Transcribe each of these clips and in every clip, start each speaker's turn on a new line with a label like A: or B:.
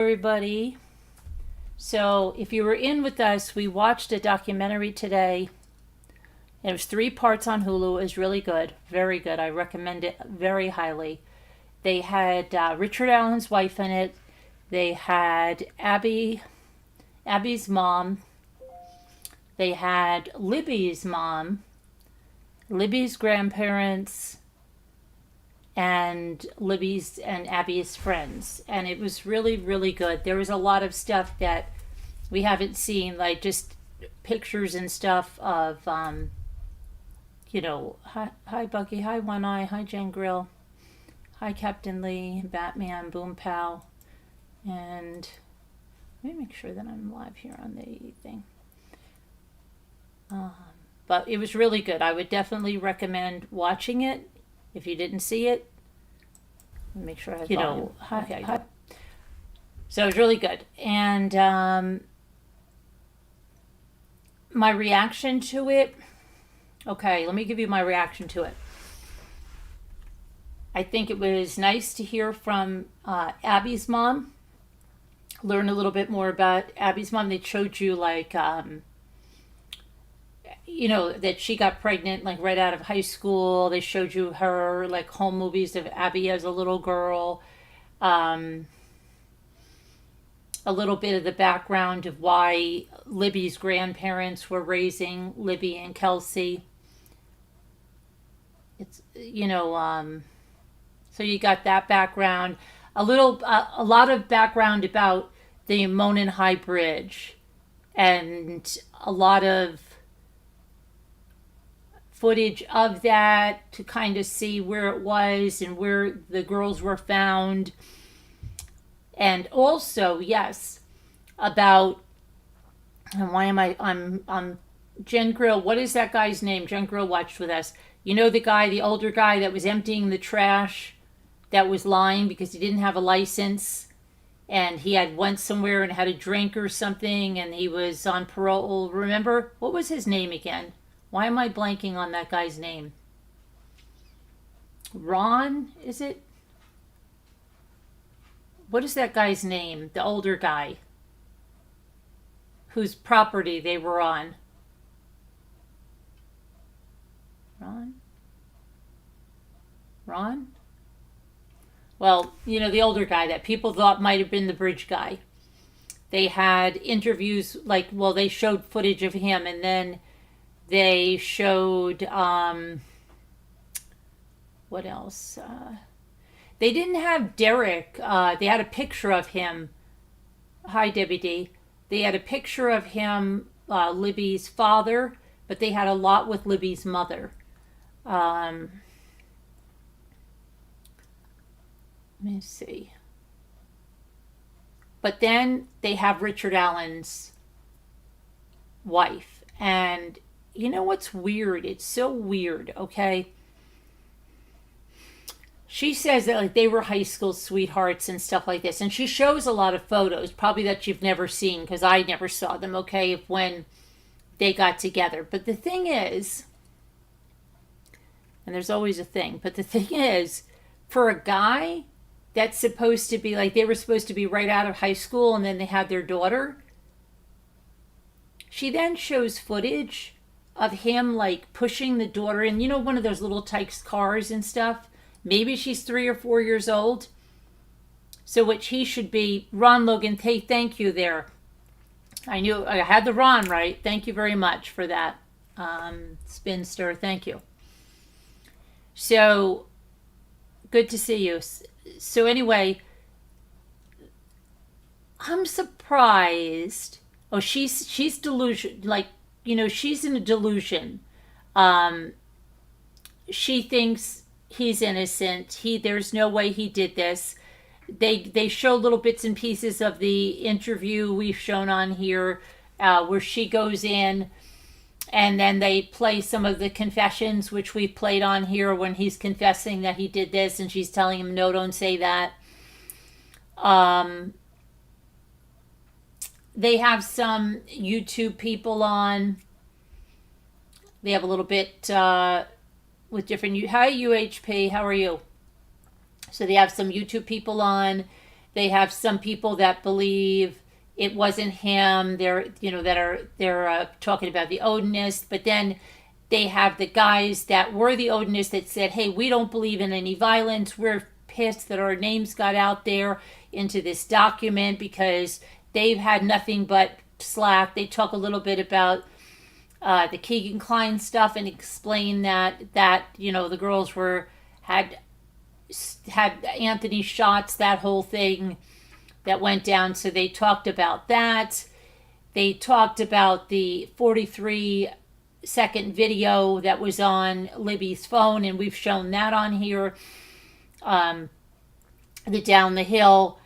A: Everybody. So if you were in with us, we watched a documentary today. It was 3 parts on Hulu. It was really good, very good. I recommend it very highly. They had Richard Allen's wife in it. They had Abby's mom. They had Libby's mom, Libby's grandparents, and Libby's and Abby's friends. And it was really, really good. There was a lot of stuff that we haven't seen, like just pictures and stuff of, hi Bucky, hi One Eye, hi Jen Grill, hi Captain Lee, Batman, Boom Pow, and let me make sure that I'm live here on the thing. But it was really good. I would definitely recommend watching it if you didn't see it. Make sure I have volume. Hi. So it was really good. And my reaction to it, okay, let me give you my reaction to it. I think it was nice to hear from Abby's mom, learn a little bit more about Abby's mom. They showed you like, that she got pregnant like right out of high school. They showed you her like home movies of Abby as a little girl. A little bit of the background of why Libby's grandparents were raising Libby and Kelsey. It's, so you got that background. A lot of background about the Monon High Bridge, and a lot of footage of that to kind of see where it was and where the girls were found. And also, yes, about, and why am I'm Jen Grill. What is that guy's name? Jen Grill watched with us. You know, the older guy that was emptying the trash, that was lying because he didn't have a license, and he had went somewhere and had a drink or something, and he was on parole. Remember? What was his name again? Why am I blanking on that guy's name? Ron, is it? What is that guy's name? The older guy whose property they were on. Ron? Well, the older guy that people thought might have been the bridge guy. They had interviews, they showed footage of him, and then they showed, what else? They didn't have Derek. They had a picture of him. Hi, Debbie D. They had a picture of him, Libby's father, but they had a lot with Libby's mother. Let me see. But then they have Richard Allen's wife. And you know what's weird? It's so weird, okay? She says that they were high school sweethearts and stuff like this. And she shows a lot of photos, probably that you've never seen, because I never saw them, okay, when they got together. But the thing is, and there's always a thing, but the thing is, for a guy that's supposed to be, they were supposed to be right out of high school and then they had their daughter, she then shows footage of him, pushing the daughter in, one of those little Tykes cars and stuff. Maybe she's 3 or 4 years old. So which he should be, Ron Logan, hey, thank you there. I knew I had the Ron right. Thank you very much for that. Spinster, thank you. So, good to see you. So anyway, I'm surprised. Oh, she's delusion, she's in a delusion. She thinks he's innocent. There's no way he did this. They show little bits and pieces of the interview we've shown on here, where she goes in, and then they play some of the confessions, which we've played on here, when he's confessing that he did this, and she's telling him, no, don't say that. They have some YouTube people on. They have a little bit with different. Hi, UHP. How are you? So they have some YouTube people on. They have some people that believe it wasn't him. They're talking about the Odinist, but then they have the guys that were the Odinists that said, "Hey, we don't believe in any violence. We're pissed that our names got out there into this document because they've had nothing but slack." They talk a little bit about the Keegan Klein stuff and explain that the girls had Anthony shots, that whole thing that went down. So they talked about that. They talked about the 43-second video that was on Libby's phone, and we've shown that on here. The down the hill.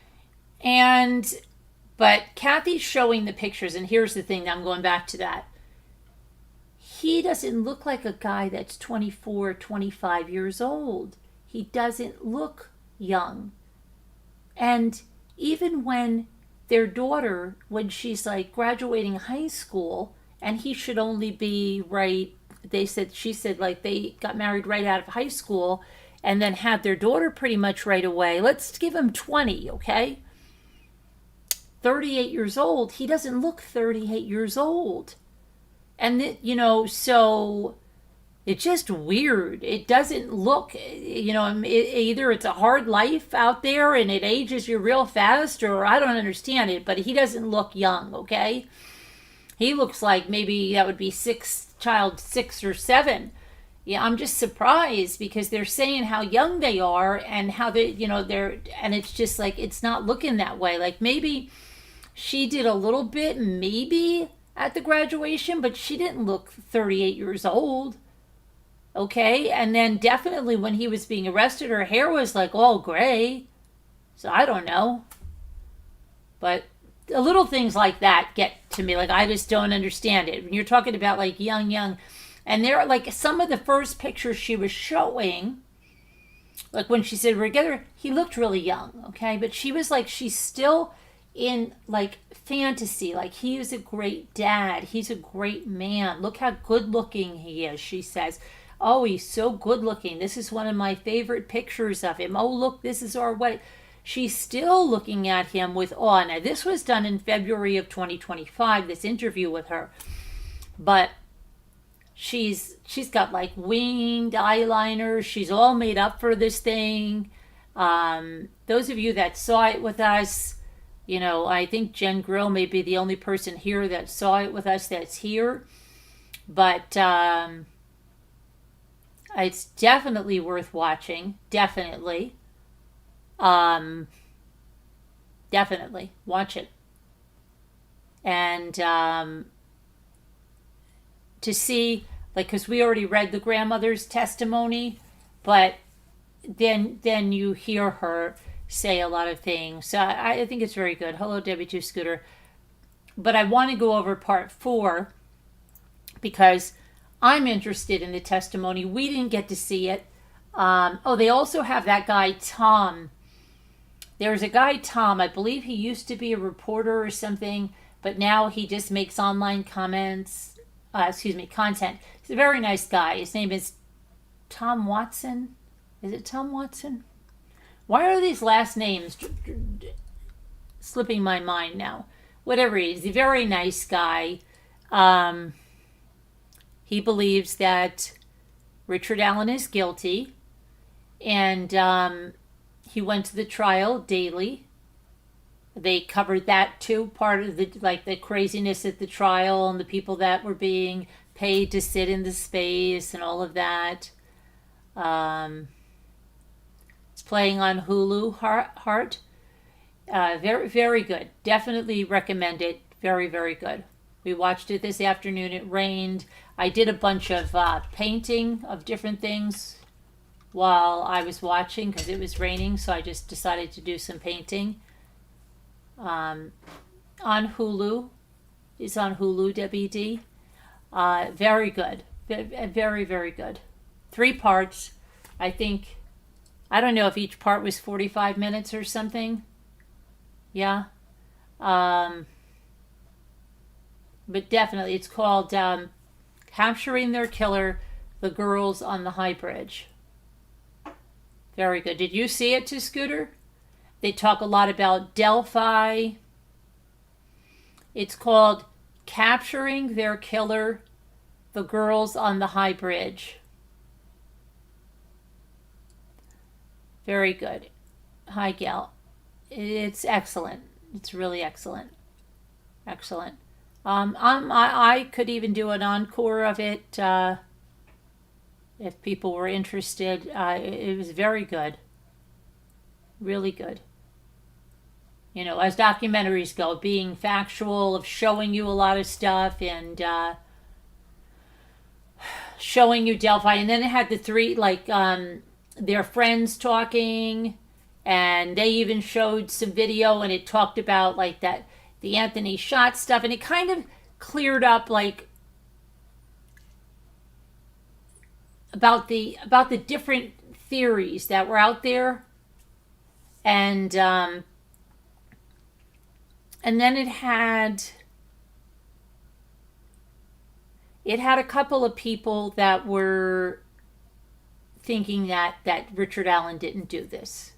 A: But Kathy's showing the pictures, and here's the thing, I'm going back to that. He doesn't look like a guy that's 24, 25 years old. He doesn't look young. And even when their daughter, when she's like graduating high school, and he should only be she said like they got married right out of high school and then had their daughter pretty much right away. Let's give him 20, okay? 38 years old. He doesn't look 38 years old. And, so it's just weird. It doesn't look, either it's a hard life out there and it ages you real fast, or I don't understand it, but he doesn't look young, okay? He looks like maybe that would be 6 or 7. Yeah, I'm just surprised because they're saying how young they are and how and it's just like, it's not looking that way. Like maybe she did a little bit, maybe at the graduation, but she didn't look 38 years old. Okay, and then definitely when he was being arrested, her hair was like all gray. So I don't know. But the little things like that get to me. Like I just don't understand it. When you're talking about like young, and there are like some of the first pictures she was showing, like when she said we're together, he looked really young, okay? But she was like, she's still in like fantasy, like he is a great dad, he's a great man, look how good looking he is, she says. Oh, he's so good looking, this is one of my favorite pictures of him. Oh, look, this is our wedding. She's still looking at him with awe. Now this was done in February of 2025, this interview with her, but she's got like winged eyeliner, she's all made up for this thing. Those of you that saw it with us, I think Jen Grill may be the only person here that saw it with us that's here. But it's definitely worth watching. Definitely. Definitely. Watch it. And to see, like, because we already read the grandmother's testimony, but then you hear her say a lot of things. So I think it's very good. Hello, Debbie 2 Scooter. But I want to go over part 4 because I'm interested in the testimony. We didn't get to see it. They also have that guy, Tom. There's a guy, Tom. I believe he used to be a reporter or something, but now he just makes online content. He's a very nice guy. His name is Tom Watson. Is it Tom Watson? Why are these last names slipping my mind now? Whatever he is, he's a very nice guy. He believes that Richard Allen is guilty, and he went to the trial daily. They covered that too, part of the craziness at the trial and the people that were being paid to sit in the space and all of that. It's playing on HULU, Heart. Very, very good. Definitely recommend it. Very, very good. We watched it this afternoon. It rained. I did a bunch of painting of different things while I was watching because it was raining, so I just decided to do some painting. On HULU. It's on HULU, WD. Very good. Very, very good. 3 parts. I think, I don't know if each part was 45 minutes or something. Yeah. But definitely, it's called Capturing Their Killer, The Girls on the High Bridge. Very good. Did you see it too, Scooter? They talk a lot about Delphi. It's called Capturing Their Killer, The Girls on the High Bridge. Very good. Hi, Gal. It's excellent. It's really excellent. Excellent. I could even do an encore of it if people were interested. It was very good. Really good. You know, as documentaries go, being factual, of showing you a lot of stuff and showing you Delphi. And then it had the three, like, their friends talking, and they even showed some video, and it talked about, like, that the Anthony Shot stuff, and it kind of cleared up, like, about the different theories that were out there. And then it had a couple of people that were thinking that Richard Allen didn't do this.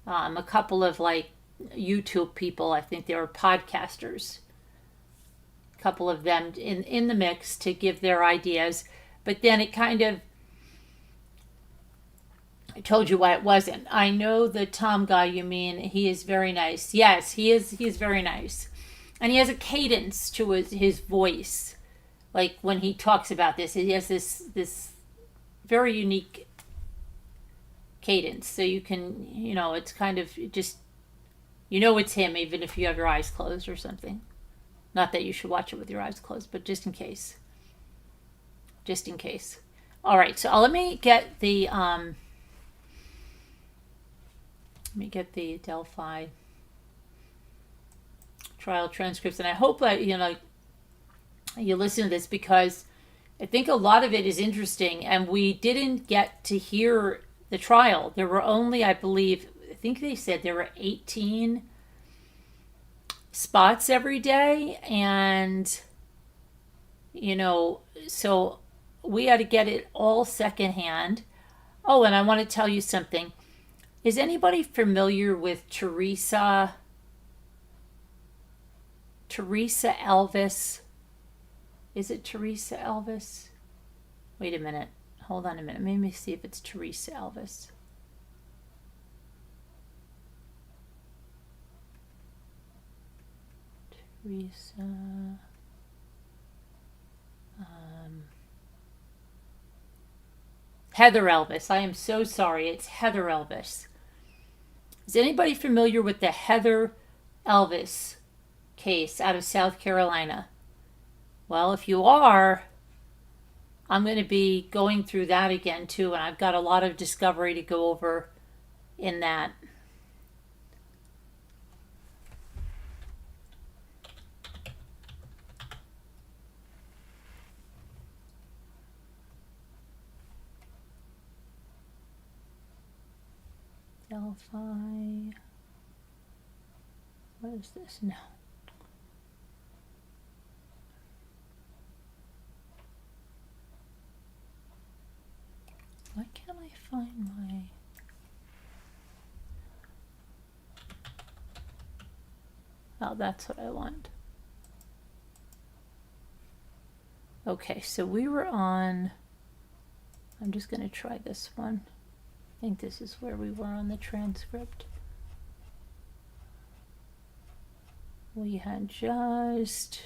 A: A couple of, like, YouTube people, I think they were podcasters. A couple of them in the mix to give their ideas. But then it kind of, I told you why it wasn't. I know the Tom guy you mean. He is very nice. Yes, he is very nice. And he has a cadence to his voice. Like when he talks about this, he has this very unique cadence. So you can, you know, it's kind of just, you know it's him even if you have your eyes closed or something. Not that you should watch it with your eyes closed, but just in case. Just in case. All right, so let me get the Delphi trial transcripts, and I hope that you listen to this because I think a lot of it is interesting, and we didn't get to hear the trial. There were only, I think they said there were 18 spots every day, and so we had to get it all secondhand. Oh, and I want to tell you something. Is anybody familiar with Teresa Elvis? Is it Teresa Elvis? Wait a minute. Hold on a minute. Let me see if it's Teresa Elvis. Teresa. Heather Elvis. I am so sorry. It's Heather Elvis. Is anybody familiar with the Heather Elvis case out of South Carolina? Well, if you are, I'm going to be going through that again too, and I've got a lot of discovery to go over in that. Delphi. What is this? No. Why can't I find my... Oh, that's what I want. Okay, so we were on... I'm just going to try this one. I think this is where we were on the transcript. We had just...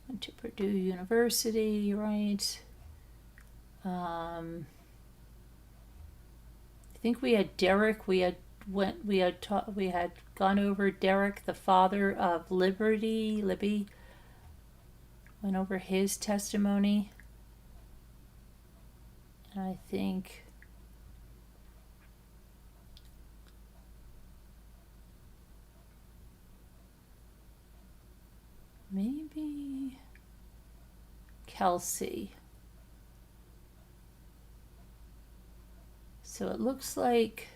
A: went to Purdue University, right? I think we had Derek. We had gone over Derek, the father of Libby. Went over his testimony. And I think maybe Kelsey. So it looks like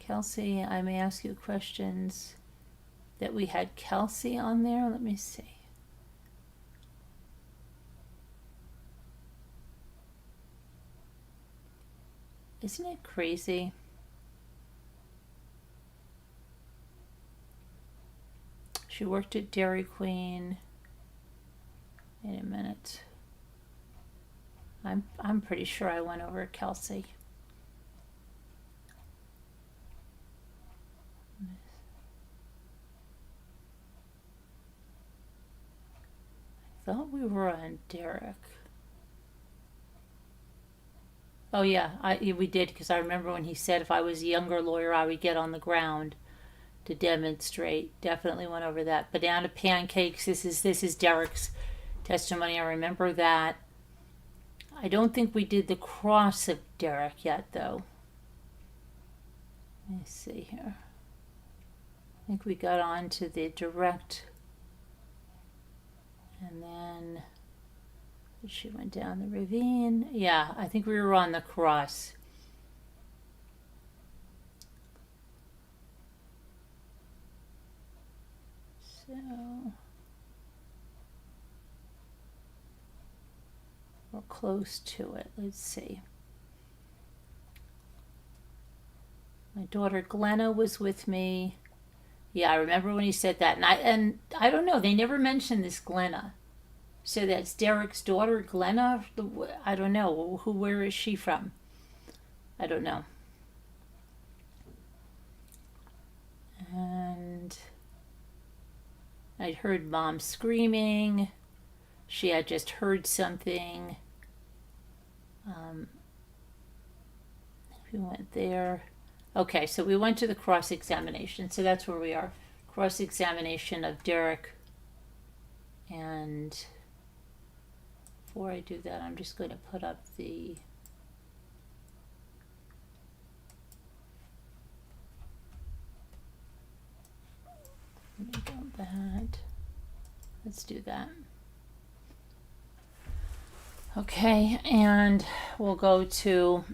A: Kelsey, I may ask you questions that we had Kelsey on there. Let me see. Isn't it crazy? She worked at Dairy Queen. Wait a minute. I'm pretty sure I went over Kelsey. I thought we were on Derek. Oh yeah, we did, because I remember when he said if I was a younger lawyer I would get on the ground to demonstrate. Definitely went over that. Banana pancakes. This is Derek's testimony. I remember that. I don't think we did the cross of Derek yet, though. Let me see here. I think we got on to the direct, and then she went down the ravine. Yeah, I think we were on the cross. So we're close to it. Let's see. My daughter Glenna was with me. Yeah, I remember when he said that. And I don't know, they never mentioned this Glenna. So that's Derek's daughter, Glenna? I don't know. Where is she from? I don't know. And I'd heard Mom screaming. She had just heard something. We went there. Okay, so we went to the cross-examination. So that's where we are. Cross-examination of Derek. And before I do that, I'm just going to put up the that. Let's do that. Okay, and we'll go to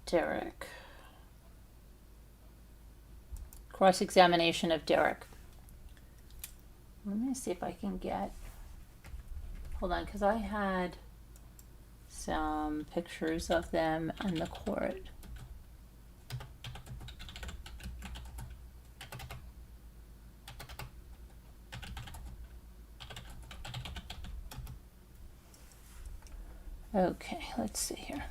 A: Derek. Cross-examination of Derek. Let me see if I can get, hold on, because I had some pictures of them in the court. Okay, let's see here.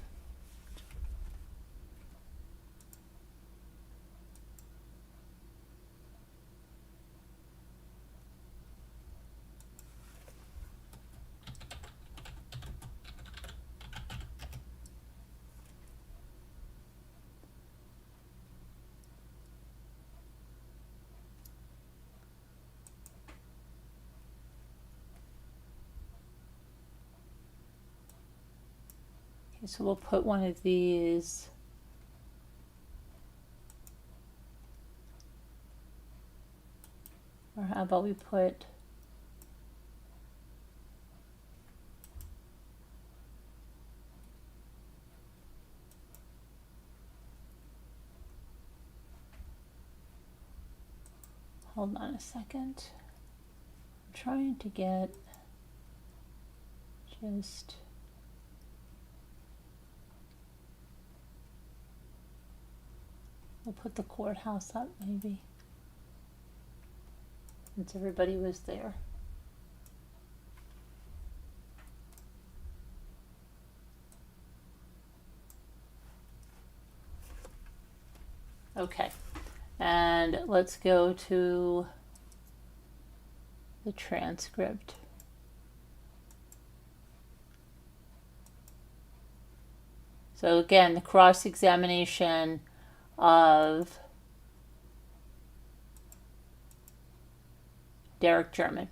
A: So we'll put one of these. Or how about we put hold on a second. I'm trying to get just we'll put the courthouse up, maybe, since everybody was there. Okay, and let's go to the transcript. So again, the cross-examination of Derek German.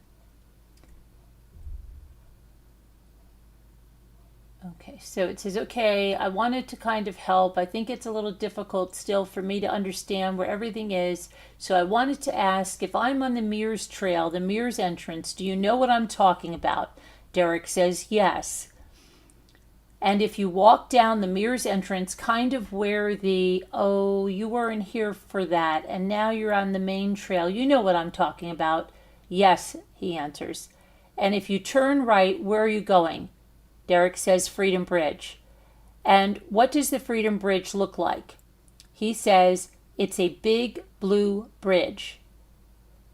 A: Okay, so it says, okay, I wanted to kind of help. I think it's a little difficult still for me to understand where everything is. So I wanted to ask, if I'm on the Mears Trail, the Mears entrance, do you know what I'm talking about? Derek says, yes. And if you walk down the Mears entrance, kind of where the, oh, you weren't here for that, and now you're on the main trail, you know what I'm talking about. Yes, he answers. And if you turn right, where are you going? Derek says Freedom Bridge. And what does the Freedom Bridge look like? He says it's a big blue bridge.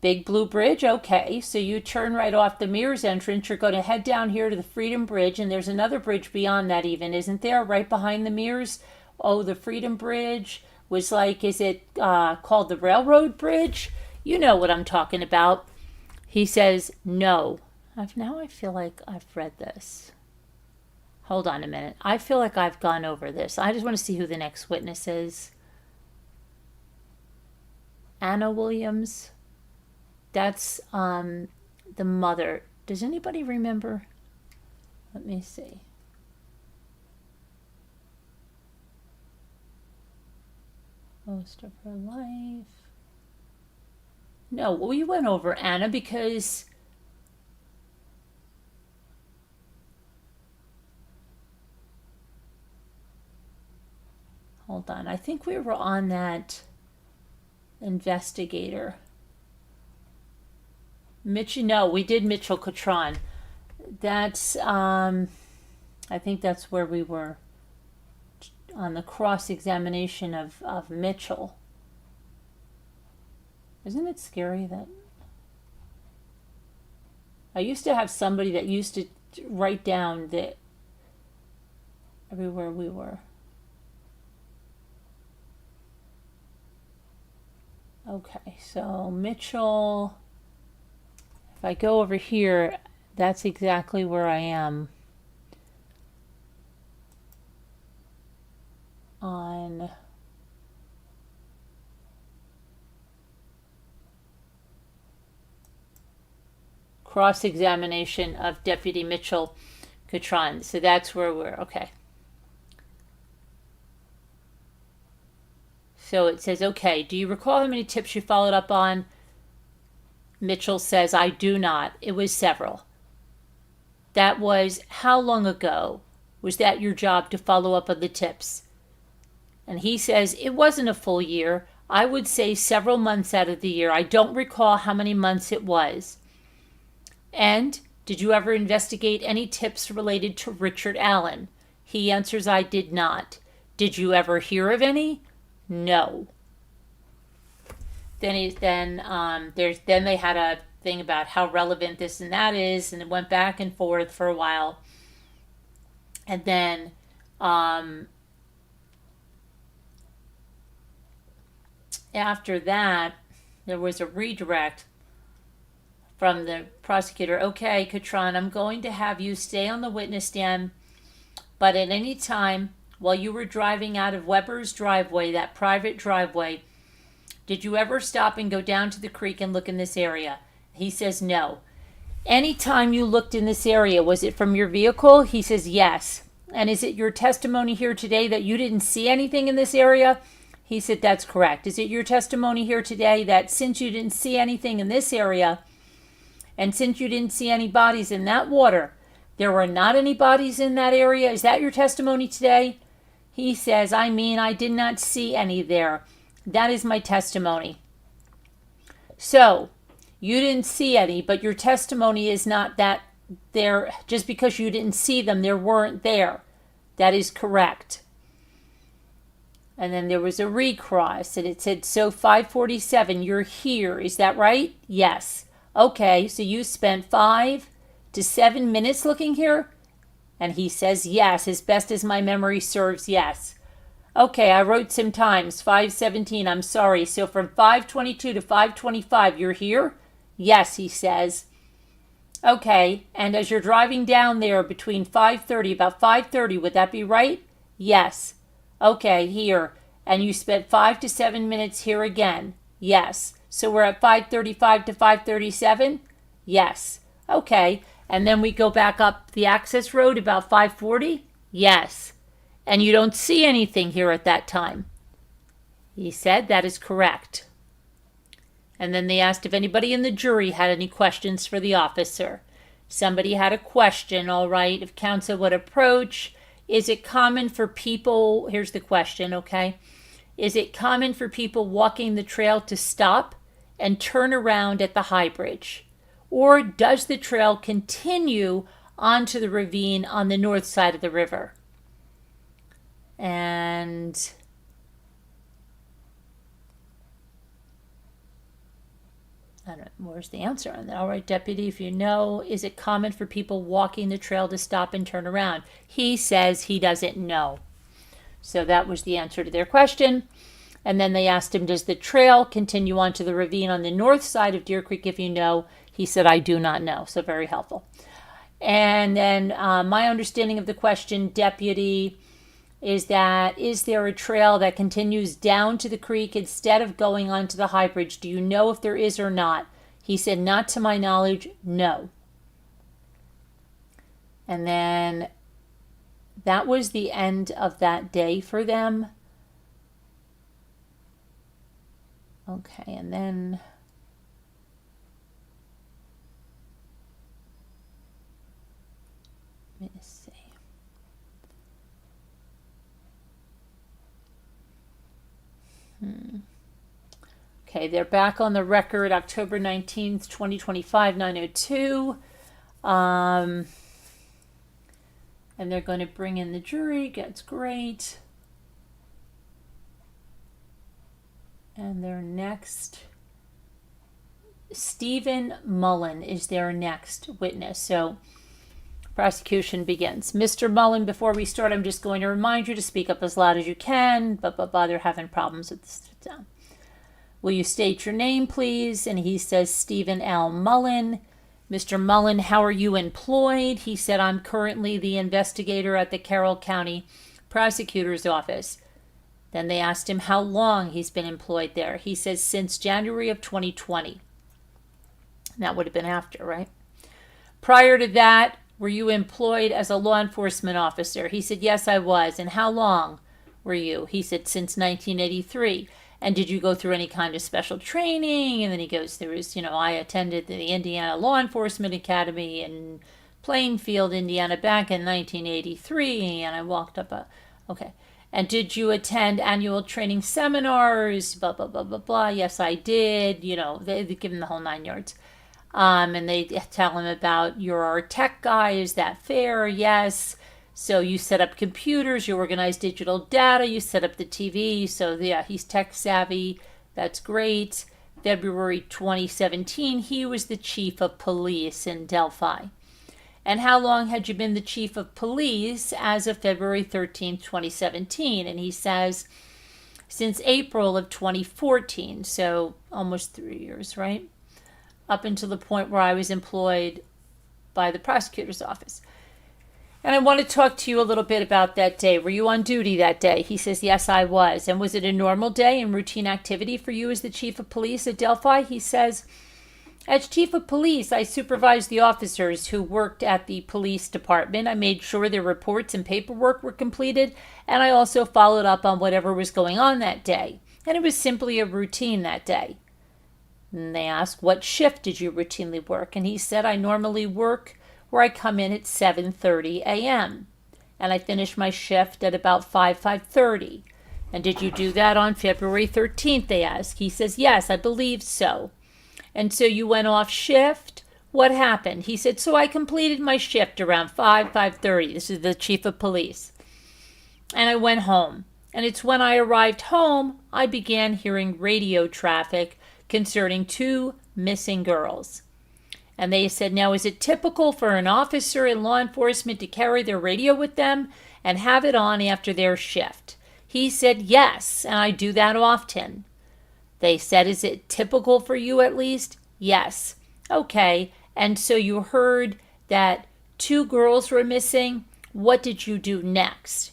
A: Big blue bridge? Okay, so you turn right off the Mears entrance. You're going to head down here to the Freedom Bridge, and there's another bridge beyond that even, isn't there? Right behind the Mears? Oh, the Freedom Bridge was like, is it called the Railroad Bridge? You know what I'm talking about. He says, no. Now I feel like I've read this. Hold on a minute. I feel like I've gone over this. I just want to see who the next witness is. Anna Williams. That's the mother. Does anybody remember? Let me see. Most of her life. No, we went over Anna because hold on. I think we were on that investigator. No, we did Mitchell Catron. That's, I think that's where we were on the cross-examination of Mitchell. Isn't it scary that I used to have somebody that used to write down that everywhere we were. Okay, so Mitchell, if I go over here, that's exactly where I am on cross-examination of Deputy Mitchell Catron. So that's where we're, okay. So it says, okay, do you recall how many tips you followed up on? Mitchell says, I do not. It was several. That was how long ago? Was that your job to follow up on the tips? And he says, it wasn't a full year. I would say several months out of the year. I don't recall how many months it was. And did you ever investigate any tips related to Richard Allen? He answers, I did not. Did you ever hear of any? No. Then they had a thing about how relevant this and that is, and it went back and forth for a while. And then after that, there was a redirect from the prosecutor. Okay, Catron, I'm going to have you stay on the witness stand, but at any time while you were driving out of Weber's driveway, that private driveway, did you ever stop and go down to the creek and look in this area? He says no. Any time you looked in this area, was it from your vehicle? He says yes. And is it your testimony here today that you didn't see anything in this area? He said that's correct. Is it your testimony here today that since you didn't see anything in this area, and since you didn't see any bodies in that water, there were not any bodies in that area? Is that your testimony today? He says, I did not see any there. That is my testimony. So, you didn't see any, but your testimony is not that there, just because you didn't see them, there weren't there. That is correct. And then there was a recross, and it said, so 5:47, you're here. Is that right? Yes. Okay, so you spent 5 to 7 minutes looking here? And he says, yes, as best as my memory serves, yes. Okay, I wrote some times, 5:17, I'm sorry. So from 5:22 to 5:25, you're here? Yes, he says. Okay, and as you're driving down there between 5:30, about 5:30, would that be right? Yes. Okay, here. And you spent 5 to 7 minutes here again? Yes. So we're at 5:35 to 5:37? Yes. Okay. And then we go back up the access road about 5:40? Yes. And you don't see anything here at that time? He said that is correct. And then they asked if anybody in the jury had any questions for the officer. Somebody had a question, all right, if counsel would approach. Is it common for people, here's the question, okay? Is it common for people walking the trail to stop and turn around at the high bridge? Or does the trail continue onto the ravine on the north side of the river? And I don't know, where's the answer on that? All right, Deputy, if you know, is it common for people walking the trail to stop and turn around? He says he doesn't know. So that was the answer to their question. And then they asked him, does the trail continue onto the ravine on the north side of Deer Creek if you know? He said, I do not know. So very helpful. And then my understanding of the question, Deputy, is that, is there a trail that continues down to the creek instead of going onto the high bridge? Do you know if there is or not? He said, not to my knowledge, no. And then that was the end of that day for them. Okay, and then let me see. Okay, they're back on the record, October 19th, 2025, 9:02. And they're going to bring in the jury. That's great. And their next, Stephen Mullen is their next witness. So prosecution begins. Mr. Mullen, before we start, I'm just going to remind you to speak up as loud as you can. They're having problems with this. Will you state your name, please? And he says, Stephen L. Mullen. Mr. Mullen, how are you employed? He said, I'm currently the investigator at the Carroll County Prosecutor's Office. Then they asked him how long he's been employed there. He says, since January of 2020. That would have been after, right? Prior to that, were you employed as a law enforcement officer? He said, yes, I was. And how long were you? He said, since 1983. And did you go through any kind of special training? And then he goes, I attended the Indiana Law Enforcement Academy in Plainfield, Indiana, back in 1983. And I walked up okay. And did you attend annual training seminars? Blah, blah, blah, blah, blah. Yes, I did. They give him the whole 9 yards. And they tell him about, you're our tech guy. Is that fair? Yes. So you set up computers, you organize digital data, you set up the TV. So yeah, he's tech savvy. That's great. February 2017, he was the chief of police in Delphi. And how long had you been the chief of police as of February 13th, 2017? And he says, since April of 2014, so almost 3 years, right? Up until the point where I was employed by the prosecutor's office. And I want to talk to you a little bit about that day. Were you on duty that day? He says, yes, I was. And was it a normal day and routine activity for you as the chief of police at Delphi? He says, as chief of police, I supervised the officers who worked at the police department. I made sure their reports and paperwork were completed, and I also followed up on whatever was going on that day. And it was simply a routine that day. And they asked, what shift did you routinely work? And he said, I normally work where I come in at 7:30 a.m. and I finish my shift at about 5:30. And did you do that on February 13th, they asked. He says, yes, I believe so. And so you went off shift? What happened? He said, so I completed my shift around 5:30. This is the chief of police. And I went home. And it's when I arrived home, I began hearing radio traffic concerning 2 missing girls. And they said, now, is it typical for an officer in law enforcement to carry their radio with them and have it on after their shift? He said, yes, and I do that often. They said, is it typical for you at least? Yes. Okay, and so you heard that 2 girls were missing. What did you do next?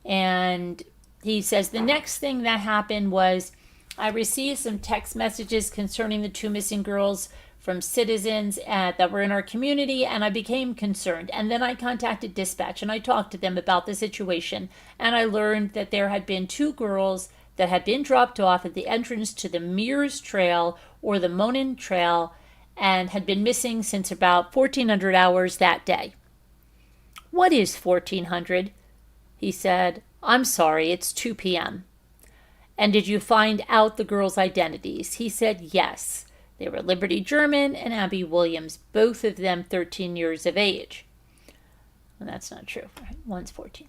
A: And he says, the next thing that happened was I received some text messages concerning the 2 missing girls from citizens that were in our community, and I became concerned. And then I contacted dispatch, and I talked to them about the situation, and I learned that there had been 2 girls that had been dropped off at the entrance to the Mears Trail or the Mullen Trail and had been missing since about 1400 hours that day. What is 1400? He said, I'm sorry, it's 2 p.m. And did you find out the girls' identities? He said, yes. They were Liberty German and Abby Williams, both of them 13 years of age. And that's not true. Right? One's 14.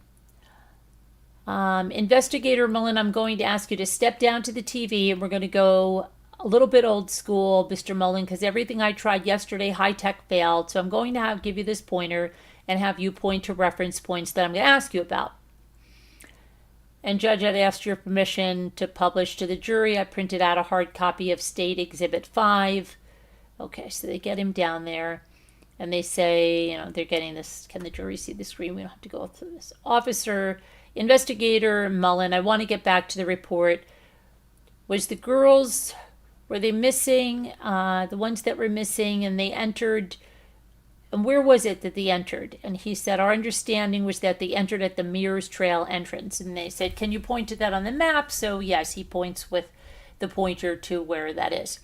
A: Investigator Mullen, I'm going to ask you to step down to the TV, and we're going to go a little bit old school, Mr. Mullen, because everything I tried yesterday, high-tech, failed. So I'm going to give you this pointer and have you point to reference points that I'm going to ask you about. And Judge, I'd asked your permission to publish to the jury. I printed out a hard copy of State Exhibit 5. Okay, so they get him down there, and they say, they're getting this. Can the jury see the screen? We don't have to go through this. Officer, Investigator Mullen, I want to get back to the report. Was the girls, were they missing? The ones that were missing, and they entered, and where was it that they entered? And he said, our understanding was that they entered at the Mears Trail entrance. And they said, can you point to that on the map? So yes, he points with the pointer to where that is.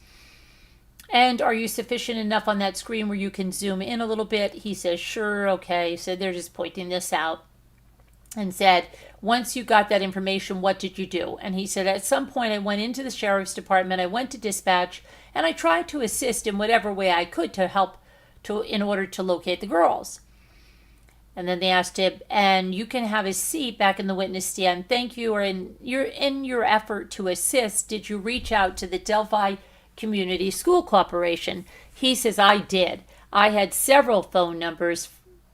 A: And are you sufficient enough on that screen where you can zoom in a little bit? He says, sure, okay. So they're just pointing this out and said, once you got that information, what did you do? And he said, at some point I went into the sheriff's department, I went to dispatch, and I tried to assist in whatever way I could to help in order to locate the girls. And then they asked him, and you can have a seat back in the witness stand. Thank you. Or in your effort to assist, did you reach out to the Delphi Community School Corporation? He says, I did. I had several phone numbers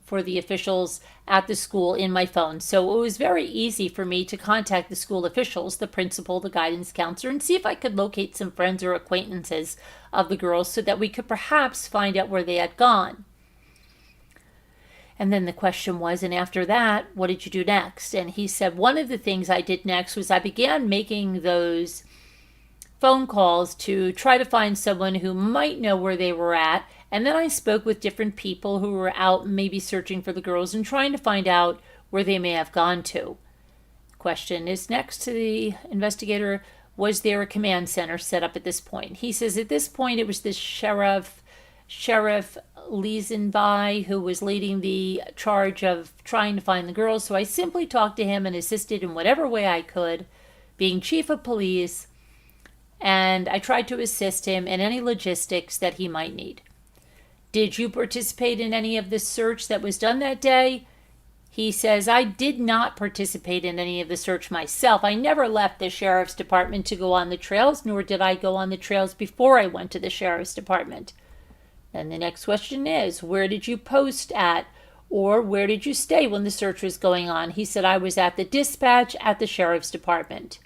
A: for the officials at the school in my phone. So it was very easy for me to contact the school officials, the principal, the guidance counselor, and see if I could locate some friends or acquaintances of the girls so that we could perhaps find out where they had gone. And then the question was, and after that, what did you do next? And he said, one of the things I did next was I began making those phone calls to try to find someone who might know where they were at. And then I spoke with different people who were out maybe searching for the girls and trying to find out where they may have gone to. Question is next to the investigator, was there a command center set up at this point? He says at this point it was the Sheriff Leisenby who was leading the charge of trying to find the girls. So I simply talked to him and assisted in whatever way I could, being chief of police, and I tried to assist him in any logistics that he might need. Did you participate in any of the search that was done that day? He says, I did not participate in any of the search myself. I never left the sheriff's department to go on the trails, nor did I go on the trails before I went to the sheriff's department. Then the next question is, where did you post at, or where did you stay when the search was going on? He said, I was at the dispatch at the sheriff's department.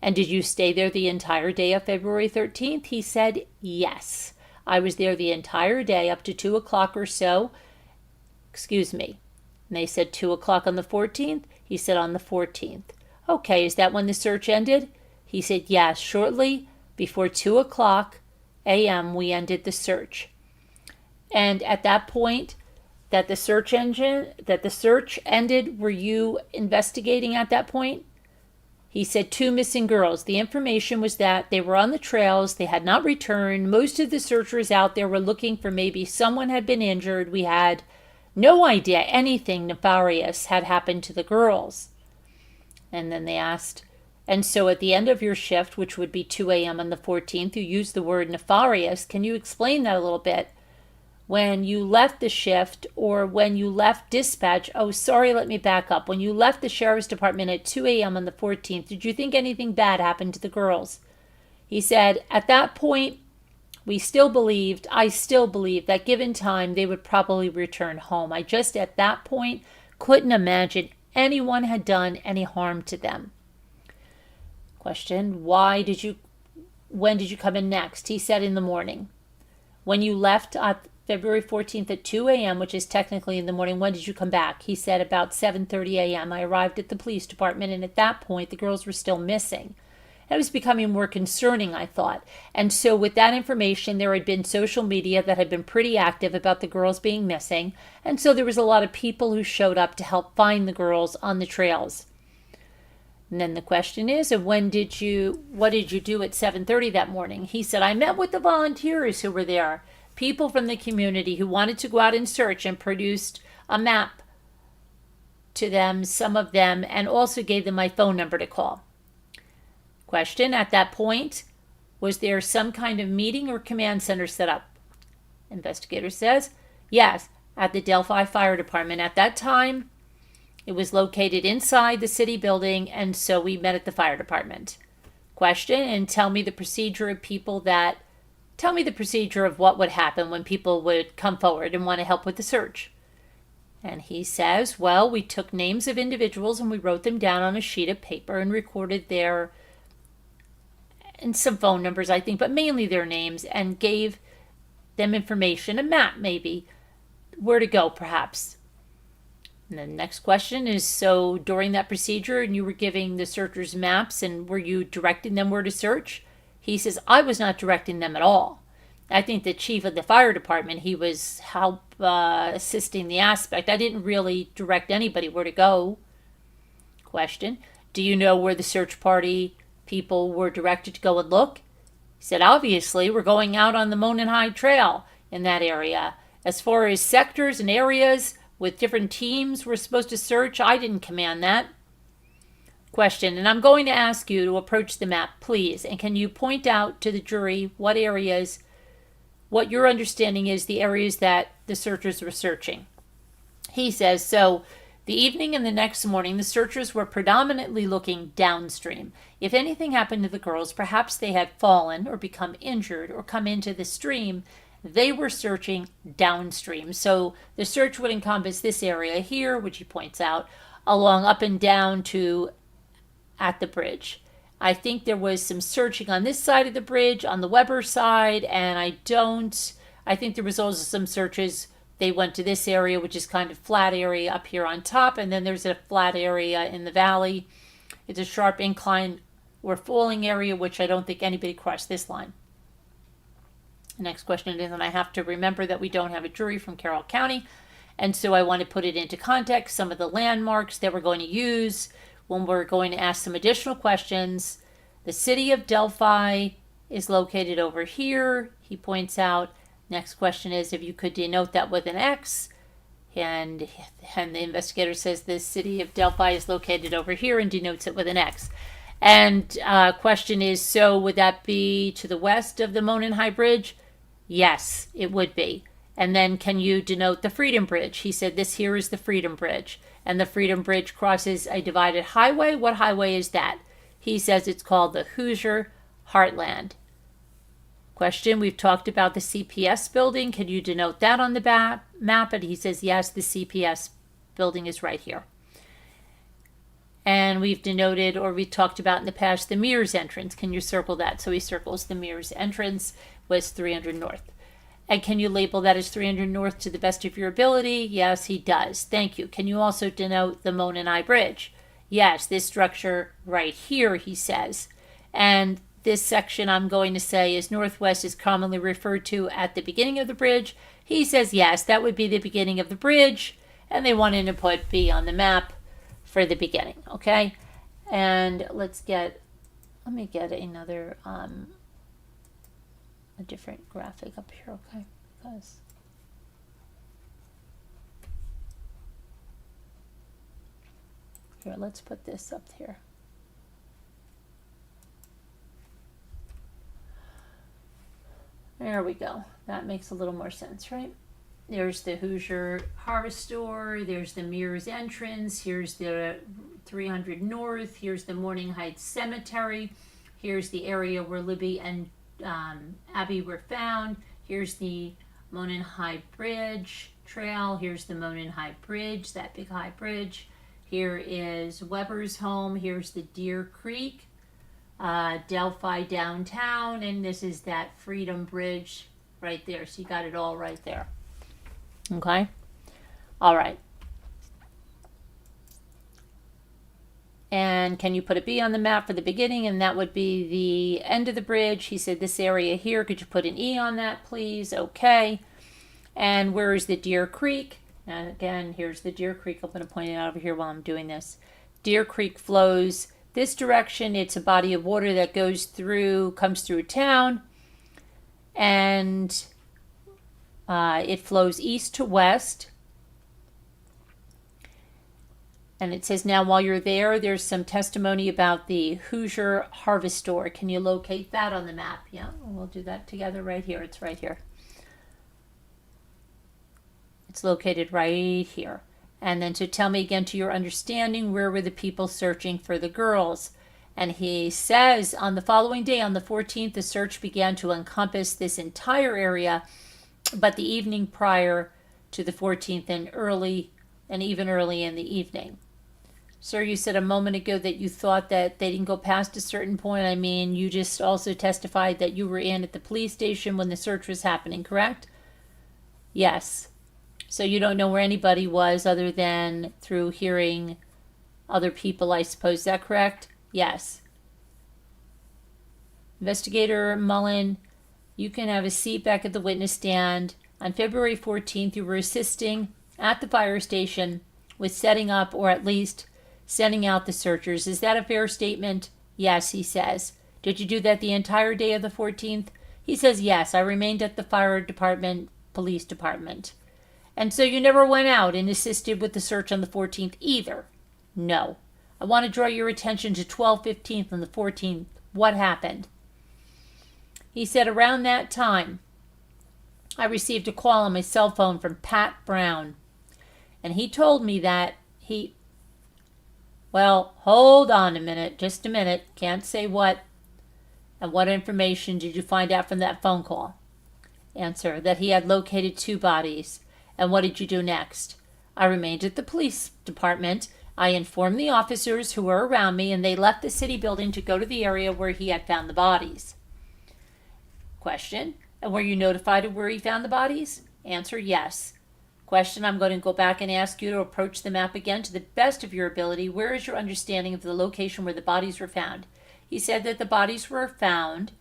A: And did you stay there the entire day of February 13th? He said, yes. I was there the entire day up to 2 o'clock or so. Excuse me. And they said 2 o'clock on the 14th. He said on the 14th. Okay, is that when the search ended? He said, yes, shortly before 2 o'clock a.m. we ended the search. And at that point that the search ended, were you investigating at that point? He said 2 missing girls. The information was that they were on the trails. They had not returned. Most of the searchers out there were looking for maybe someone had been injured. We had no idea anything nefarious had happened to the girls. And then they asked, and so at the end of your shift, which would be 2 a.m. on the 14th, you used the word nefarious. Can you explain that a little bit? When you left the shift or when you left dispatch, let me back up. When you left the sheriff's department at 2 a.m. on the 14th, did you think anything bad happened to the girls? He said, at that point, I still believed that given time, they would probably return home. I just at that point couldn't imagine anyone had done any harm to them. Question, when did you come in next? He said in the morning. When you left February 14th at 2 a.m., which is technically in the morning, when did you come back? He said about 7:30 a.m. I arrived at the police department, and at that point, the girls were still missing. It was becoming more concerning, I thought. And so with that information, there had been social media that had been pretty active about the girls being missing. And so there was a lot of people who showed up to help find the girls on the trails. And then the question is, what did you do at 7:30 that morning? He said, I met with the volunteers who were there. People from the community who wanted to go out and search, and produced a map to them, some of them, and also gave them my phone number to call. Question, at that point, was there some kind of meeting or command center set up? Investigator says, yes, at the Delphi Fire Department. At that time, it was located inside the city building, and so we met at the fire department. Question, and tell me the procedure of what would happen when people would come forward and want to help with the search. And he says, well, we took names of individuals and we wrote them down on a sheet of paper and recorded and some phone numbers, I think, but mainly their names, and gave them information, a map maybe, where to go perhaps. And the next question is, so during that procedure, and you were giving the searchers maps, and were you directing them where to search? He says, I was not directing them at all. I think the chief of the fire department, he was assisting the aspect. I didn't really direct anybody where to go. Question, do you know where the search party people were directed to go and look? He said, obviously, we're going out on the Mullen High Trail in that area. As far as sectors and areas with different teams we're supposed to search, I didn't command that. Question, and I'm going to ask you to approach the map, please, and can you point out to the jury what your understanding is the areas that the searchers were searching? He says, so the evening and the next morning, the searchers were predominantly looking downstream. If anything happened to the girls, perhaps they had fallen or become injured or come into the stream, they were searching downstream. So the search would encompass this area here, which he points out, along up and down to at the bridge. I think there was some searching on this side of the bridge, on the Weber side, and I think there was also some searches. They went to this area, which is kind of flat area up here on top, and then there's a flat area in the valley. It's a sharp incline or falling area, which I don't think anybody crossed this line. The next question is, and I have to remember that we don't have a jury from Carroll County, and so I want to put it into context, some of the landmarks that we're going to use when we're going to ask some additional questions. The city of Delphi is located over here, he points out. Next question is if you could denote that with an X. And the investigator says the city of Delphi is located over here and denotes it with an X. And question is, so would that be to the west of the Mullen High Bridge? Yes, it would be. And then can you denote the Freedom Bridge? He said this here is the Freedom Bridge. And the Freedom Bridge crosses a divided highway. What highway is that? He says it's called the Hoosier Heartland. Question, we've talked about the CPS building. Can you denote that on the map? And he says, yes, the CPS building is right here. And we've denoted, or we talked about in the past, the Mears entrance. Can you circle that? So he circles the Mears entrance was 300 North. And can you label that as 300 North to the best of your ability? Yes, he does. Thank you. Can you also denote the Mullen High Bridge? Yes, this structure right here, he says. And this section I'm going to say is northwest is commonly referred to at the beginning of the bridge. He says yes, that would be the beginning of the bridge, and they wanted to put B on the map for the beginning, okay? And let me get another, a different graphic up here, okay? Because here, let's put this up here. There we go. That makes a little more sense, right? There's the Hoosier Harvest Store. There's the Mears entrance. Here's the 300 North. Here's the Morning Heights Cemetery. Here's the area where Libby and Abby were found. Here's the Mullen High Bridge Trail. Here's the Mullen High Bridge, that big high bridge. Here is Weber's home. Here's the Deer Creek. Delphi downtown, and this is that Freedom Bridge right there. So you got it all right there. Okay? All right. And can you put a B on the map for the beginning? And that would be the end of the bridge. He said this area here. Could you put an E on that, please? Okay. And where is the Deer Creek? And again, here's the Deer Creek. I'm going to point it out over here while I'm doing this. Deer Creek flows this direction. It's a body of water that comes through town, and it flows east to west. And it says, now while you're there, there's some testimony about the Hoosier Harvest Store. Can you locate that on the map? Yeah, we'll do that together right here. It's right here. It's located right here. And then to tell me again, to your understanding, where were the people searching for the girls? And he says on the following day, on the 14th, the search began to encompass this entire area, but the evening prior to the 14th and even early in the evening. Sir, you said a moment ago that you thought that they didn't go past a certain point. I mean, you just also testified that you were in at the police station when the search was happening, correct? Yes. So you don't know where anybody was other than through hearing other people, I suppose. Is that correct? Yes. Investigator Mullen, you can have a seat back at the witness stand. On February 14th, you were assisting at the fire station with setting up, or at least sending out the searchers. Is that a fair statement? Yes, he says. Did you do that the entire day of the 14th? He says, yes, I remained at the fire department, police department. And so you never went out and assisted with the search on the 14th either? No. I want to draw your attention to 12/15 on the 14th. What happened? He said, around that time, I received a call on my cell phone from Pat Brown. And he told me that well, hold on a minute, just a minute. Can't say what. And what information did you find out from that phone call? Answer, that he had located 2 bodies. And what did you do next? I remained at the police department. I informed the officers who were around me, and they left the city building to go to the area where he had found the bodies. Question, and were you notified of where he found the bodies? Answer, yes. Question, I'm going to go back and ask you to approach the map again to the best of your ability. Where is your understanding of the location where the bodies were found? He said that the bodies were found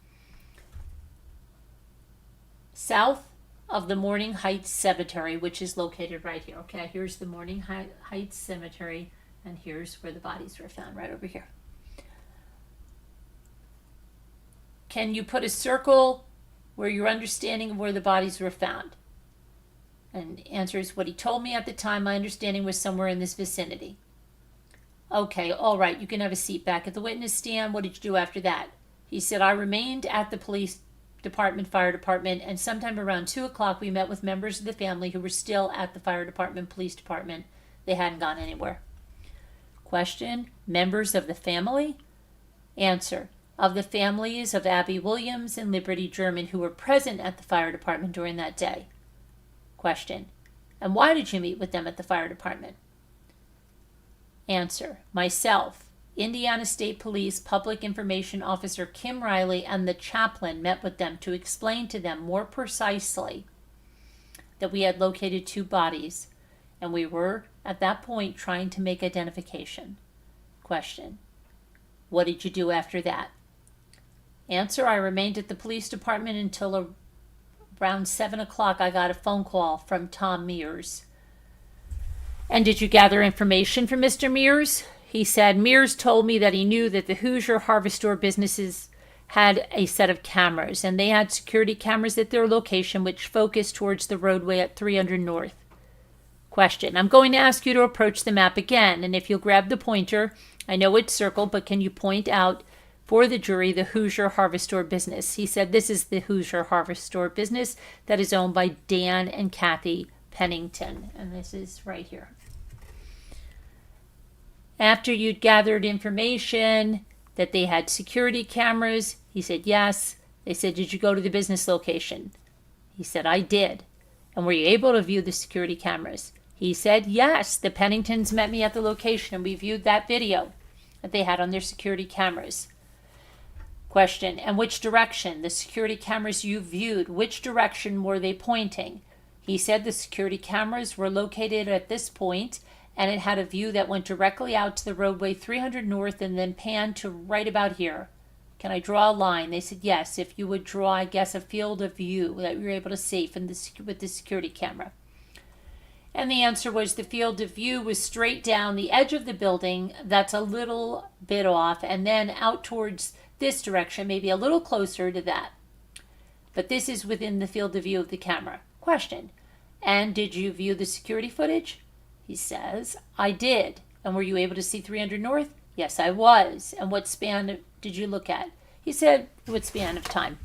A: south of the Morning Heights Cemetery, which is located right here. Okay, here's the Morning Heights Cemetery, and here's where the bodies were found, right over here. Can you put a circle where your understanding of where the bodies were found? And answer is, what he told me at the time, my understanding was somewhere in this vicinity. Okay, all right, you can have a seat back at the witness stand. What did you do after that? He said, I remained at the police department, fire department, and sometime around 2 o'clock we met with members of the family who were still at the fire department, police department. They hadn't gone anywhere. Question, members of the family? Answer, of the families of Abby Williams and Liberty German who were present at the fire department during that day. Question, and why did you meet with them at the fire department? Answer, myself, Indiana State Police Public Information Officer Kim Riley, and the chaplain met with them to explain to them more precisely that we had located 2 bodies, and we were at that point trying to make identification. Question, what did you do after that? Answer, I remained at the police department until around 7 o'clock. I got a phone call from Tom Mears. And did you gather information from Mr. Mears? He said, Mears told me that he knew that the Hoosier Harvest Store businesses had a set of cameras, and they had security cameras at their location which focused towards the roadway at 300 North. Question, I'm going to ask you to approach the map again, and if you'll grab the pointer, I know it's circled, but can you point out for the jury the Hoosier Harvest Store business? He said, this is the Hoosier Harvest Store business that is owned by Dan and Kathy Pennington, and this is right here. After you'd gathered information that they had security cameras, he said, yes. They said, did you go to the business location? He said, I did. And were you able to view the security cameras? He said, yes. The Penningtons met me at the location, and we viewed that video that they had on their security cameras. Question, and which direction? The security cameras you viewed, which direction were they pointing? He said the security cameras were located at this point, and it had a view that went directly out to the roadway 300 North and then panned to right about here. Can I draw a line? They said, yes, if you would draw, I guess, a field of view that you were able to see from with the security camera. And the answer was the field of view was straight down the edge of the building. That's a little bit off, and then out towards this direction, maybe a little closer to that. But this is within the field of view of the camera. Question, and did you view the security footage? He says, I did. And were you able to see 300 north? Yes, I was. And what span did you look at? He said, what span of time?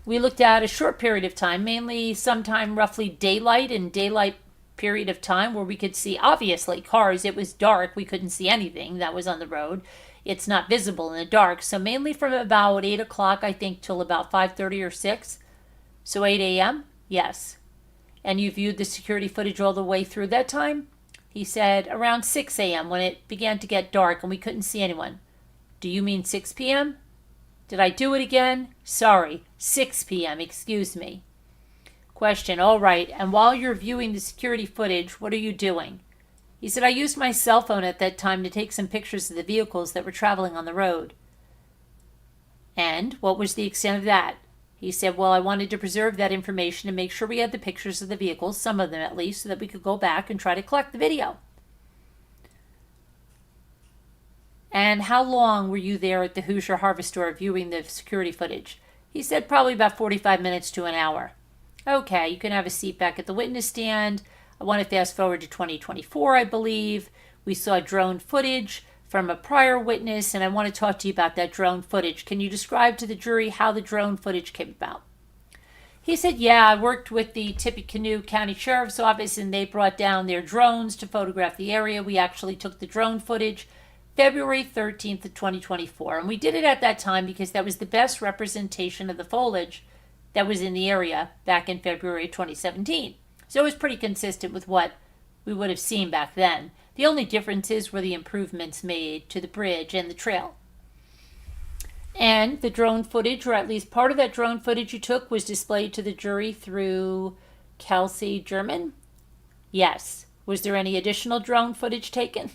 A: We looked at a short period of time, mainly sometime roughly daylight and daylight period of time where we could see, obviously, cars. It was dark. We couldn't see anything that was on the road. It's not visible in the dark. So mainly from about 8 o'clock, I think, till about 5:30 or 6. So 8 a.m.? Yes. And you viewed the security footage all the way through that time? He said around 6 a.m. when it began to get dark and we couldn't see anyone. Do you mean 6 p.m.? Did I do it again? Sorry, 6 p.m., excuse me. Question, all right, and while you're viewing the security footage, what are you doing? He said, I used my cell phone at that time to take some pictures of the vehicles that were traveling on the road. And what was the extent of that? He said, well, I wanted to preserve that information and make sure we had the pictures of the vehicles, some of them at least, so that we could go back and try to collect the video. And how long were you there at the Hoosier Harvest Store viewing the security footage? He said probably about 45 minutes to an hour. Okay, you can have a seat back at the witness stand. I want to fast forward to 2024, I believe. We saw drone footage from a prior witness, and I want to talk to you about that drone footage. Can you describe to the jury how the drone footage came about? He said, yeah, I worked with the Tippecanoe County Sheriff's Office, and they brought down their drones to photograph the area. We actually took the drone footage February 13th of 2024, and we did it at that time because that was the best representation of the foliage that was in the area back in February 2017. So it was pretty consistent with what we would have seen back then. The only differences were the improvements made to the bridge and the trail. And the drone footage, or at least part of that drone footage you took, was displayed to the jury through Kelsey German? Yes. Was there any additional drone footage taken?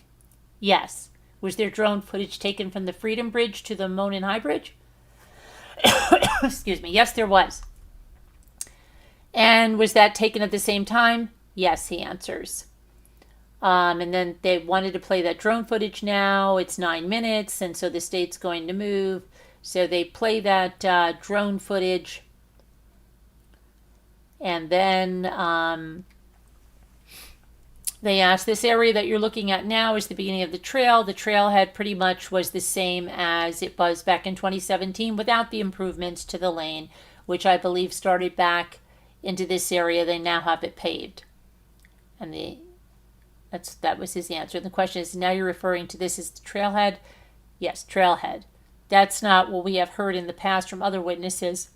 A: Yes. Was there drone footage taken from the Freedom Bridge to the Mullen High Bridge? Excuse me. Yes, there was. And was that taken at the same time? Yes, he answers. And then they wanted to play that drone footage now. It's 9 minutes, and so the state's going to move. So they play that drone footage. And then they asked, this area that you're looking at now is the beginning of the trail. The trailhead pretty much was the same as it was back in 2017 without the improvements to the lane, which I believe started back into this area. They now have it paved. And that was his answer. And the question is, now you're referring to this as the trailhead? Yes, trailhead. That's not what we have heard in the past from other witnesses.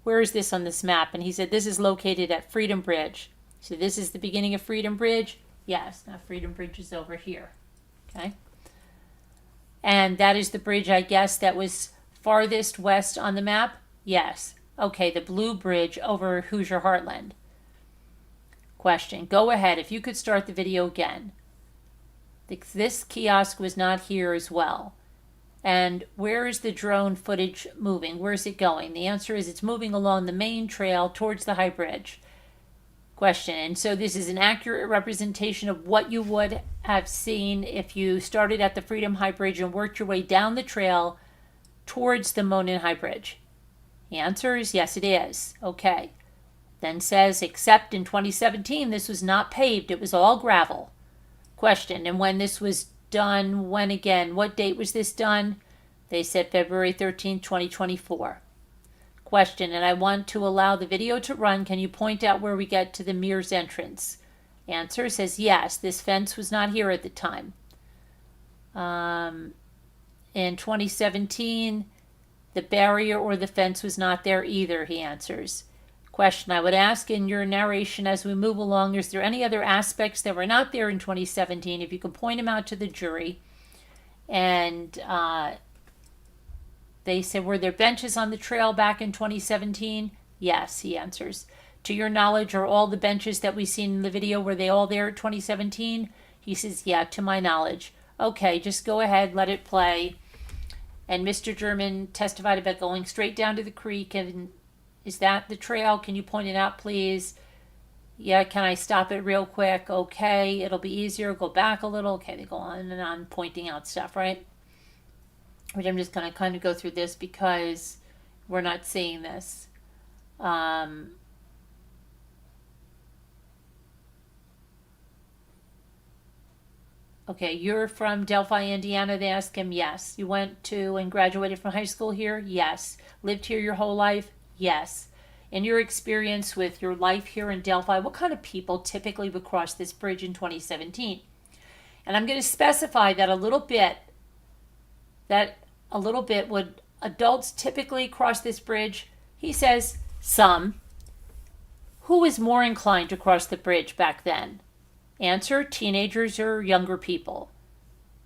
A: Where is this on this map? And he said, this is located at Freedom Bridge. So this is the beginning of Freedom Bridge? Yes, now Freedom Bridge is over here. Okay. And that is the bridge, I guess, that was farthest west on the map? Yes. Okay, the blue bridge over Hoosier Heartland. Question. Go ahead. If you could start the video again. This kiosk was not here as well. And where is the drone footage moving? Where is it going? The answer is it's moving along the main trail towards the high bridge. Question. And so this is an accurate representation of what you would have seen if you started at the Freedom High Bridge and worked your way down the trail towards the Mullen High Bridge. The answer is yes, it is. Okay. Then says, except in 2017, this was not paved. It was all gravel. Question. And when this was done, when again? What date was this done? They said February 13th, 2024. Question. And I want to allow the video to run. Can you point out where we get to the Mears entrance? Answer says yes. This fence was not here at the time. In 2017, the barrier or the fence was not there either, he answers. Question. I would ask in your narration as we move along, is there any other aspects that were not there in 2017? If you can point them out to the jury. And they said, were there benches on the trail back in 2017? Yes, he answers. To your knowledge, are all the benches that we've seen in the video, were they all there in 2017? He says, yeah, to my knowledge. Okay, just go ahead, let it play. And Mr. German testified about going straight down to the creek. And is that the trail? Can you point it out, please? Yeah, can I stop it real quick? Okay, it'll be easier. Go back a little. Okay, they go on and on pointing out stuff, right? Which I'm just going to kind of go through this because we're not seeing this. Okay, you're from Delphi, Indiana, they ask him. Yes. You went to and graduated from high school here? Yes. Lived here your whole life? Yes. In your experience with your life here in Delphi, what kind of people typically would cross this bridge in 2017? And I'm going to specify that a little bit would adults typically cross this bridge? He says some. Who was more inclined to cross the bridge back then? Answer, teenagers or younger people.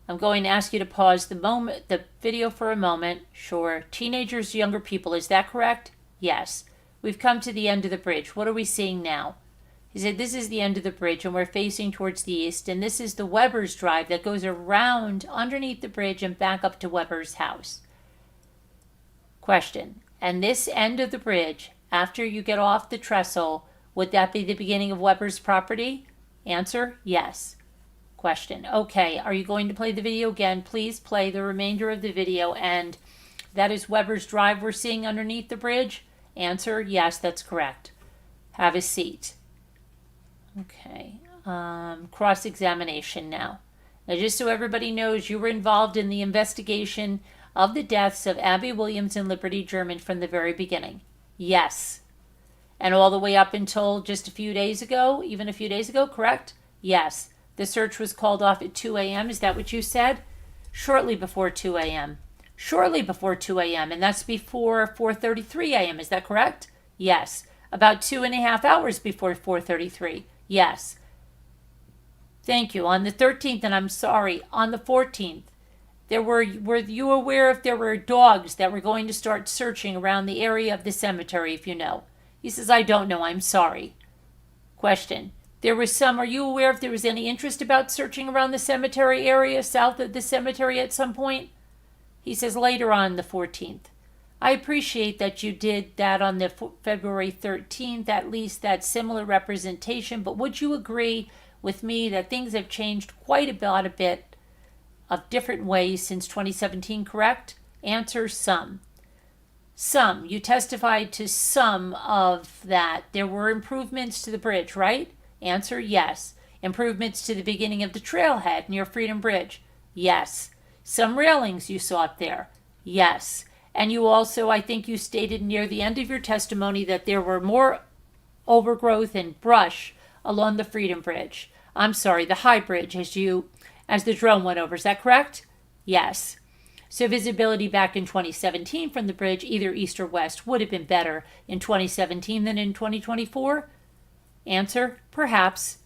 A: I'm going to ask you to pause the video for a moment. Sure. Teenagers, younger people, is that correct? Yes. We've come to the end of the bridge. What are we seeing now? He said, this is the end of the bridge and we're facing towards the east, and this is the Weber's Drive that goes around underneath the bridge and back up to Weber's house. Question, and this end of the bridge, after you get off the trestle, would that be the beginning of Weber's property? Answer, yes. Question, okay, are you going to play the video again? Please play the remainder of the video, and that is Weber's Drive we're seeing underneath the bridge? Answer, yes, that's correct. Have a seat. Okay, cross-examination now. Now, just so everybody knows, you were involved in the investigation of the deaths of Abby Williams and Liberty German from the very beginning. Yes. And all the way up until just a few days ago, even a few days ago, correct? Yes. The search was called off at 2 a.m. Is that what you said? Shortly before 2 a.m. Shortly before 2 a.m. And that's before 4:33 a.m. Is that correct? Yes. About 2.5 hours before 4:33. Yes. Thank you. On the 13th, and I'm sorry, on the 14th, were you aware if there were dogs that were going to start searching around the area of the cemetery, if you know? He says, I don't know, I'm sorry. Question, are you aware if there was any interest about searching around the cemetery area south of the cemetery at some point? He says, later on the 14th. I appreciate that you did that on the February 13th, at least that similar representation, but would you agree with me that things have changed quite a bit of different ways since 2017, correct? Answer, some. Some. You testified to some of that. There were improvements to the bridge, right? Answer, yes. Improvements to the beginning of the trailhead near Freedom Bridge? Yes. Some railings you saw up there? Yes. And you also, I think you stated near the end of your testimony that there were more overgrowth and brush along the Freedom Bridge. I'm sorry, the High Bridge as the drone went over. Is that correct? Yes. So visibility back in 2017 from the bridge, either east or west, would have been better in 2017 than in 2024? Answer, perhaps.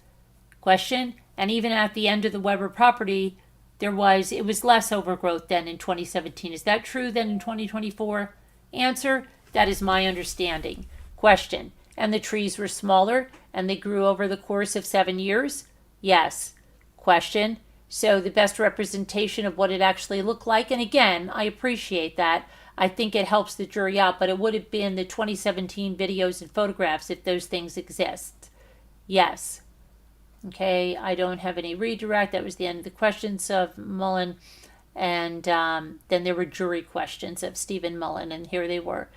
A: Question, and even at the end of the Weber property, it was less overgrowth than in 2017. Is that true than in 2024? Answer, that is my understanding. Question, and the trees were smaller and they grew over the course of 7 years? Yes. Question, so the best representation of what it actually looked like, and again, I appreciate that. I think it helps the jury out, but it would have been the 2017 videos and photographs if those things exist. Yes. Okay, I don't have any redirect. That was the end of the questions of Mullen. And then there were jury questions of Stephen Mullen, and here they were.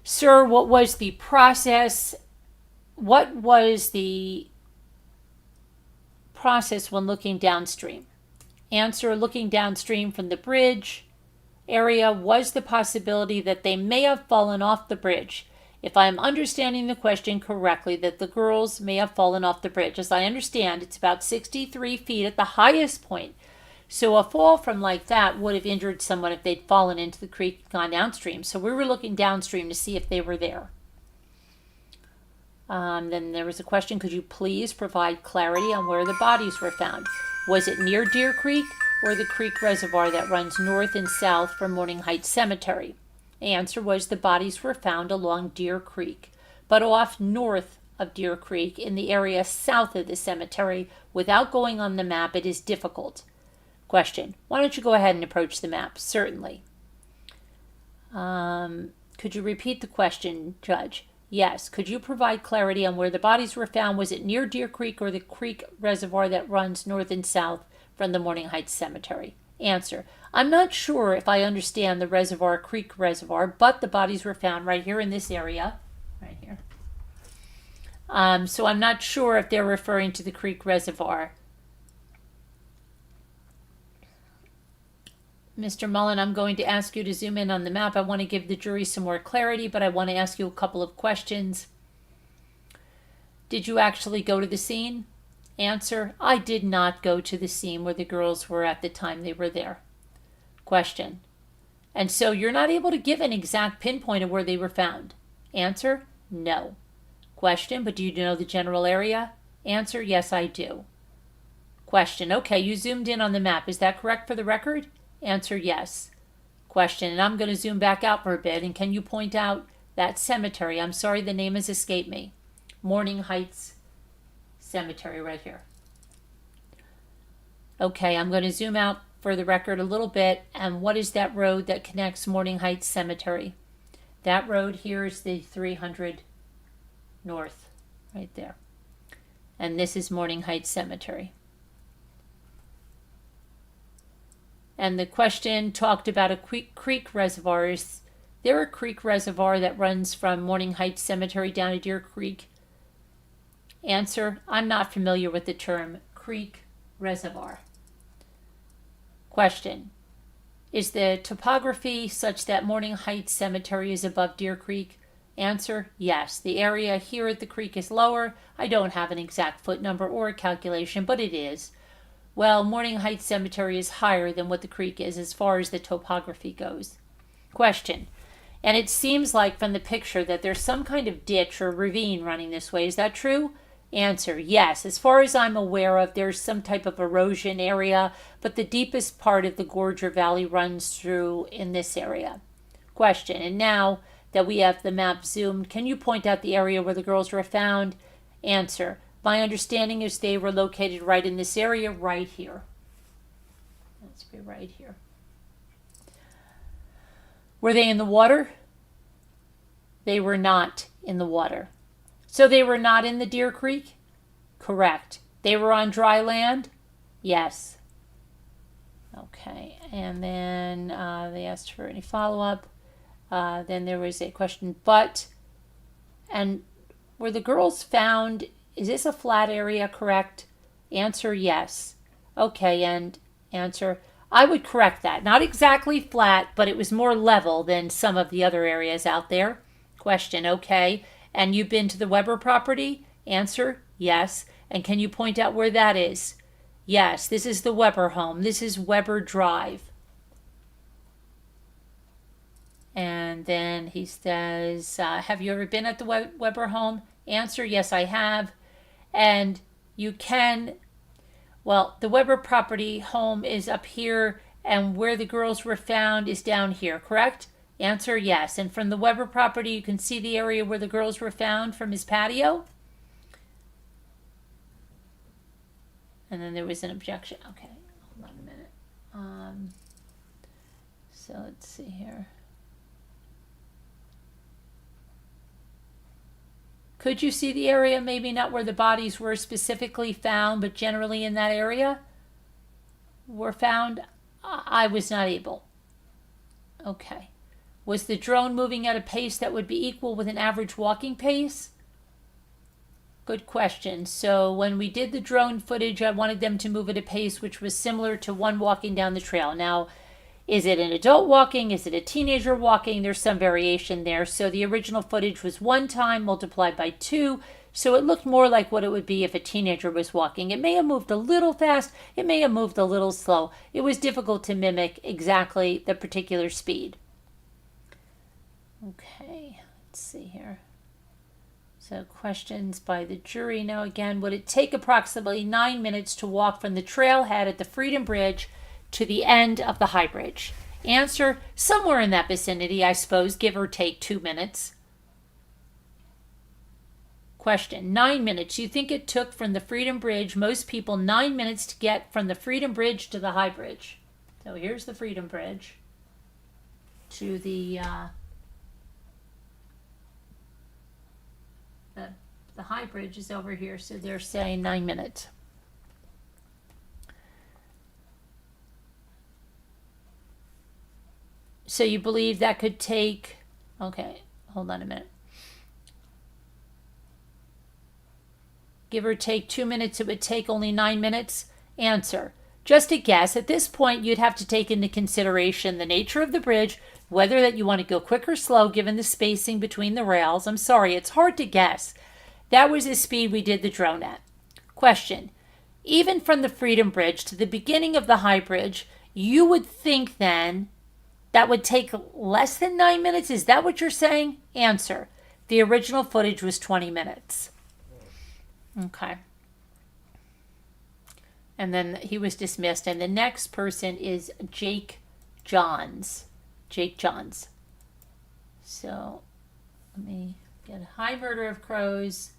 A: Sir, what was the process? What was the process when looking downstream? Answer, looking downstream from the bridge area was the possibility that they may have fallen off the bridge. If I am understanding the question correctly, that the girls may have fallen off the bridge. As I understand, it's about 63 feet at the highest point. So a fall from like that would have injured someone if they'd fallen into the creek and gone downstream. So we were looking downstream to see if they were there. Then there was a question, could you please provide clarity on where the bodies were found? Was it near Deer Creek or the creek reservoir that runs north and south from Morning Heights Cemetery? The answer was the bodies were found along Deer Creek, but off north of Deer Creek in the area south of the cemetery. Without going on the map, it is difficult. Question, why don't you go ahead and approach the map? Certainly. Could you repeat the question, Judge? Yes. Could you provide clarity on where the bodies were found? Was it near Deer Creek or the creek reservoir that runs north and south from the Morning Heights Cemetery? Answer, I'm not sure if I understand the creek reservoir, but the bodies were found right here in this area, right here. So I'm not sure if they're referring to the creek reservoir. Mr. Mullen, I'm going to ask you to zoom in on the map. I want to give the jury some more clarity, but I want to ask you a couple of questions. Did you actually go to the scene? Answer, I did not go to the scene where the girls were at the time they were there. Question, and so you're not able to give an exact pinpoint of where they were found? Answer, no. Question, but do you know the general area? Answer, yes, I do. Question, okay, you zoomed in on the map. Is that correct for the record? Answer, yes. Question, and I'm going to zoom back out for a bit, and can you point out that cemetery? I'm sorry, the name has escaped me. Morning Heights Cemetery right here. Okay, I'm going to zoom out for the record a little bit, and what is that road that connects Morning Heights Cemetery? That road here is the 300 North, right there. And this is Morning Heights Cemetery. And the question talked about a creek reservoir. Is there a creek reservoir that runs from Morning Heights Cemetery down to Deer Creek? Answer, I'm not familiar with the term creek reservoir. Question, is the topography such that Morning Heights Cemetery is above Deer Creek? Answer, yes. The area here at the creek is lower. I don't have an exact foot number or a calculation, but it is. Well, Morning Heights Cemetery is higher than what the creek is as far as the topography goes. Question, and it seems like from the picture that there's some kind of ditch or ravine running this way. Is that true? Answer, yes. As far as I'm aware of, there's some type of erosion area, but the deepest part of the gorge or valley runs through in this area. Question, and now that we have the map zoomed, can you point out the area where the girls were found? Answer, my understanding is they were located right in this area, right here. Let's be right here. Were they in the water? They were not in the water. So they were not in the Deer Creek? Correct. They were on dry land? Yes. Okay, and then they asked for any follow-up. Then there was a question, and were the girls found, is this a flat area, correct? Answer, yes. Okay, and answer, I would correct that. Not exactly flat, but it was more level than some of the other areas out there. Question, okay. And you've been to the Weber property? Answer, yes. And can you point out where that is? Yes, this is the Weber home. This is Weber Drive. And then he says, have you ever been at the Weber home? Answer, yes, I have. And you can, well, the Weber property home is up here, and where the girls were found is down here, correct? Answer, yes. And from the Weber property, you can see the area where the girls were found from his patio? And then there was an objection. Okay, hold on a minute. So let's see here. Could you see the area, maybe not where the bodies were specifically found, but generally in that area were found? I was not able. Okay. Was the drone moving at a pace that would be equal with an average walking pace? Good question. So when we did the drone footage, I wanted them to move at a pace which was similar to one walking down the trail. Now, is it an adult walking? Is it a teenager walking? There's some variation there. So the original footage was 1 time multiplied by 2. So it looked more like what it would be if a teenager was walking. It may have moved a little fast. It may have moved a little slow. It was difficult to mimic exactly the particular speed. Okay, let's see here. So questions by the jury. Now again, would it take approximately 9 minutes to walk from the trailhead at the Freedom Bridge to the end of the High Bridge? Answer, somewhere in that vicinity, I suppose, give or take 2 minutes. Question, 9 minutes. You think it took from the Freedom Bridge, most people, 9 minutes to get from the Freedom Bridge to the High Bridge. So here's the Freedom Bridge to the High Bridge is over here, so they're saying 9 minutes. So you believe that could take, okay, hold on a minute. Give or take 2 minutes, it would take only 9 minutes? Answer, Just a guess. At this point, you'd have to take into consideration the nature of the bridge, whether that you want to go quick or slow given the spacing between the rails. I'm sorry, it's hard to guess. That was the speed we did the drone at. Question. Even from the Freedom Bridge to the beginning of the High Bridge, you would think then that would take less than 9 minutes? Is that what you're saying? Answer. The original footage was 20 minutes. Okay. And then he was dismissed. And the next person is Jake Johns. Jake Johns. So let me get a hi, Murder of Crows.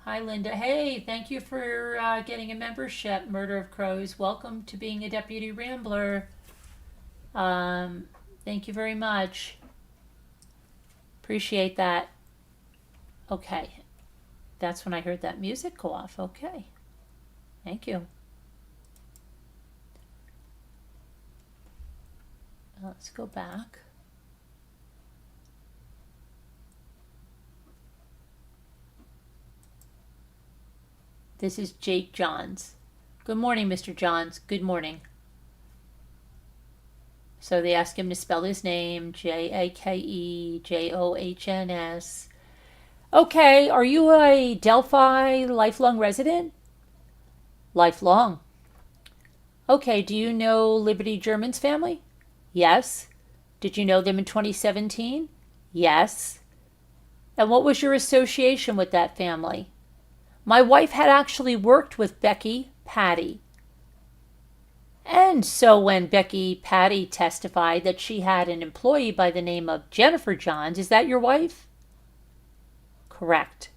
A: Hi, Linda. Hey, thank you for getting a membership, Murder of Crows. Welcome to being a Deputy Rambler. Thank you very much. Appreciate that. Okay. That's when I heard that music go off. Okay. Thank you. Let's go back. This is Jake Johns. Good morning, Mr. Johns. Good morning. So they ask him to spell his name, Jakejohns. Okay, are you a Delphi lifelong resident? Lifelong. Okay, do you know Liberty German's family? Yes. Did you know them in 2017? Yes. And what was your association with that family? My wife had actually worked with Becky Patty. And so when Becky Patty testified that she had an employee by the name of Jennifer Johns, is that your wife? Correct.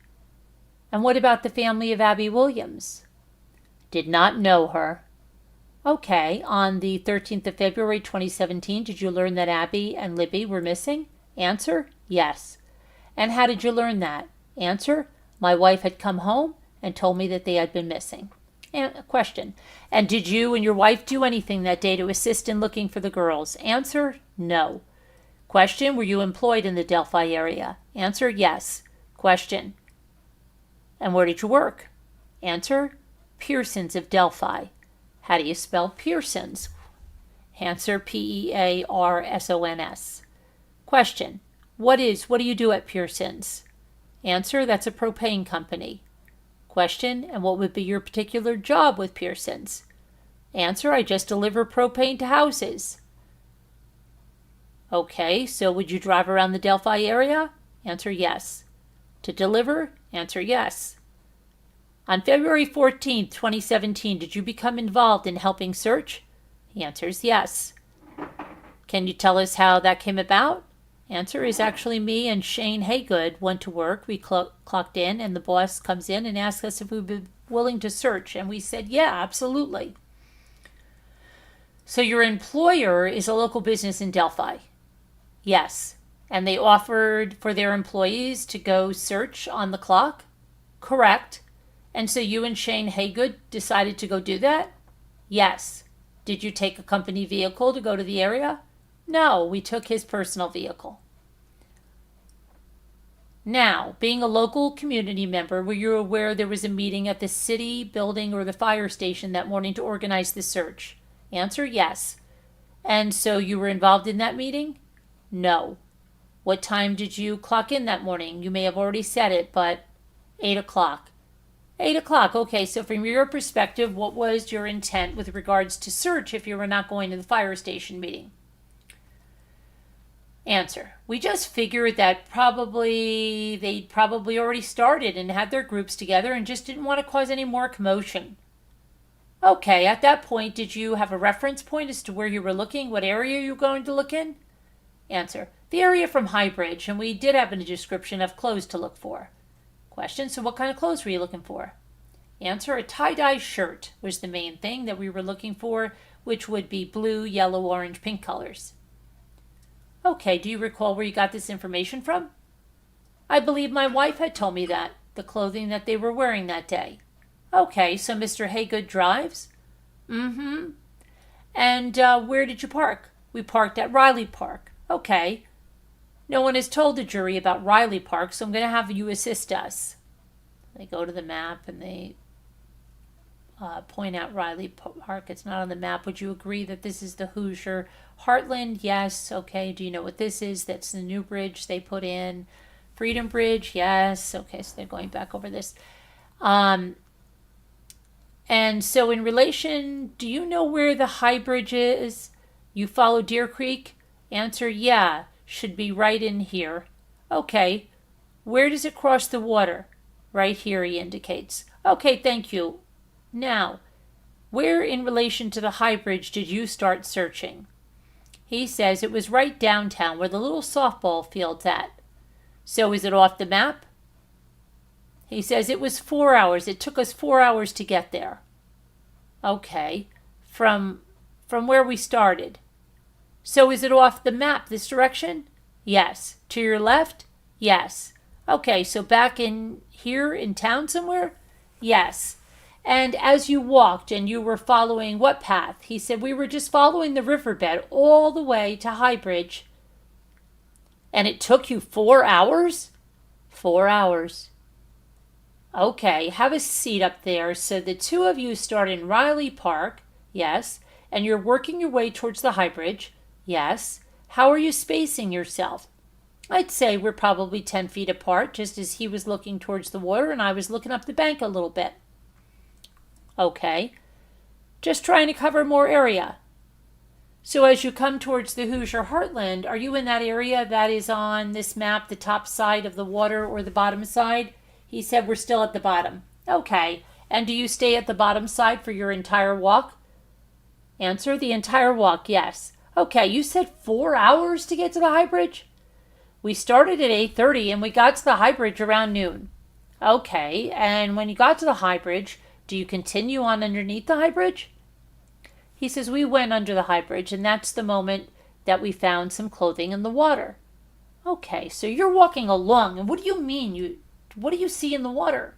A: And what about the family of Abby Williams? Did not know her. Okay, on the 13th of February 2017, did you learn that Abby and Libby were missing? Answer, yes. And how did you learn that? Answer, my wife had come home and told me that they had been missing. And question, and did you and your wife do anything that day to assist in looking for the girls? Answer, no. Question, were you employed in the Delphi area? Answer, yes. Question, and where did you work? Answer, Pearson's of Delphi. How do you spell Pearson's? Answer, Pearsons. Question, what do you do at Pearson's? Answer, that's a propane company. Question, and what would be your particular job with Pearson's? Answer, I just deliver propane to houses. Okay, so would you drive around the Delphi area? Answer, yes. To deliver? Answer, yes. On February 14th, 2017, did you become involved in helping search? He answers, yes. Can you tell us how that came about? Answer is actually me and Shane Haygood went to work. We clocked in and the boss comes in and asks us if we'd be willing to search. And we said, yeah, absolutely. So your employer is a local business in Delphi? Yes. And they offered for their employees to go search on the clock? Correct. And so you and Shane Haygood decided to go do that? Yes. Did you take a company vehicle to go to the area? No, we took his personal vehicle. Now, being a local community member, were you aware there was a meeting at the city building or the fire station that morning to organize the search? Answer, yes. And so you were involved in that meeting? No. What time did you clock in that morning? You may have already said it, but 8 o'clock. 8 o'clock, okay, so from your perspective, what was your intent with regards to search if you were not going to the fire station meeting? Answer, we just figured that they'd probably already started and had their groups together and just didn't want to cause any more commotion. Okay, at that point, did you have a reference point as to where you were looking? What area you were going to look in? Answer, the area from High Bridge, and we did have a description of clothes to look for. Question, so what kind of clothes were you looking for? Answer, a tie-dye shirt was the main thing that we were looking for, which would be blue, yellow, orange, pink colors. Okay, do you recall where you got this information from? I believe my wife had told me that, the clothing that they were wearing that day. Okay, so Mr. Haygood drives? Mm-hmm. And where did you park? We parked at Riley Park. Okay. No one has told the jury about Riley Park, so I'm going to have you assist us. They go to the map and they point out Riley Park. It's not on the map. Would you agree that this is the Hoosier Heartland? Yes. Okay. Do you know what this is? That's the new bridge they put in. Freedom Bridge? Yes. Okay, so they're going back over this. And so in relation, do you know where the High Bridge is? You follow Deer Creek? Answer, yeah. Should be right in here. Okay. Where does it cross the water? Right here, he indicates. Okay, thank you. Now, where in relation to the High Bridge did you start searching? He says it was right downtown where the little softball field's at. So is it off the map? He says it was 4 hours. It took us 4 hours to get there. Okay. From where we started. So is it off the map this direction? Yes. To your left? Yes. Okay, so back in here in town somewhere? Yes. And as you walked and you were following what path? He said we were just following the riverbed all the way to High Bridge. And it took you 4 hours? 4 hours. Okay, have a seat up there. So the two of you start in Riley Park, yes, and you're working your way towards the High Bridge, yes. How are you spacing yourself? I'd say we're probably 10 feet apart, just as he was looking towards the water and I was looking up the bank a little bit. Okay, just trying to cover more area. So as you come towards the Hoosier Heartland, are you in that area that is on this map, the top side of the water or the bottom side? He said we're still at the bottom. Okay. And do you stay at the bottom side for your entire walk? Answer, the entire walk, yes. Okay, you said 4 hours to get to the High Bridge? We started at 8:30 and we got to the High Bridge around noon. Okay, and when you got to the High Bridge, do you continue on underneath the High Bridge? He says we went under the High Bridge and that's the moment that we found some clothing in the water. Okay, so you're walking along, and what do you mean? What do you see in the water?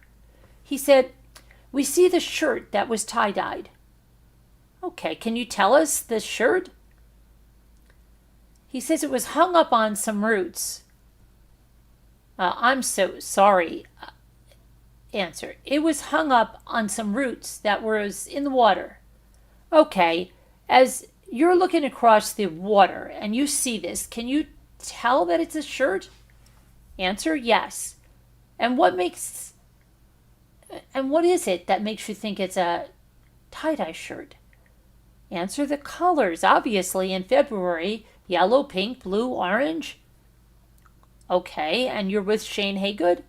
A: He said, we see the shirt that was tie-dyed. Okay, can you tell us the shirt? He says it was hung up on some roots. I'm so sorry. Answer, it was hung up on some roots that was in the water. Okay, as you're looking across the water and you see this, can you tell that it's a shirt? Answer, yes. And what is it that makes you think it's a tie-dye shirt? Answer, the colors, obviously, in February, yellow, pink, blue, orange. Okay, and you're with Shane Haygood?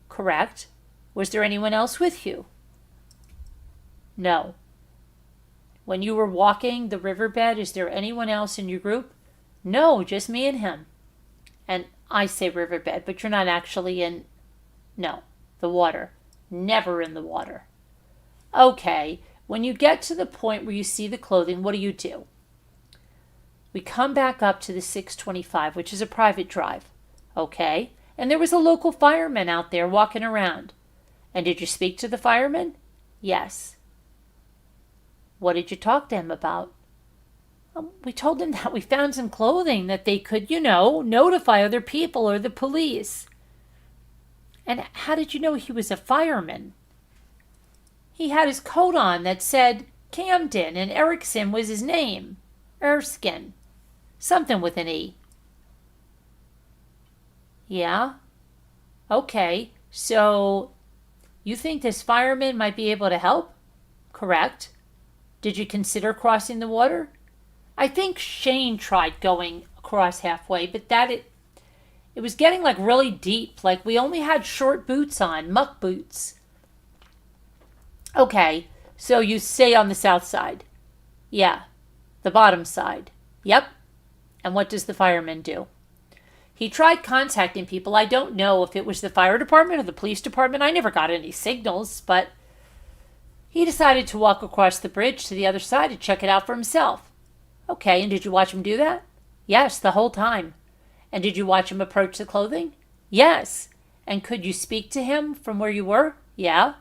A: Correct. Was there anyone else with you? No. When you were walking the riverbed, is there anyone else in your group? No, just me and him. And I say riverbed, but you're not actually in... No, the water. Never in the water. Okay, when you get to the point where you see the clothing, what do? We come back up to the 625, which is a private drive. Okay, and there was a local fireman out there walking around. And did you speak to the fireman? Yes. What did you talk to him about? We told him that we found some clothing that they could, notify other people or the police. And how did you know he was a fireman? He had his coat on that said Camden and Erickson was his name. Erskine. Something with an E. Yeah? Okay, so you think this fireman might be able to help? Correct. Did you consider crossing the water? I think Shane tried going across halfway, but it was getting like really deep. Like we only had short boots on, muck boots. Okay, so you stay on the south side. Yeah, the bottom side. Yep. And what does the fireman do? He tried contacting people. I don't know if it was the fire department or the police department. I never got any signals, but he decided to walk across the bridge to the other side to check it out for himself. Okay, and did you watch him do that? Yes, the whole time. And did you watch him approach the clothing? Yes. And could you speak to him from where you were? Yeah.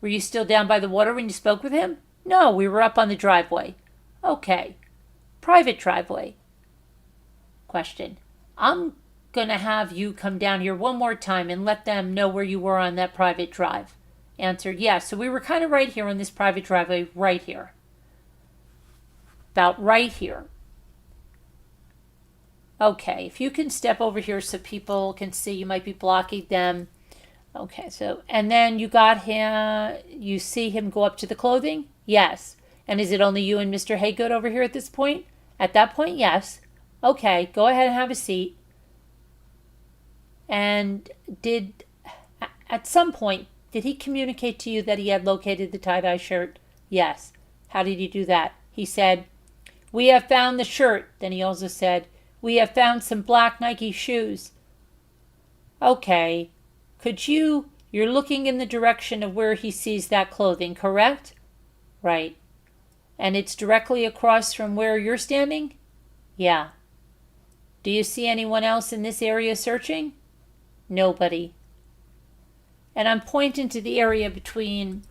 A: Were you still down by the water when you spoke with him? No, we were up on the driveway. Okay. Private driveway. Question. I'm going to have you come down here one more time and let them know where you were on that private drive. Answer, yes. So we were kind of right here in this private driveway, right here. About right here. Okay, if you can step over here so people can see, you might be blocking them. Okay, so, and then you got him, you see him go up to the clothing? Yes. And is it only you and Mr. Haygood over here at this point? At that point, yes. Okay, go ahead and have a seat. And at some point, did he communicate to you that he had located the tie-dye shirt? Yes. How did he do that? He said, "We have found the shirt." Then he also said, "We have found some black Nike shoes." Okay. You're looking in the direction of where he sees that clothing, correct? Right. And it's directly across from where you're standing? Yeah. Do you see anyone else in this area searching? Nobody. And I'm pointing to the area between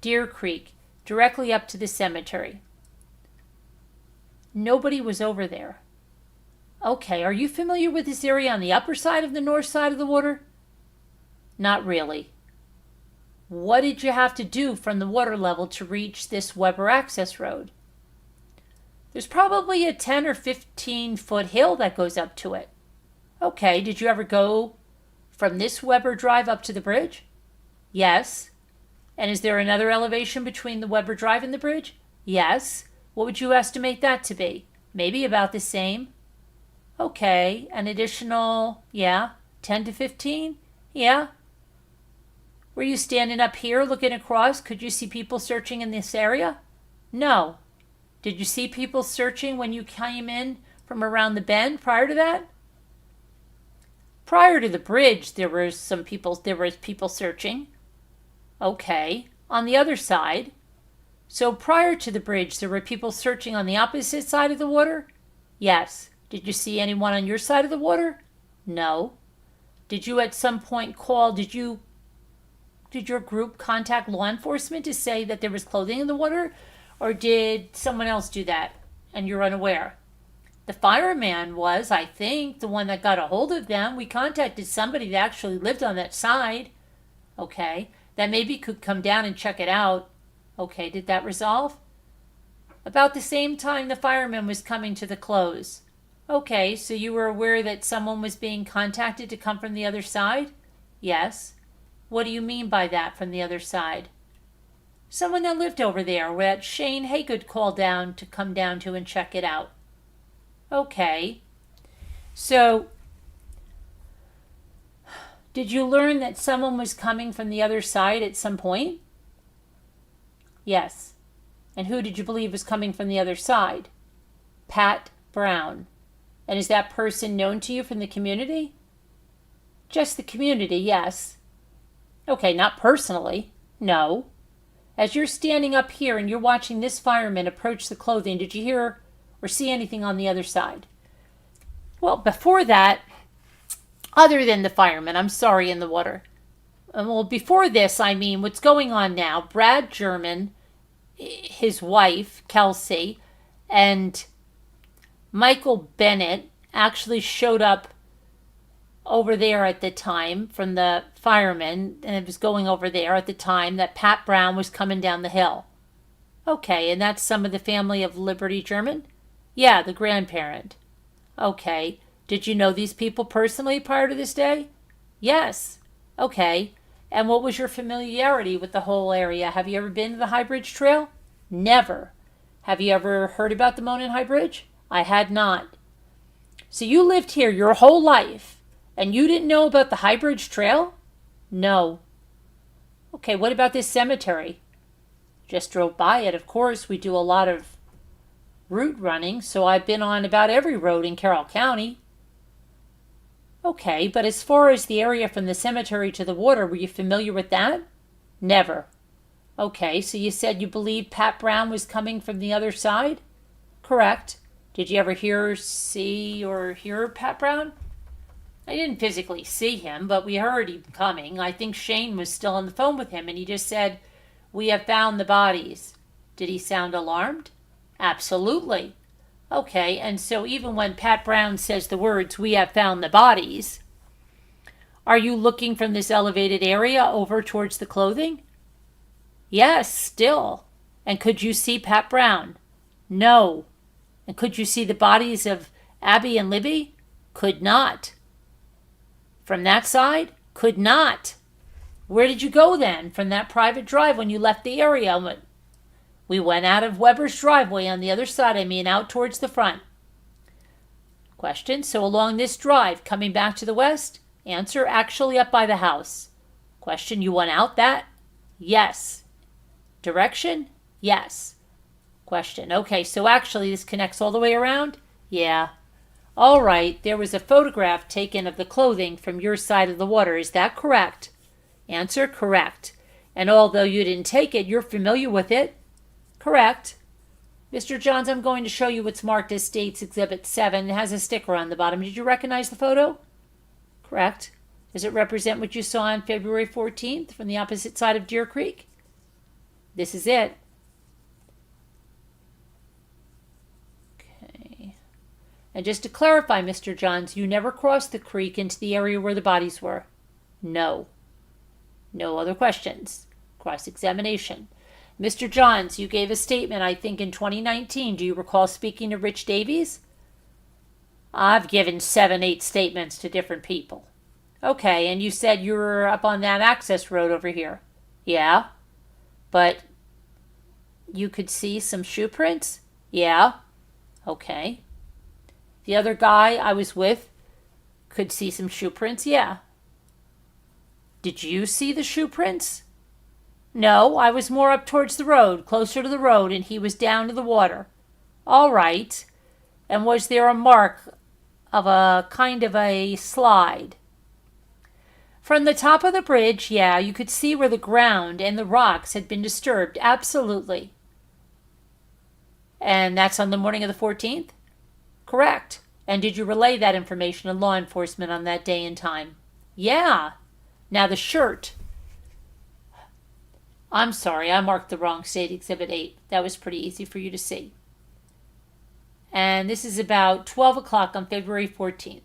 A: Deer Creek, directly up to the cemetery. Nobody was over there. Okay, are you familiar with this area on the upper side of the north side of the water? Not really. What did you have to do from the water level to reach this Weber access road? There's probably a 10 or 15 foot hill that goes up to it. Okay, did you ever go from this Weber Drive up to the bridge? Yes. And is there another elevation between the Weber Drive and the bridge? Yes. What would you estimate that to be? Maybe about the same. Okay, an additional, 10 to 15? Yeah. Were you standing up here looking across? Could you see people searching in this area? No. Did you see people searching when you came in from around the bend prior to that? Prior to the bridge, there was people searching. Okay. On the other side. So prior to the bridge, there were people searching on the opposite side of the water? Yes. Did you see anyone on your side of the water? No. Did you at some point call, did your group contact law enforcement to say that there was clothing in the water? Or did someone else do that and you're unaware? The fireman was, I think, the one that got a hold of them. We contacted somebody that actually lived on that side. Okay. That maybe could come down and check it out. Okay, did that resolve? About the same time the fireman was coming to the close. Okay, so you were aware that someone was being contacted to come from the other side? Yes. What do you mean by that, from the other side? Someone that lived over there, that Shane Haygood called down to come down to and check it out. Okay. So, did you learn that someone was coming from the other side at some point? Yes. And who did you believe was coming from the other side? Pat Brown. And is that person known to you from the community? Just the community, yes. Okay, not personally. No. As you're standing up here and you're watching this fireman approach the clothing, did you hear or see anything on the other side? Well, before that, other than the fireman, I'm sorry, in the water. Well, before this, I mean, what's going on now, Brad German, his wife, Kelsey, and Michael Bennett actually showed up over there at the time from the firemen, and it was going over there at the time that Pat Brown was coming down the hill. Okay, and that's some of the family of Liberty German? Yeah, the grandparent. Okay. Did you know these people personally prior to this day? Yes. Okay. And what was your familiarity with the whole area? Have you ever been to the High Bridge Trail? Never. Have you ever heard about the Monon High Bridge? I had not. So you lived here your whole life, and you didn't know about the High Bridge Trail? No. Okay, what about this cemetery? Just drove by it, of course. We do a lot of route running, so I've been on about every road in Carroll County. Okay, but as far as the area from the cemetery to the water, were you familiar with that? Never. Okay, so you said you believed Pat Brown was coming from the other side? Correct. Did you ever see or hear Pat Brown? I didn't physically see him, but we heard him coming. I think Shane was still on the phone with him, and he just said, "We have found the bodies." Did he sound alarmed? Absolutely. Okay, and so even when Pat Brown says the words, "We have found the bodies," are you looking from this elevated area over towards the clothing? Yes, still. And could you see Pat Brown? No. And could you see the bodies of Abby and Libby? Could not. From that side? Could not. Where did you go then from that private drive when you left the area? We went out of Weber's driveway on the other side, out towards the front. Question, so along this drive, coming back to the west? Answer, actually up by the house. Question, you went out that? Yes. Direction? Yes. Question, okay, so actually this connects all the way around? Yeah. All right, there was a photograph taken of the clothing from your side of the water. Is that correct? Answer, correct. And although you didn't take it, you're familiar with it? Correct. Mr. Johns, I'm going to show you what's marked as States Exhibit 7. It has a sticker on the bottom. Did you recognize the photo? Correct. Does it represent what you saw on February 14th from the opposite side of Deer Creek? This is it. Okay. And just to clarify, Mr. Johns, you never crossed the creek into the area where the bodies were? No. No other questions. Cross-examination. Mr. Johns, you gave a statement, I think, in 2019. Do you recall speaking to Rich Davies? I've given 7, 8 statements to different people. Okay, and you said you were up on that access road over here. Yeah. But you could see some shoe prints? Yeah. Okay. The other guy I was with could see some shoe prints? Yeah. Did you see the shoe prints? No, I was more up towards the road, closer to the road, and he was down to the water. All right. And was there a mark of a kind of a slide? From the top of the bridge, yeah, you could see where the ground and the rocks had been disturbed. Absolutely. And that's on the morning of the 14th? Correct. And did you relay that information to law enforcement on that day and time? Yeah. Now the shirt. I'm sorry, I marked the wrong State Exhibit 8. That was pretty easy for you to see. And this is about 12 o'clock on February 14th.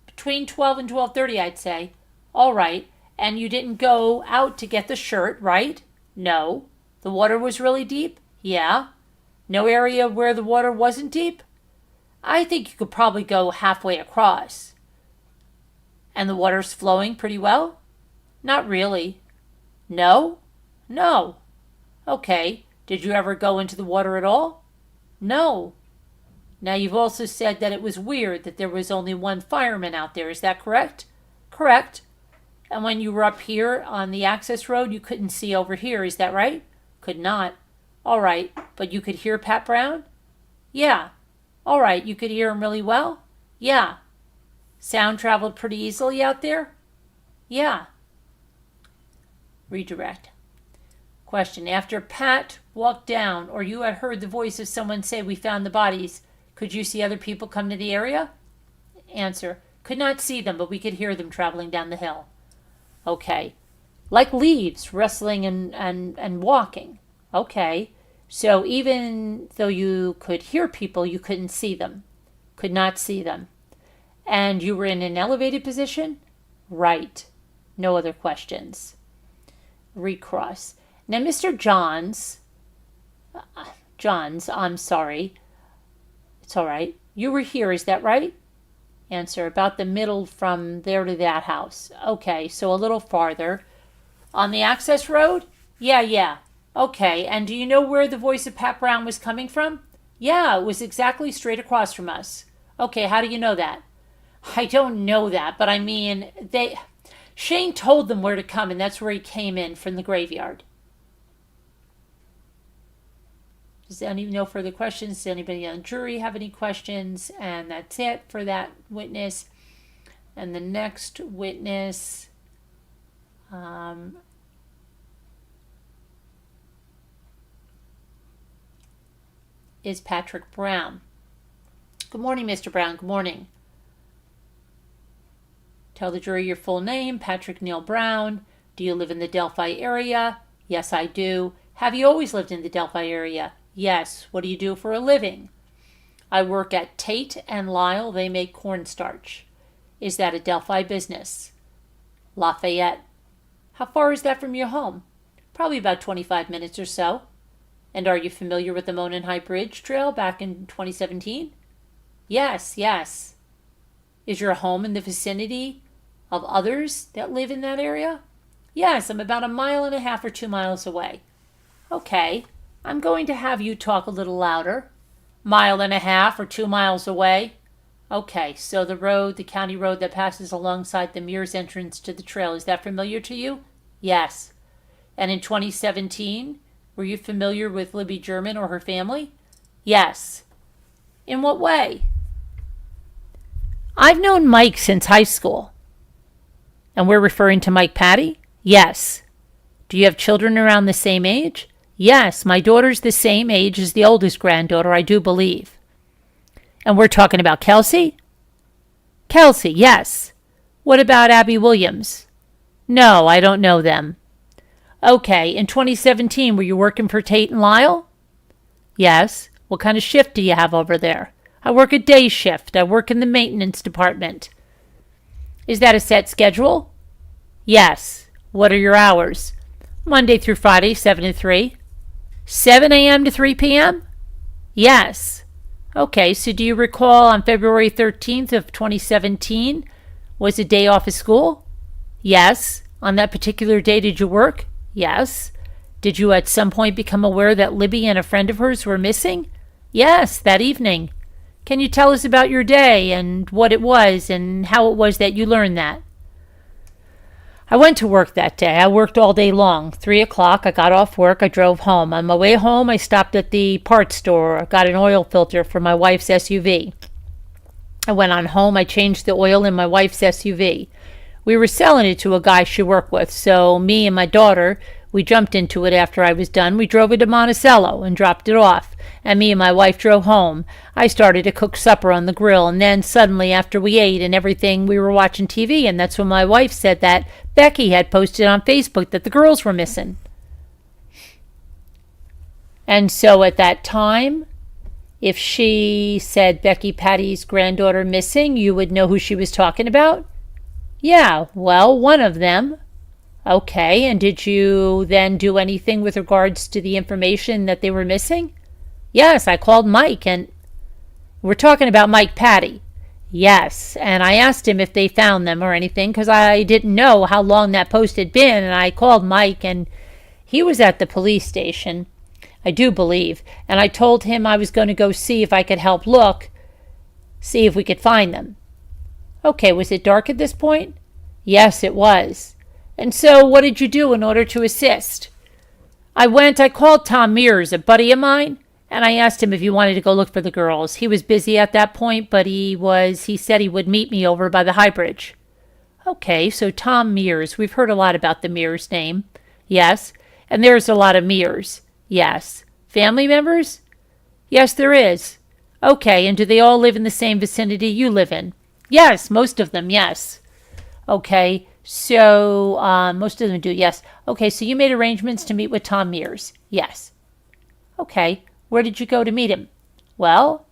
A: Between 12 and 12:30, I'd say. All right. And you didn't go out to get the shirt, right? No. The water was really deep? Yeah. No area where the water wasn't deep? I think you could probably go halfway across. And the water's flowing pretty well? Not really. No? No. Okay. Did you ever go into the water at all? No. Now you've also said that it was weird that there was only one fireman out there. Is that correct? Correct. And when you were up here on the access road, you couldn't see over here. Is that right? Could not. All right. But you could hear Pat Brown? Yeah. All right. You could hear him really well? Yeah. Sound traveled pretty easily out there? Yeah. Redirect. Question. After Pat walked down or you had heard the voice of someone say, "We found the bodies," could you see other people come to the area? Answer. Could not see them, but we could hear them traveling down the hill. Okay. Like leaves rustling and walking. Okay. So even though you could hear people, you couldn't see them. Could not see them. And you were in an elevated position? Right. No other questions. Recross. Now, Mr. Johns, I'm sorry. It's all right. You were here, is that right? Answer, about the middle from there to that house. Okay, so a little farther. On the access road? Yeah. Okay, and do you know where the voice of Pat Brown was coming from? Yeah, it was exactly straight across from us. Okay, how do you know that? I don't know that, but Shane told them where to come, and that's where he came in from the graveyard. Does anyone know further questions? Does anybody on the jury have any questions? And that's it for that witness. And the next witness is Patrick Brown. Good morning, Mr. Brown. Good morning. Tell the jury your full name. Patrick Neil Brown. Do you live in the Delphi area? Yes, I do. Have you always lived in the Delphi area? Yes. What do you do for a living? I work at Tate and Lyle. They make cornstarch. Is that a Delphi business? Lafayette. How far is that from your home? Probably about 25 minutes or so. And are you familiar with the Monon High Bridge Trail back in 2017? Yes, yes. Is your home in the vicinity of others that live in that area? Yes, I'm about 1.5 or 2 miles away. Okay, I'm going to have you talk a little louder. 1.5 or 2 miles away. Okay, so the county road that passes alongside the Mears entrance to the trail, is that familiar to you? Yes. And in 2017, were you familiar with Libby German or her family? Yes. In what way? I've known Mike since high school. And we're referring to Mike Patty? Yes. Do you have children around the same age? Yes, my daughter's the same age as the oldest granddaughter, I do believe. And we're talking about Kelsey? Kelsey, yes. What about Abby Williams? No, I don't know them. Okay, in 2017, were you working for Tate and Lyle? Yes. What kind of shift do you have over there? I work a day shift. I work in the maintenance department. Is that a set schedule? Yes. What are your hours? Monday through Friday, 7 to 3. 7 a.m. to 3 p.m.? Yes. Okay, so do you recall on February 13th of 2017 was a day off of school? Yes. On that particular day, did you work? Yes. Did you at some point become aware that Libby and a friend of hers were missing? Yes, that evening. Can you tell us about your day and what it was and how it was that you learned that? I went to work that day. I worked all day long. 3 o'clock, I got off work. I drove home. On my way home, I stopped at the parts store. I got an oil filter for my wife's SUV. I went on home. I changed the oil in my wife's SUV. We were selling it to a guy she worked with, so me and my daughter, we jumped into it after I was done. We drove it to Monticello and dropped it off, and me and my wife drove home. I started to cook supper on the grill, and then suddenly after we ate and everything, we were watching TV, and that's when my wife said that Becky had posted on Facebook that the girls were missing. And so at that time, if she said Becky Patty's granddaughter missing, you would know who she was talking about? Yeah, well, one of them. Okay, and did you then do anything with regards to the information that they were missing? Yes, I called Mike, and we're talking about Mike Patty. Yes, and I asked him if they found them or anything because I didn't know how long that post had been, and I called Mike, and he was at the police station, I do believe, and I told him I was going to go see if I could help look, see if we could find them. Okay, was it dark at this point? Yes, it was. And so what did you do in order to assist? I called Tom Mears, a buddy of mine, and I asked him if he wanted to go look for the girls. He was busy at that point, but he said he would meet me over by the High Bridge. Okay, so Tom Mears. We've heard a lot about the Mears name. Yes. And there's a lot of Mears. Yes. Family members? Yes, there is. Okay, and do they all live in the same vicinity you live in? Yes, most of them, yes. Okay, so most of them do, yes. Okay, so you made arrangements to meet with Tom Mears? Yes. Okay, where did you go to meet him? Well,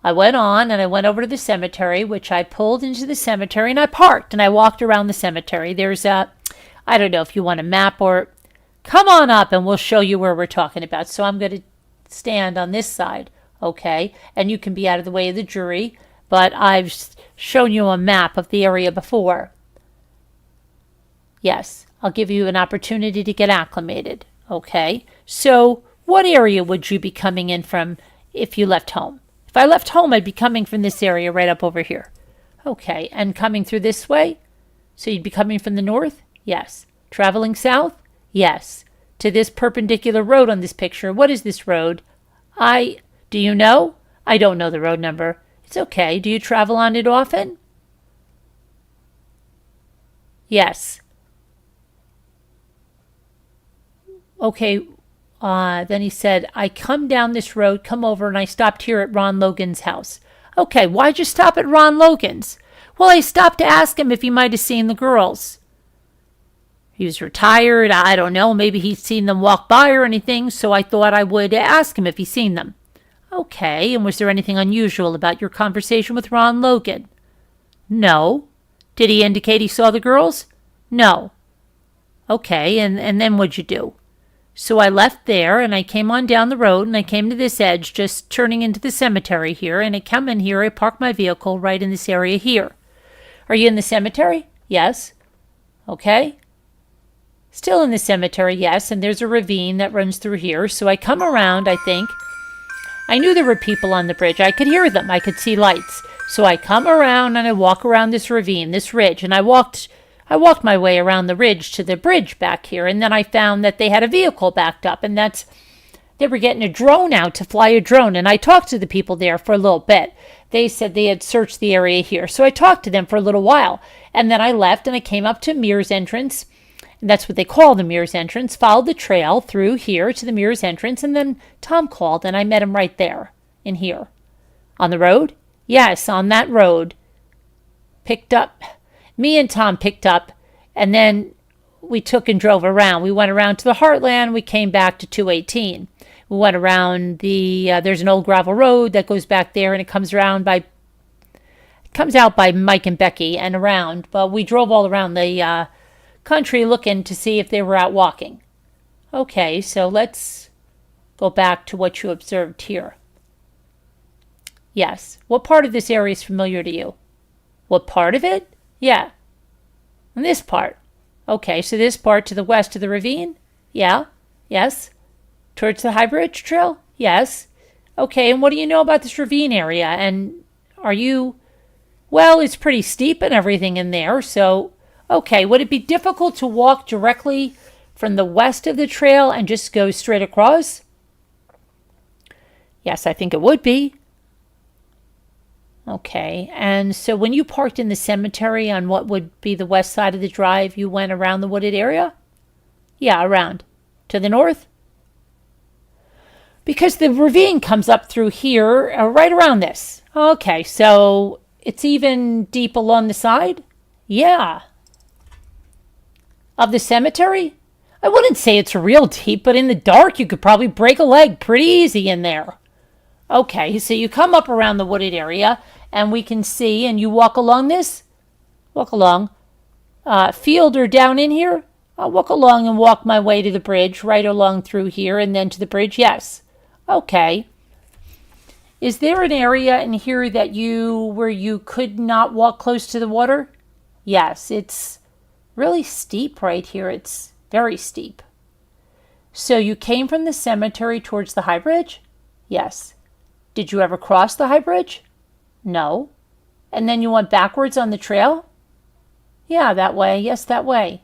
A: I went on and I went over to the cemetery, which I pulled into the cemetery and I parked and I walked around the cemetery. There's I don't know if you want a map or, come on up and we'll show you where we're talking about. So I'm going to stand on this side, okay? And you can be out of the way of the jury, but I've shown you a map of the area before. Yes, I'll give you an opportunity to get acclimated, okay? So what area would you be coming in from if you left home? If I left home, I'd be coming from this area right up over here. Okay, and coming through this way? So you'd be coming from the north? Yes. Traveling south? Yes. To this perpendicular road on this picture. What is this road? Do you know? I don't know the road number. It's okay. Do you travel on it often? Yes. Okay, then he said, I come down this road, come over, and I stopped here at Ron Logan's house. Okay, why'd you stop at Ron Logan's? Well, I stopped to ask him if he might have seen the girls. He was retired, I don't know, maybe he'd seen them walk by or anything, so I thought I would ask him if he'd seen them. Okay, and was there anything unusual about your conversation with Ron Logan? No. Did he indicate he saw the girls? No. Okay, and then what'd you do? So I left there and I came on down the road and I came to this edge, just turning into the cemetery here. And I come in here, I park my vehicle right in this area here. Are you in the cemetery? Yes. Okay. Still in the cemetery, yes. And there's a ravine that runs through here. So I come around, I think. I knew there were people on the bridge. I could hear them. I could see lights. So I come around and I walk around this ravine, this ridge. And I walked my way around the ridge to the bridge back here, and then I found that they had a vehicle backed up, and they were getting a drone out to fly a drone, and I talked to the people there for a little bit. They said they had searched the area here, so I talked to them for a little while, and then I left, and I came up to Mears entrance, and that's what they call the Mears entrance, followed the trail through here to the Mears entrance, and then Tom called, and I met him right there, in here. On the road? Yes, on that road. Me and Tom picked up, and then we took and drove around. We went around to the Heartland. We came back to 218. We went around there's an old gravel road that goes back there, and it comes out by Mike and Becky and around. But we drove all around the country looking to see if they were out walking. Okay, so let's go back to what you observed here. Yes. What part of this area is familiar to you? What part of it? Yeah. And this part. Okay, so this part to the west of the ravine? Yeah. Yes. Towards the High Bridge Trail? Yes. Okay, and what do you know about this ravine area? And well, it's pretty steep and everything in there, so, okay, would it be difficult to walk directly from the west of the trail and just go straight across? Yes, I think it would be. Okay, and so when you parked in the cemetery on what would be the west side of the drive, you went around the wooded area? Yeah, around. To the north? Because the ravine comes up through here, right around this. Okay, so it's even deep along the side? Yeah. Of the cemetery? I wouldn't say it's real deep, but in the dark you could probably break a leg pretty easy in there. Okay, so you come up around the wooded area, and we can see, and you walk along this? Walk along. Field or down in here? I'll walk along and walk my way to the bridge, right along through here, and then to the bridge, yes. Okay. Is there an area in here where you could not walk close to the water? Yes, it's really steep right here. It's very steep. So you came from the cemetery towards the High Bridge? Yes. Did you ever cross the High Bridge? No. And then you went backwards on the trail? Yeah, that way. Yes, that way.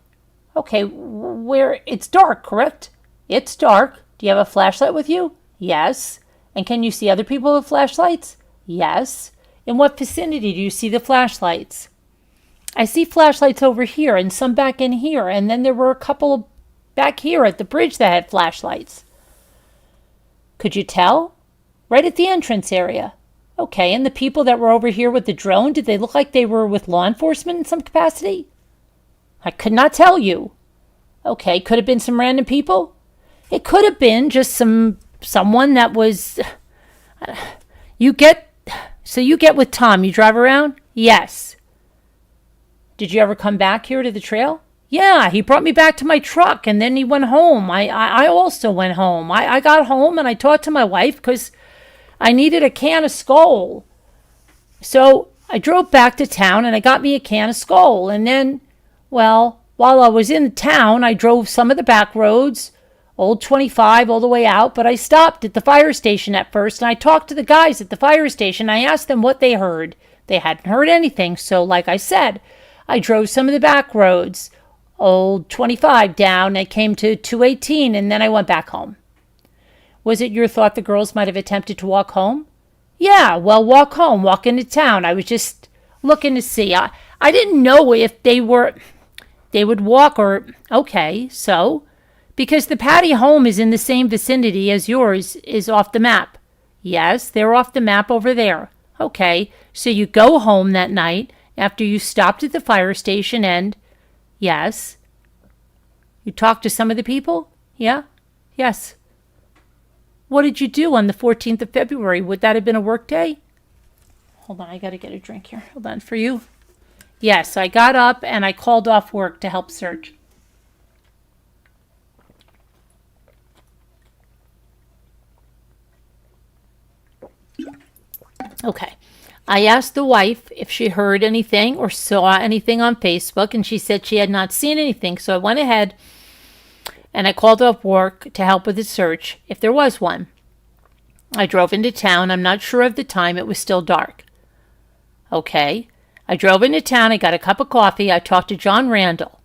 A: Okay, it's dark, correct? It's dark. Do you have a flashlight with you? Yes. And can you see other people with flashlights? Yes. In what vicinity do you see the flashlights? I see flashlights over here and some back in here, and then there were a couple back here at the bridge that had flashlights. Could you tell? Right at the entrance area. Okay, and the people that were over here with the drone, did they look like they were with law enforcement in some capacity? I could not tell you. Okay, could have been some random people? It could have been just someone that was... You get with Tom, you drive around? Yes. Did you ever come back here to the trail? Yeah, he brought me back to my truck, and then he went home. I also went home. I got home, and I talked to my wife, because I needed a can of Skull. So I drove back to town and I got me a can of Skull. And then, well, while I was in town, I drove some of the back roads, Old 25 all the way out, but I stopped at the fire station at first and I talked to the guys at the fire station. I asked them what they heard. They hadn't heard anything. So like I said, I drove some of the back roads, Old 25 down. I came to 218 and then I went back home. Was it your thought the girls might have attempted to walk home? Yeah, well, walk home, walk into town. I was just looking to see. I didn't know if they would walk or... Okay, so... Because the Patty home is in the same vicinity as yours is off the map. Yes, they're off the map over there. Okay, so you go home that night after you stopped at the fire station and... Yes. You talked to some of the people? Yeah? Yes. What did you do on the 14th of February? Would that have been a work day? Hold on, I got to get a drink here. Hold on, for you. Yes, I got up and I called off work to help search. Okay. I asked the wife if she heard anything or saw anything on Facebook, and she said she had not seen anything. So I went ahead and I called up work to help with the search, if there was one. I drove into town. I'm not sure of the time. It was still dark. Okay. I drove into town. I got a cup of coffee. I talked to John Randall.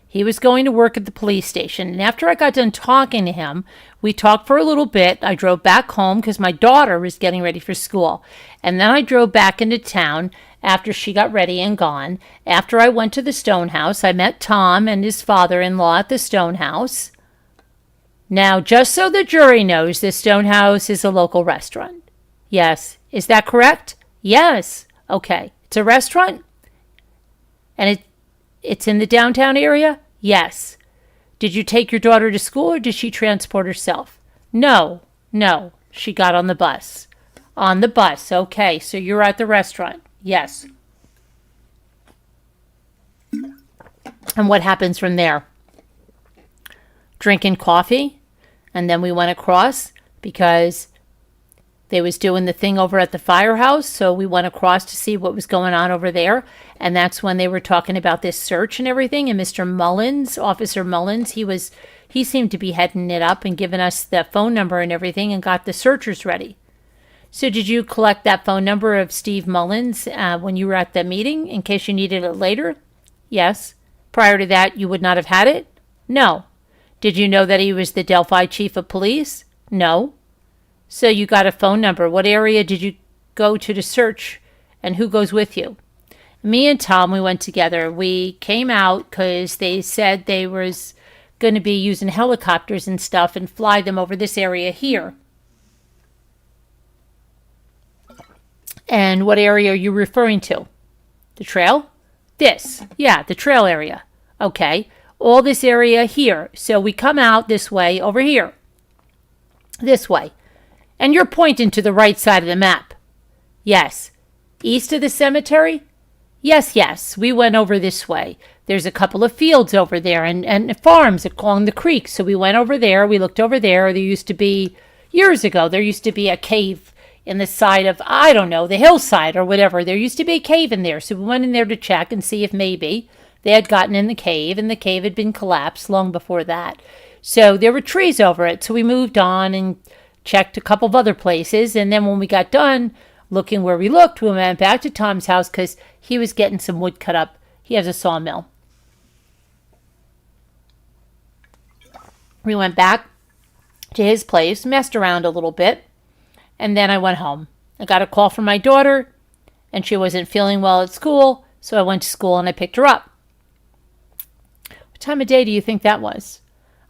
A: He was going to work at the police station. And after I got done talking to him, we talked for a little bit. I drove back home because my daughter was getting ready for school. And then I drove back into town after she got ready and gone. After I went to the Stone House, I met Tom and his father-in-law at the Stone House. Now, just so the jury knows, the Stone House is a local restaurant. Yes. Is that correct? Yes. Okay. It's a restaurant? And it's in the downtown area? Yes. Did you take your daughter to school or did she transport herself? No. She got on the bus. On the bus. Okay. So you're at the restaurant. Yes. And what happens from there? Drinking coffee. And then we went across because they was doing the thing over at the firehouse. So we went across to see what was going on over there. And that's when they were talking about this search and everything. And Mr. Mullins, Officer Mullins, he seemed to be heading it up and giving us the phone number and everything and got the searchers ready. So did you collect that phone number of Steve Mullins when you were at the meeting in case you needed it later? Yes. Prior to that, you would not have had it? No. Did you know that he was the Delphi chief of police? No. So you got a phone number. What area did you go to search, and who goes with you? Me and Tom, we went together. We came out because they said they was going to be using helicopters and stuff and fly them over this area here. And what area are you referring to? The trail? This. Yeah, the trail area. Okay. All this area here. So we come out this way over here. This way. And you're pointing to the right side of the map. Yes. East of the cemetery? Yes. We went over this way. There's a couple of fields over there and farms along the creek. So we went over there. We looked over there. There used to be, years ago, there used to be a cave in the side of, I don't know, the hillside or whatever. There used to be a cave in there. So we went in there to check and see if maybe they had gotten in the cave, and the cave had been collapsed long before that. So there were trees over it. So we moved on and checked a couple of other places. And then when we got done looking where we looked, we went back to Tom's house because he was getting some wood cut up. He has a sawmill. We went back to his place, messed around a little bit, and then I went home. I got a call from my daughter, and she wasn't feeling well at school, so I went to school and I picked her up. What time of day do you think that was?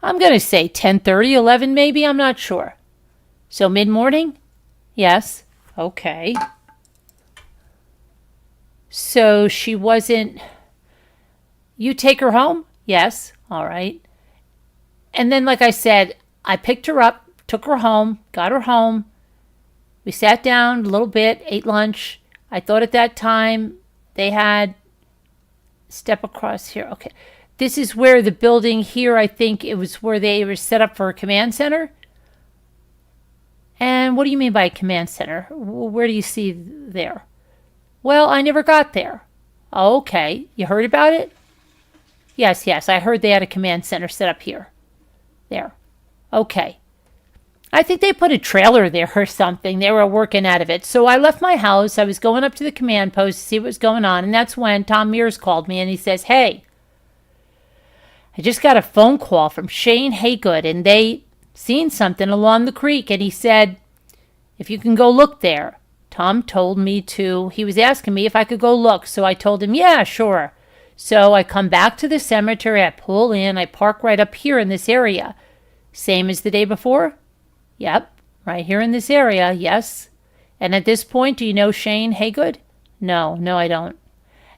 A: I'm going to say 10:30, 11 maybe, I'm not sure. So mid-morning? Yes. Okay. So she wasn't... You take her home? Yes. All right. And then, like I said, I picked her up, took her home, got her home. We sat down a little bit, ate lunch. I thought at that time they had... Step across here. Okay. This is where the building here, I think it was where they were set up for a command center. And what do you mean by a command center? Where do you see there? Well, I never got there. Oh, okay. You heard about it? Yes. I heard they had a command center set up here. There. Okay. I think they put a trailer there or something. They were working out of it. So I left my house. I was going up to the command post to see what was going on. And that's when Tom Mears called me and he says, hey, I just got a phone call from Shane Haygood and they seen something along the creek. And he said, if you can go look there. Tom told me to. He was asking me if I could go look. So I told him, yeah, sure. So I come back to the cemetery. I pull in. I park right up here in this area. Same as the day before? Yep, right here in this area, yes. And at this point, do you know Shane Haygood? No, I don't.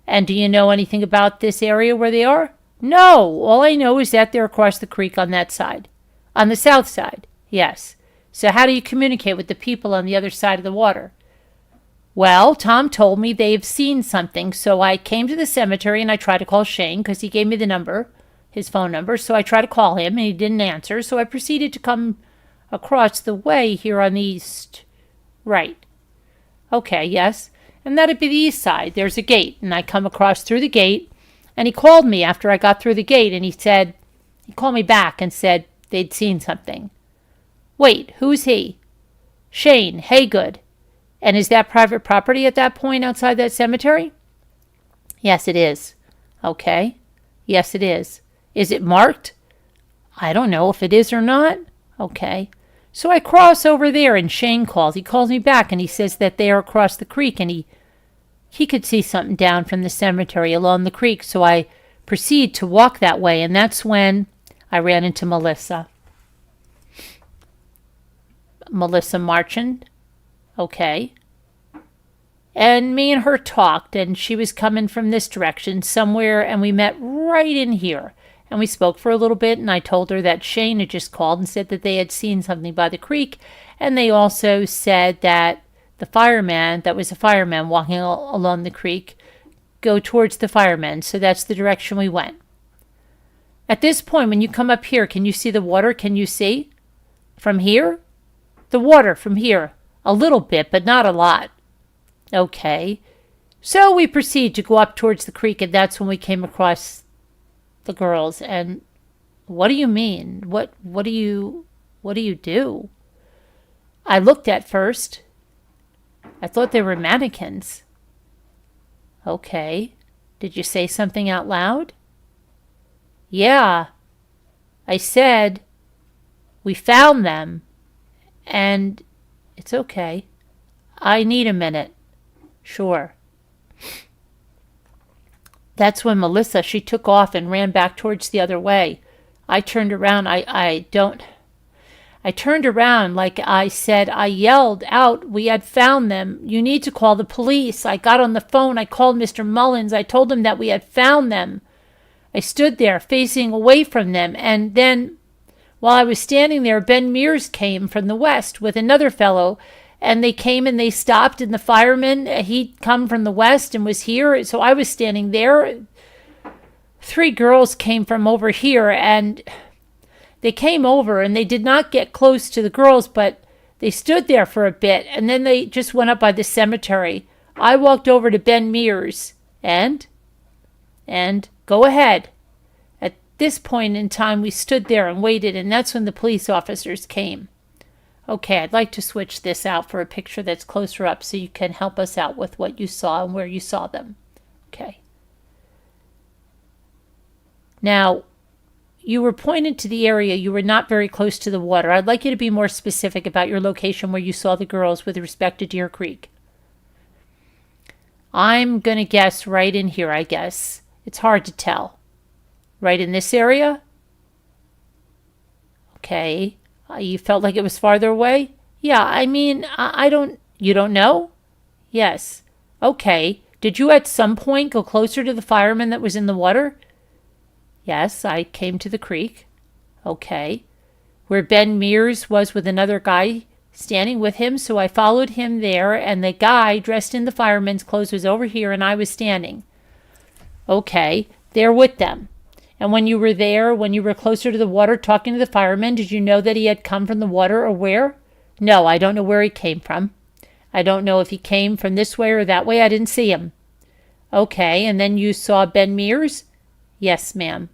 A: And do you know anything about this area where they are? No, all I know is that they're across the creek on that side. On the south side, yes. So how do you communicate with the people on the other side of the water? Well, Tom told me they've seen something, so I came to the cemetery and I tried to call Shane because he gave me the number, his phone number. So I tried to call him and he didn't answer. So I proceeded to come across the way here on the east. Right. Okay, yes. And that'd be the east side. There's a gate. And I come across through the gate. And he called me after I got through the gate. And he called me back and said they'd seen something. Wait, who's he? Shane Haygood. And is that private property at that point outside that cemetery? Yes, it is. Okay. Yes, it is. Is it marked? I don't know if it is or not. Okay. So I cross over there and Shane calls. He calls me back and he says that they are across the creek and he could see something down from the cemetery along the creek. So I proceed to walk that way, and that's when I ran into Melissa. Melissa Marchand. Okay. And me and her talked, and she was coming from this direction somewhere, and we met right in here. And we spoke for a little bit, and I told her that Shane had just called and said that they had seen something by the creek. And they also said that the fireman, that was a fireman walking along the creek, go towards the firemen. So that's the direction we went. At this point, when you come up here, can you see the water? Can you see? From here? The water from here. A little bit, but not a lot. Okay. So we proceed to go up towards the creek, and that's when we came across the girls. And what do you mean? What do you do? I looked at first. I thought they were mannequins. Okay. Did you say something out loud? Yeah. I said, we found them. And it's okay. I need a minute. Sure. That's when Melissa, she took off and ran back towards the other way. I turned around. I turned around like I said. I yelled out, we had found them. You need to call the police. I got on the phone. I called Mr. Mullins. I told him that we had found them. I stood there facing away from them. And then while I was standing there, Ben Mears came from the west with another fellow. And they came and they stopped, and the fireman, he'd come from the west and was here. So I was standing there. 3 girls came from over here, and they came over, and they did not get close to the girls, but they stood there for a bit, and then they just went up by the cemetery. I walked over to Ben Mears, and go ahead. At this point in time, we stood there and waited, and that's when the police officers came. Okay, I'd like to switch this out for a picture that's closer up so you can help us out with what you saw and where you saw them. Okay. Now, you were pointed to the area. You were not very close to the water. I'd like you to be more specific about your location where you saw the girls with respect to Deer Creek. I'm going to guess right in here, I guess. It's hard to tell. Right in this area? Okay. You felt like it was farther away? Yeah, I mean, you don't know? Yes. Okay. Did you at some point go closer to the fireman that was in the water? Yes, I came to the creek. Okay. Where Ben Mears was with another guy standing with him, so I followed him there, and the guy dressed in the fireman's clothes was over here, and I was standing. Okay. There with them. And when you were there, when you were closer to the water talking to the fireman, did you know that he had come from the water or where? No, I don't know where he came from. I don't know if he came from this way or that way. I didn't see him. Okay, and then you saw Ben Mears? Yes, ma'am.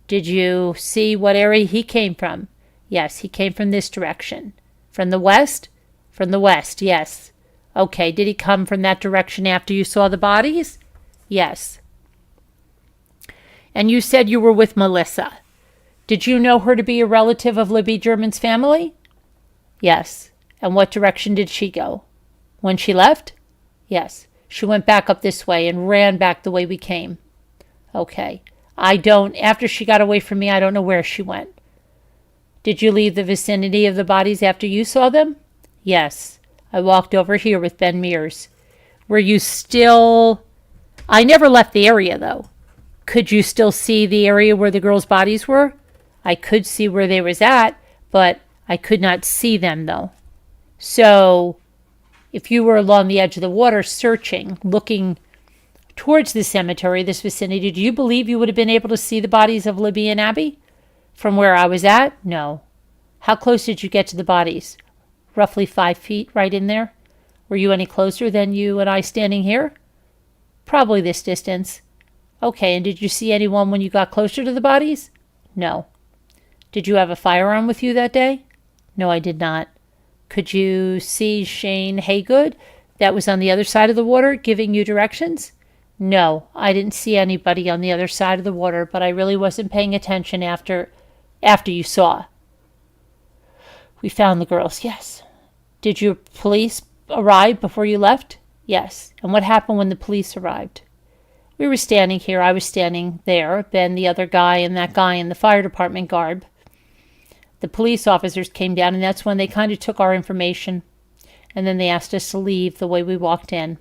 A: Did you see what area he came from? Yes, he came from this direction. From the west? From the west, yes. Okay, did he come from that direction after you saw the bodies? Yes. And you said you were with Melissa. Did you know her to be a relative of Libby German's family? Yes. And what direction did she go? When she left? Yes. She went back up this way and ran back the way we came. Okay. After she got away from me, I don't know where she went. Did you leave the vicinity of the bodies after you saw them? Yes. I walked over here with Ben Mears. Were you still... I never left the area, though. Could you still see the area where the girls' bodies were? I could see where they was at, but I could not see them, though. So, if you were along the edge of the water searching, looking towards the cemetery, this vicinity, do you believe you would have been able to see the bodies of Libby and Abby? From where I was at? No. How close did you get to the bodies? Roughly 5 feet, right in there? Were you any closer than you and I standing here? Probably this distance. Okay, and did you see anyone when you got closer to the bodies? No. Did you have a firearm with you that day? No, I did not. Could you see Shane Haygood that was on the other side of the water giving you directions? No, I didn't see anybody on the other side of the water, but I really wasn't paying attention after you saw. We found the girls, yes. Did your police arrive before you left? Yes. And what happened when the police arrived? We were standing here. I was standing there. Ben, the other guy, and that guy in the fire department garb. The police officers came down, and that's when they kind of took our information. And then they asked us to leave the way we walked in.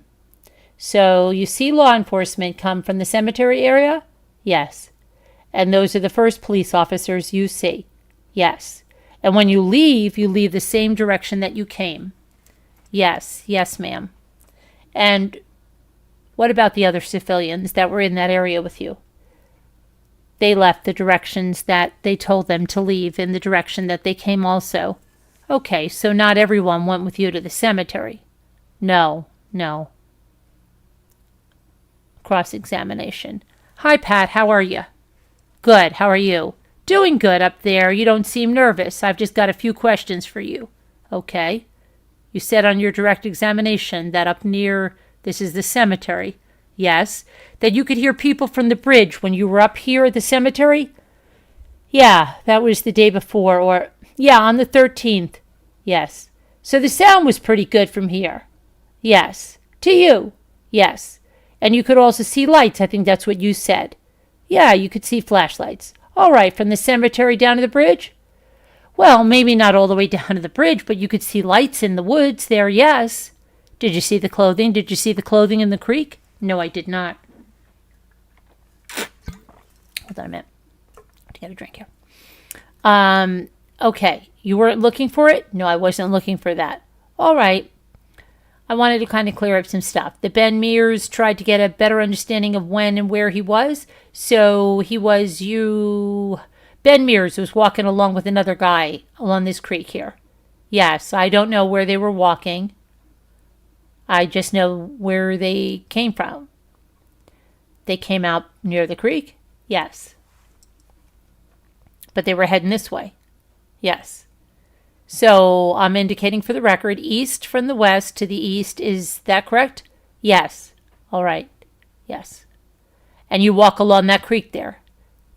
A: So you see law enforcement come from the cemetery area? Yes. And those are the first police officers you see? Yes. And when you leave the same direction that you came? Yes. Yes, ma'am. And what about the other civilians that were in that area with you? They left the directions that they told them to leave in the direction that they came also. Okay, so not everyone went with you to the cemetery? No. Cross-examination. Hi, Pat, how are you? Good, how are you? Doing good up there. You don't seem nervous. I've just got a few questions for you. Okay. You said on your direct examination that up near, this is the cemetery, yes, that you could hear people from the bridge when you were up here at the cemetery? Yeah, that was the day before, on the 13th. Yes. So the sound was pretty good from here? Yes. To you? Yes. And you could also see lights, I think that's what you said. Yeah, you could see flashlights. All right, from the cemetery down to the bridge? Well, maybe not all the way down to the bridge, but you could see lights in the woods there, yes. Did you see the clothing? Did you see the clothing in the creek? No, I did not. Hold on a minute. I have to get a drink here. Okay, you weren't looking for it? No, I wasn't looking for that. All right. I wanted to kind of clear up some stuff. The Ben Mears tried to get a better understanding of when and where he was. So Ben Mears was walking along with another guy along this creek here. Yes, I don't know where they were walking. I just know where they came from. They came out near the creek? Yes. But they were heading this way? Yes. So I'm indicating for the record, east from the west to the east. Is that correct? Yes. All right. Yes. And you walk along that creek there?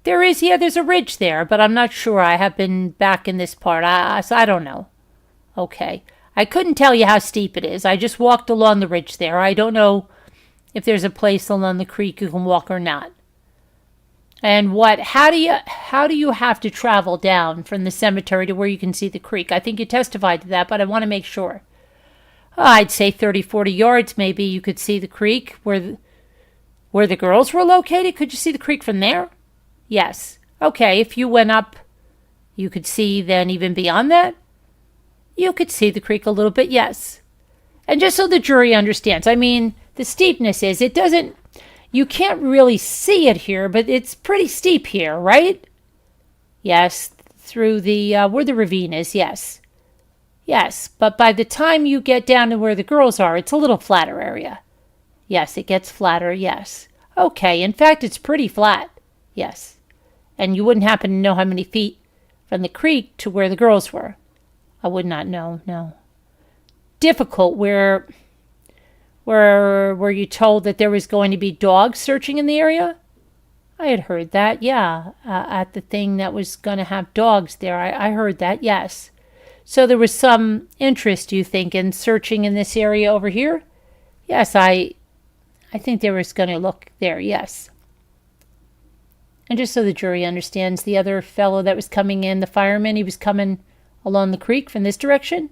A: There's a ridge there, but I'm not sure. I have been back in this part, so I don't know. Okay. I couldn't tell you how steep it is. I just walked along the ridge there. I don't know if there's a place along the creek you can walk or not. And how do you have to travel down from the cemetery to where you can see the creek? I think you testified to that, but I want to make sure. I'd say 30, 40 yards maybe you could see the creek where the girls were located. Could you see the creek from there? Yes. Okay, if you went up, you could see then even beyond that? You could see the creek a little bit, yes. And just so the jury understands, I mean, the steepness is, you can't really see it here, but it's pretty steep here, right? Yes, through where the ravine is, yes. Yes, but by the time you get down to where the girls are, it's a little flatter area. Yes, it gets flatter, yes. Okay, in fact, it's pretty flat, yes. And you wouldn't happen to know how many feet from the creek to where the girls were? I would not know, no. Difficult, where were you told that there was going to be dogs searching in the area? I had heard that, yeah, at the thing that was going to have dogs there. I heard that, yes. So there was some interest, you think, in searching in this area over here? Yes, I think they was going to look there, yes. And just so the jury understands, the other fellow that was coming in, the fireman, he was coming along the creek from this direction?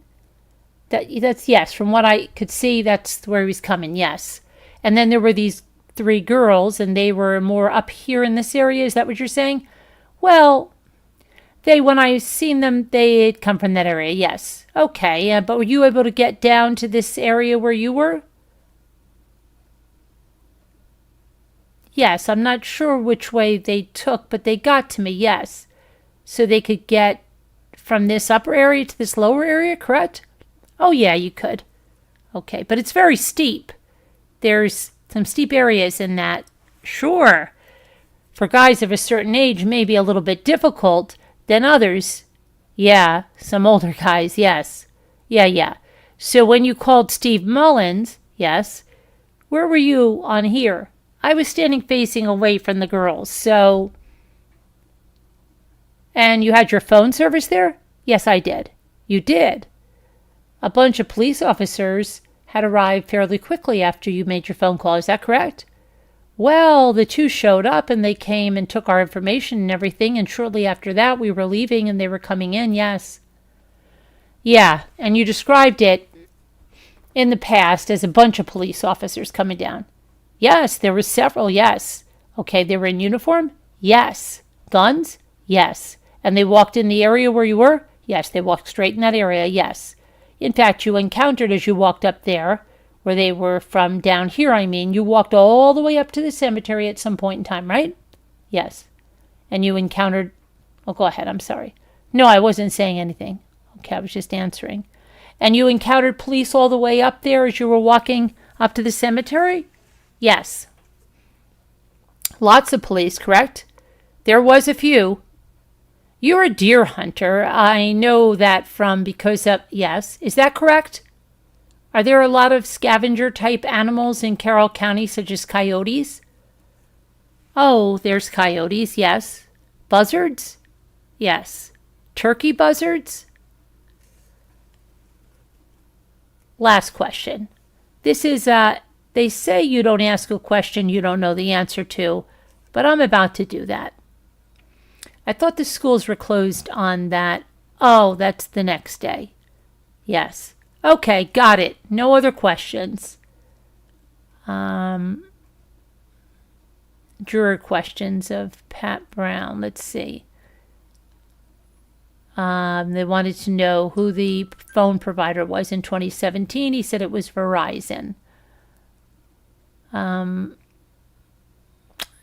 A: That's yes, from what I could see, that's where he was coming, yes. And then there were these 3 girls, and they were more up here in this area. Is that what you're saying? Well, when I seen them, they had come from that area, yes. Okay, but were you able to get down to this area where you were? Yes, I'm not sure which way they took, but they got to me, yes. So they could get from this upper area to this lower area, correct? Oh, yeah, you could. Okay, but it's very steep. There's some steep areas in that. Sure, for guys of a certain age, maybe a little bit difficult than others. Yeah, some older guys, yes. Yeah. So when you called Steve Mullins, yes, where were you on here? I was standing facing away from the girls, so... And you had your phone service there? Yes, I did. You did. A bunch of police officers had arrived fairly quickly after you made your phone call. Is that correct? Well, the two showed up and they came and took our information and everything, and shortly after that we were leaving and they were coming in, yes. Yeah, and you described it in the past as a bunch of police officers coming down. Yes, there were several, yes. Okay, they were in uniform? Yes. Guns? Yes. And they walked in the area where you were? Yes, they walked straight in that area, yes. In fact, you encountered as you walked up there, where they were from down here, I mean, you walked all the way up to the cemetery at some point in time, right? Yes. And you encountered... Oh, go ahead, I'm sorry. No, I wasn't saying anything. Okay, I was just answering. And you encountered police all the way up there as you were walking up to the cemetery? Yes. Lots of police, correct? There was a few. You're a deer hunter. I know that from because of... Yes. Is that correct? Are there a lot of scavenger-type animals in Carroll County, such as coyotes? Oh, there's coyotes, yes. Buzzards? Yes. Turkey buzzards? Last question. This is, they say you don't ask a question you don't know the answer to, but I'm about to do that. I thought the schools were closed on that. Oh, that's the next day. Yes. Okay, got it. No other questions. Juror questions of Pat Brown. Let's see. They wanted to know who the phone provider was in 2017. He said it was Verizon.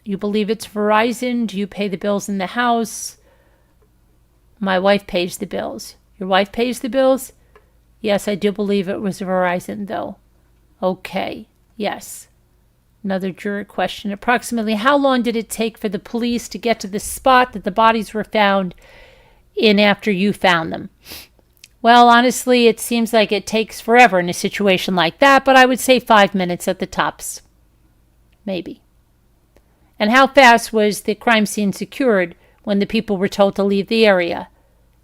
A: You believe it's Verizon? Do you pay the bills in the house? My wife pays the bills. Your wife pays the bills? Yes, I do believe it was Verizon, though. Okay, yes. Another juror question. Approximately how long did it take for the police to get to the spot that the bodies were found in after you found them? Well, honestly, it seems like it takes forever in a situation like that, but I would say 5 minutes at the tops. Maybe. And how fast was the crime scene secured when the people were told to leave the area?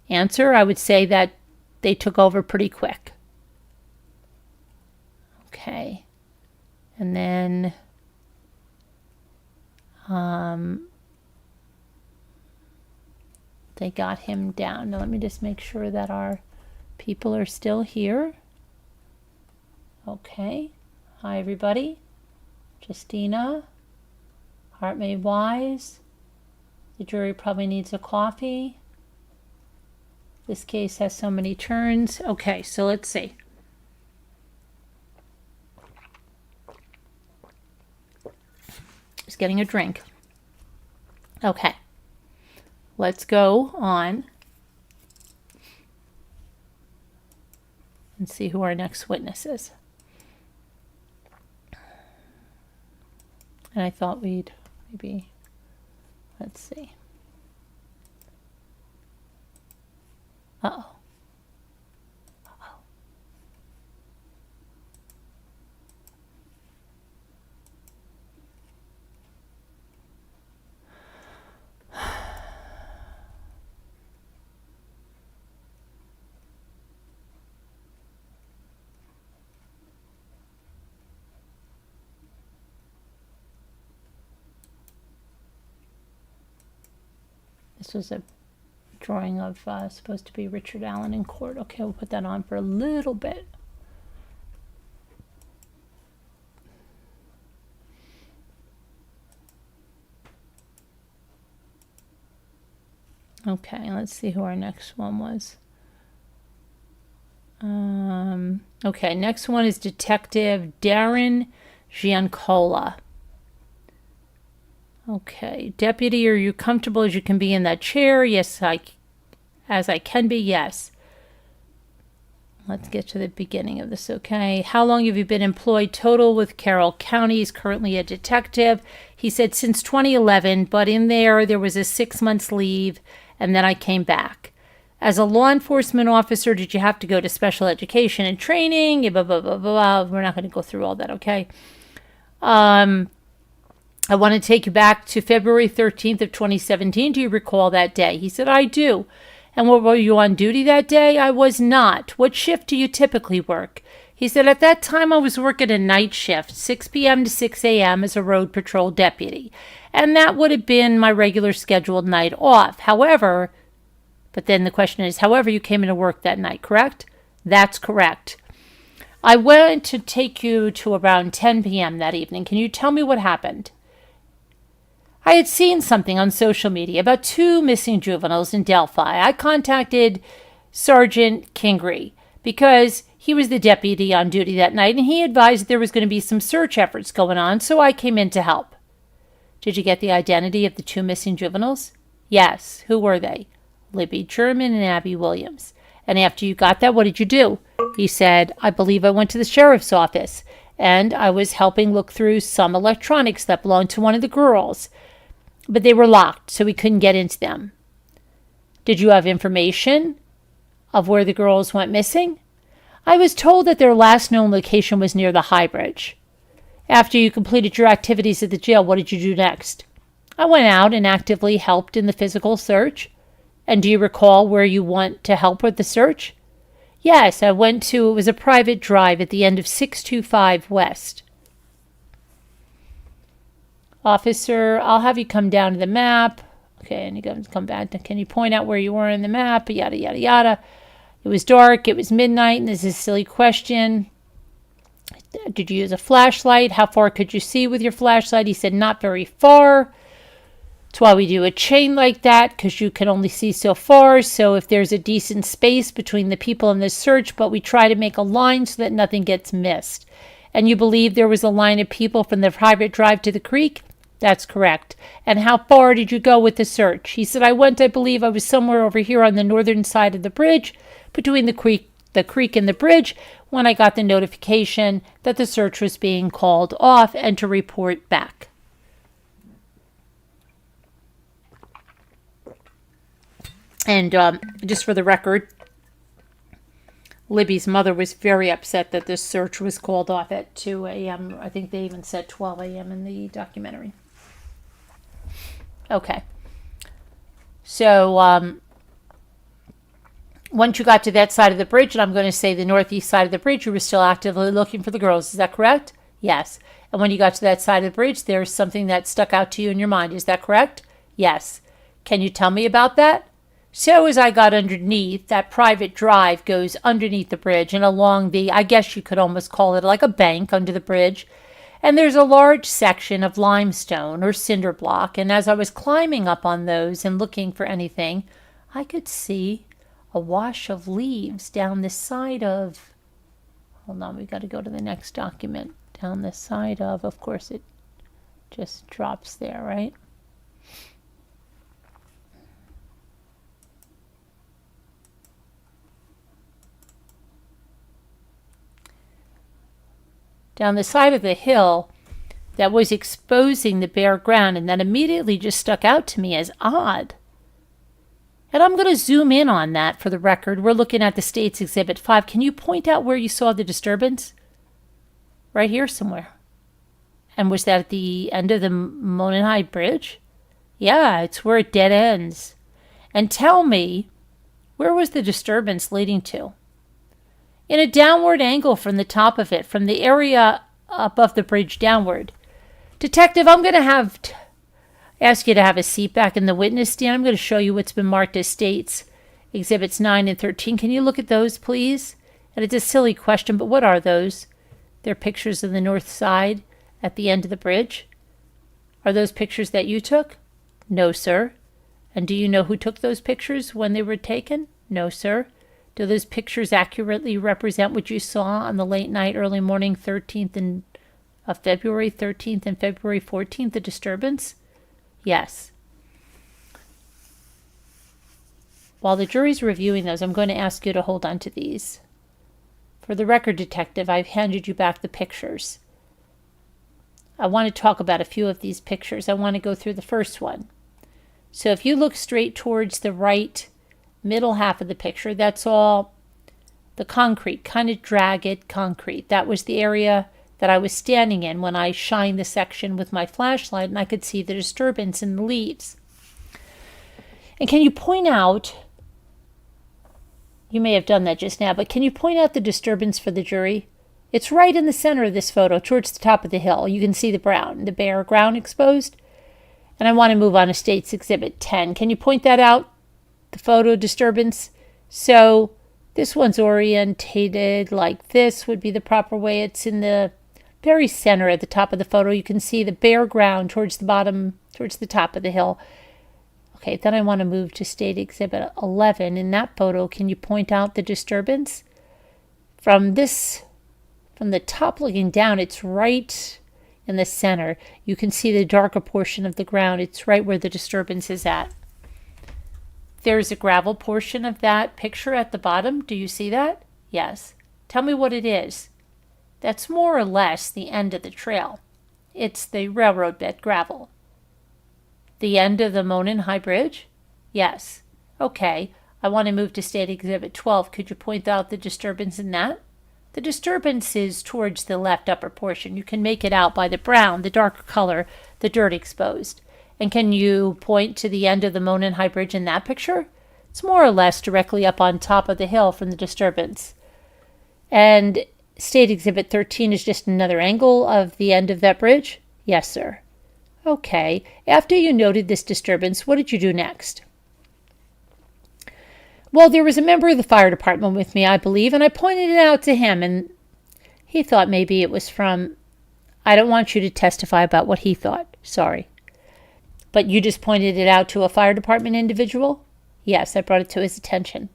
A: Answer, I would say that they took over pretty quick. Okay. And then they got him down. Now let me just make sure that our people are still here. Okay. Hi, everybody. Justina. Heart Made Wise. The jury probably needs a coffee. This case has so many turns. Okay, so let's see. Just getting a drink. Okay. Let's go on and see who our next witness is. And I thought we'd maybe, let's see. Uh-oh. This was a drawing of supposed to be Richard Allen in court. Okay, we'll put that on for a little bit. Okay, let's see who our next one was. Okay, next one is Detective Darren Giancola. Okay, deputy, are you comfortable as you can be in that chair? Yes, as I can be, yes. let's get to the beginning of this, okay? How long have you been employed total with Carroll County? He's currently a detective. He said since 2011, but in there was a 6 months leave, and then I came back. As a law enforcement officer, did you have to go to special education and training? Blah, blah, blah, blah, blah. We're not going to go through all that, okay? I want to take you back to February 13th of 2017. Do you recall that day? He said, I do. And were you on duty that day? I was not. What shift do you typically work? He said, at that time I was working a night shift, 6 p.m. to 6 a.m. as a road patrol deputy. And that would have been my regular scheduled night off. However, but then the question is, however, you came into work that night, correct? That's correct. I went to take you to around 10 p.m. that evening. Can you tell me what happened? I had seen something on social media about 2 missing juveniles in Delphi. I contacted Sergeant Kingery because he was the deputy on duty that night, and he advised there was going to be some search efforts going on, so I came in to help. Did you get the identity of the 2 missing juveniles? Yes. Who were they? Libby German and Abby Williams. And after you got that, what did you do? He said, I believe I went to the sheriff's office, and I was helping look through some electronics that belonged to one of the girls. But they were locked, so we couldn't get into them. Did you have information of where the girls went missing? I was told that their last known location was near the High Bridge. After you completed your activities at the jail, what did you do next? I went out and actively helped in the physical search. And do you recall where you went to help with the search? Yes, it was a private drive at the end of 625 West. Officer, I'll have you come down to the map. Okay, and you come back. Can you point out where you were in the map? Yada, yada, yada. It was dark. It was midnight. And this is a silly question. Did you use a flashlight? How far could you see with your flashlight? He said, not very far. That's why we do a chain like that, because you can only see so far. So if there's a decent space between the people in the search, but we try to make a line so that nothing gets missed. And you believe there was a line of people from the private drive to the creek? That's correct. And how far did you go with the search? He said, I believe I was somewhere over here on the northern side of the bridge, between the creek and the bridge, when I got the notification that the search was being called off and to report back. And just for the record, Libby's mother was very upset that this search was called off at 2 a.m. I think they even said 12 a.m. in the documentary. Okay. So once you got to that side of the bridge, and I'm going to say the northeast side of the bridge, you were still actively looking for the girls. Is that correct? Yes. And when you got to that side of the bridge, there's something that stuck out to you in your mind. Is that correct? Yes. Can you tell me about that? So as I got underneath, that private drive goes underneath the bridge and along I guess you could almost call it like a bank under the bridge. And there's a large section of limestone or cinder block. And as I was climbing up on those and looking for anything, I could see a wash of leaves down the side of, hold on, we got to go to the next document. Down the side of course it just drops there, right? Down the side of the hill that was exposing the bare ground, and that immediately just stuck out to me as odd. And I'm going to zoom in on that for the record. We're looking at the State's Exhibit 5. Can you point out where you saw the disturbance? Right here somewhere. And was that at the end of the Mullen Bridge? Yeah, it's where it dead ends. And tell me, where was the disturbance leading to? In a downward angle from the top of it, from the area above the bridge downward. Detective, I'm going to ask you to have a seat back in the witness stand. I'm going to show you what's been marked as States Exhibits 9 and 13. Can you look at those, please? And it's a silly question, but what are those? They're pictures of the north side at the end of the bridge. Are those pictures that you took? No, sir. And do you know who took those pictures when they were taken? No, sir. Do those pictures accurately represent what you saw on the late night, early morning 13th of February 13th and February 14th, the disturbance? Yes. While the jury's reviewing those, I'm going to ask you to hold on to these. For the record, Detective, I've handed you back the pictures. I want to talk about a few of these pictures. I want to go through the first one. So if you look straight towards the right middle half of the picture, that's all the concrete, kind of jagged concrete. That was the area that I was standing in when I shined the section with my flashlight, and I could see the disturbance in the leaves. And can you point out, you may have done that just now, but can you point out the disturbance for the jury? It's right in the center of this photo, towards the top of the hill. You can see the bare ground exposed. And I want to move on to State's Exhibit 10. Can you point that out, the photo disturbance? So this one's orientated like this would be the proper way. It's in the very center at the top of the photo. You can see the bare ground towards the bottom, towards the top of the hill. Okay, then I want to move to State Exhibit 11. In that photo, can you point out the disturbance? From the top looking down, it's right in the center. You can see the darker portion of the ground. It's right where the disturbance is at. There's a gravel portion of that picture at the bottom. Do you see that? Yes. Tell me what it is. That's more or less the end of the trail. It's the railroad bed gravel. The end of the Mullen High Bridge? Yes. Okay. I want to move to State Exhibit 12. Could you point out the disturbance in that? The disturbance is towards the left upper portion. You can make it out by the brown, the darker color, the dirt exposed. And can you point to the end of the Mullen High Bridge in that picture? It's more or less directly up on top of the hill from the disturbance. And State Exhibit 13 is just another angle of the end of that bridge? Yes, sir. Okay. After you noted this disturbance, what did you do next? Well, there was a member of the fire department with me, I believe, and I pointed it out to him, and he thought maybe it was from... I don't want you to testify about what he thought. Sorry. But you just pointed it out to a fire department individual? Yes, I brought it to his attention.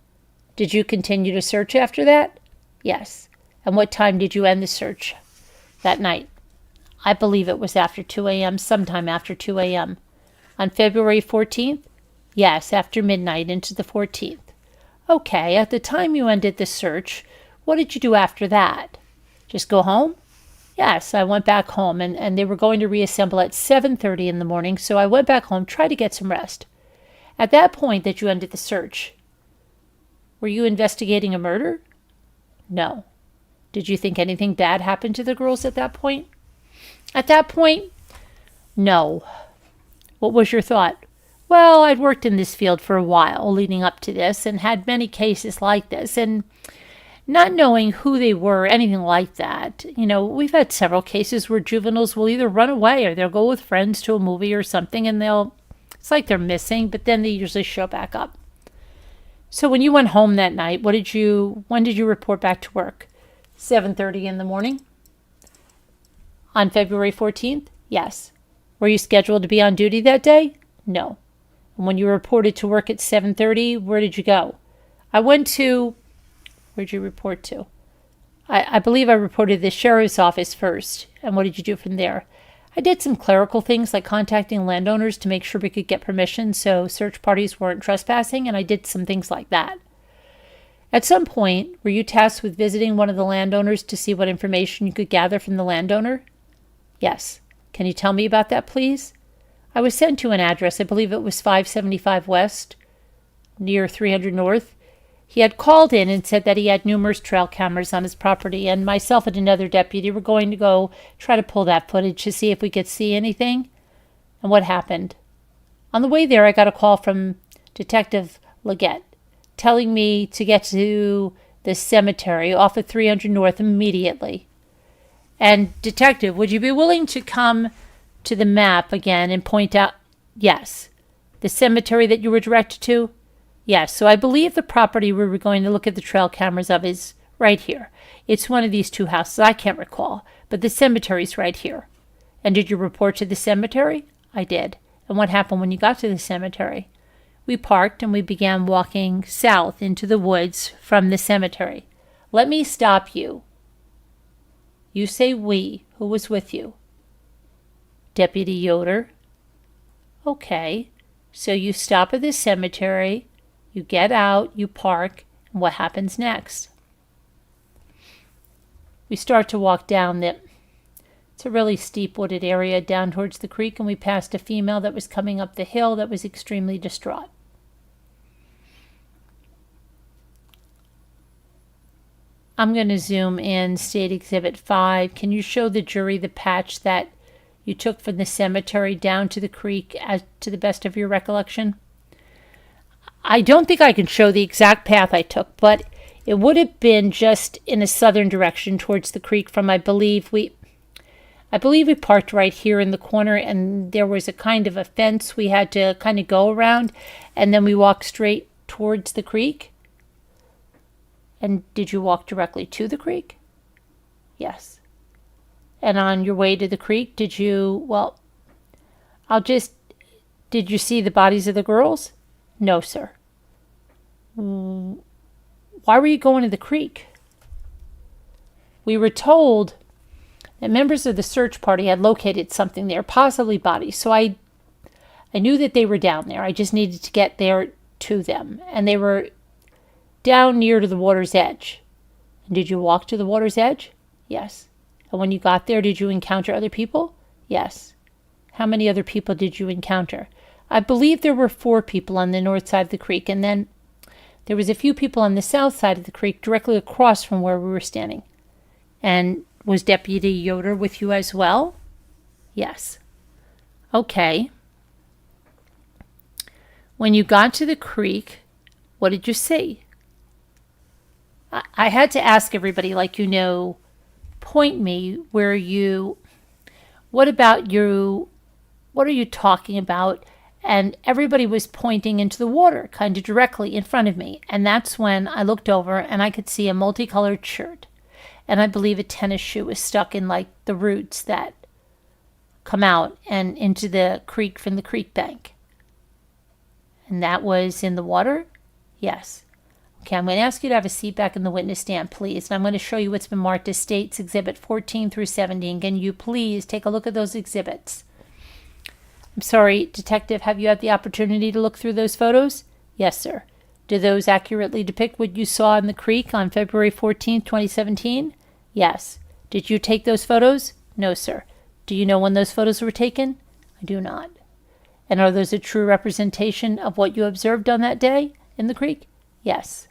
A: Did you continue to search after that? Yes. And what time did you end the search that night? I believe it was after 2 a.m., sometime after 2 a.m. On February 14th? Yes, after midnight into the 14th. Okay, at the time you ended the search, what did you do after that? Just go home? Yes, I went back home, and they were going to reassemble at 7:30 in the morning, so I went back home, tried to get some rest. At that point that you ended the search, were you investigating a murder? No. Did you think anything bad happened to the girls at that point? At that point, no. What was your thought? Well, I'd worked in this field for a while leading up to this and had many cases like this, and not knowing who they were, anything like that. You know, we've had several cases where juveniles will either run away or they'll go with friends to a movie or something, and it's like they're missing, but then they usually show back up. So when you went home that night, when did you report back to work? 7:30 in the morning? On February 14th? Yes. Were you scheduled to be on duty that day? No. And when you reported to work at 7:30, where did you go? Where'd you report to? I believe I reported to the sheriff's office first. And what did you do from there? I did some clerical things like contacting landowners to make sure we could get permission so search parties weren't trespassing, and I did some things like that. At some point, were you tasked with visiting one of the landowners to see what information you could gather from the landowner? Yes. Can you tell me about that, please? I was sent to an address, I believe it was 575 West, near 300 North. He had called in and said that he had numerous trail cameras on his property, and myself and another deputy were going to go try to pull that footage to see if we could see anything. And what happened? On the way there, I got a call from Detective Leggett telling me to get to the cemetery off of 300 North immediately. And, Detective, would you be willing to come to the map again and point out... Yes. The cemetery that you were directed to? Yes. So I believe the property we were going to look at the trail cameras of is right here. It's one of these two houses. I can't recall. But the cemetery's right here. And did you report to the cemetery? I did. And what happened when you got to the cemetery? We parked and we began walking south into the woods from the cemetery. Let me stop you. You say we. Who was with you? Deputy Yoder. Okay. So you stop at the cemetery, you get out, you park, and what happens next? we start to walk down it's a really steep wooded area down towards the creek, and we passed a female that was coming up the hill that was extremely distraught. I'm going to zoom in State Exhibit 5. Can you show the jury the patch that you took from the cemetery down to the creek as to the best of your recollection? I don't think I can show the exact path I took, but it would have been just in a southern direction towards the creek from, I believe we parked right here in the corner, and there was a kind of a fence we had to kind of go around, and then we walked straight towards the creek. And did you walk directly to the creek? Yes. And on your way to the creek, did you see the bodies of the girls? No, sir. Why were you going to the creek? We were told that members of the search party had located something there, possibly bodies. So I knew that they were down there. I just needed to get there to them. And they were down near to the water's edge. And did you walk to the water's edge? Yes. And when you got there, did you encounter other people? Yes. How many other people did you encounter? I believe there were 4 people on the north side of the creek, and then there was a few people on the south side of the creek directly across from where we were standing. And was Deputy Yoder with you as well? Yes. Okay. When you got to the creek, what did you see? I had to ask everybody, point me what are you talking about? And everybody was pointing into the water, kind of directly in front of me. And that's when I looked over and I could see a multicolored shirt. And I believe a tennis shoe was stuck in the roots that come out and into the creek from the creek bank. And that was in the water? Yes. Okay, I'm going to ask you to have a seat back in the witness stand, please. And I'm going to show you what's been marked as States Exhibit 14 through 17. Can you please take a look at those exhibits? I'm sorry, Detective, have you had the opportunity to look through those photos? Yes, sir. Do those accurately depict what you saw in the creek on February 14th, 2017? Yes. Did you take those photos? No, sir. Do you know when those photos were taken? I do not. And are those a true representation of what you observed on that day in the creek? Yes.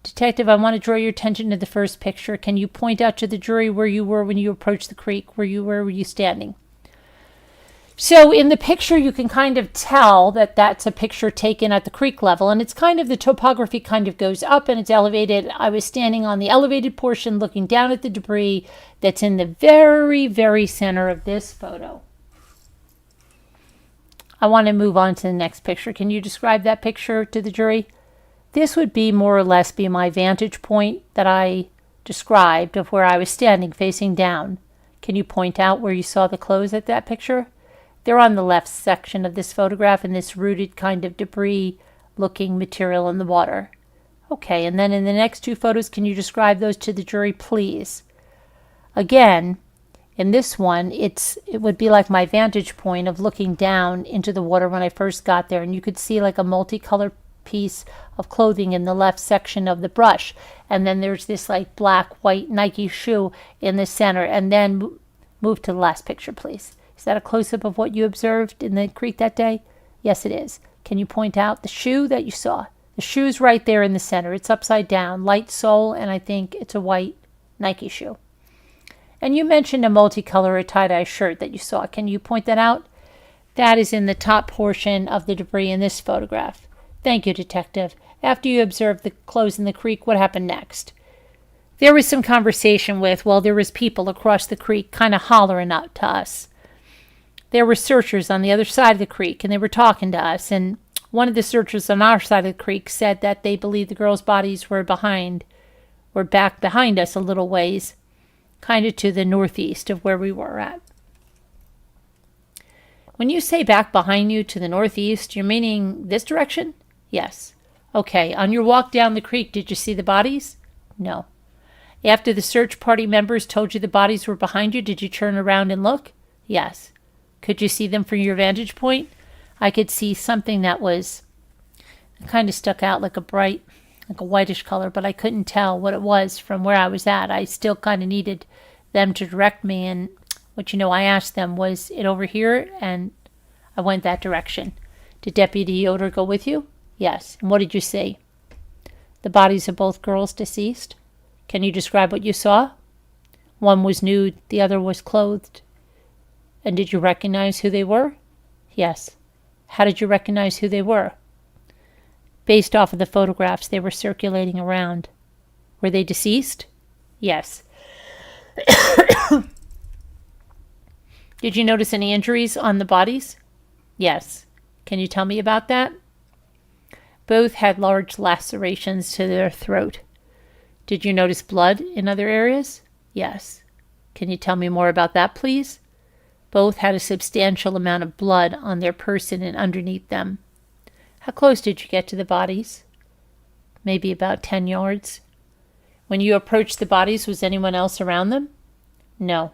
A: Detective, I want to draw your attention to the first picture. Can you point out to the jury where you were when you approached the creek? Where were you standing? So in the picture, you can kind of tell that that's a picture taken at the creek level, and it's kind of, the topography kind of goes up and it's elevated. I was standing on the elevated portion looking down at the debris that's in the very, very center of this photo. I want to move on to the next picture. Can you describe that picture to the jury? This would be more or less be my vantage point that I described of where I was standing facing down. Can you point out where you saw the clothes at that picture? They're on the left section of this photograph in this rooted kind of debris looking material in the water. Okay, and then in the next 2 photos, can you describe those to the jury, please? Again, in this one, it would be like my vantage point of looking down into the water when I first got there, and you could see like a multicolored piece of clothing in the left section of the brush, and then there's this like black, white Nike shoe in the center, and then move to the last picture, please. Is that a close-up of what you observed in the creek that day? Yes, it is. Can you point out the shoe that you saw? The shoe's right there in the center. It's upside down, light sole, and I think it's a white Nike shoe. And you mentioned a multicolor tie-dye shirt that you saw. Can you point that out? That is in the top portion of the debris in this photograph. Thank you, Detective. After you observed the clothes in the creek, what happened next? There was some conversation there was people across the creek kind of hollering out to us. There were searchers on the other side of the creek, and they were talking to us, and one of the searchers on our side of the creek said that they believed the girls' bodies were back behind us a little ways, kind of to the northeast of where we were at. When you say back behind you to the northeast, you're meaning this direction? Yes. Okay, on your walk down the creek, did you see the bodies? No. After the search party members told you the bodies were behind you, did you turn around and look? Yes. Could you see them from your vantage point? I could see something that was kind of stuck out like a bright, like a whitish color, but I couldn't tell what it was from where I was at. I still kind of needed them to direct me, and what I asked them, was it over here? And I went that direction. Did Deputy Yoder go with you? Yes. And what did you see? The bodies of both girls deceased. Can you describe what you saw? One was nude, the other was clothed. And did you recognize who they were? Yes. How did you recognize who they were? Based off of the photographs they were circulating around. Were they deceased? Yes. Did you notice any injuries on the bodies? Yes. Can you tell me about that? Both had large lacerations to their throat. Did you notice blood in other areas? Yes. Can you tell me more about that, please? Both had a substantial amount of blood on their person and underneath them. How close did you get to the bodies? Maybe about 10 yards. When you approached the bodies, was anyone else around them? No.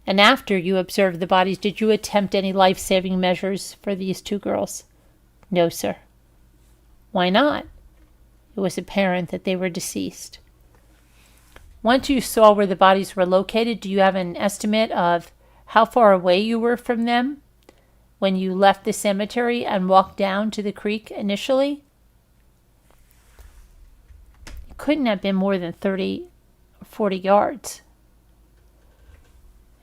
A: And after you observed the bodies, did you attempt any life-saving measures for these two girls? No, sir. Why not? It was apparent that they were deceased. Once you saw where the bodies were located, do you have an estimate of how far away you were from them when you left the cemetery and walked down to the creek initially? It couldn't have been more than 30 or 40 yards.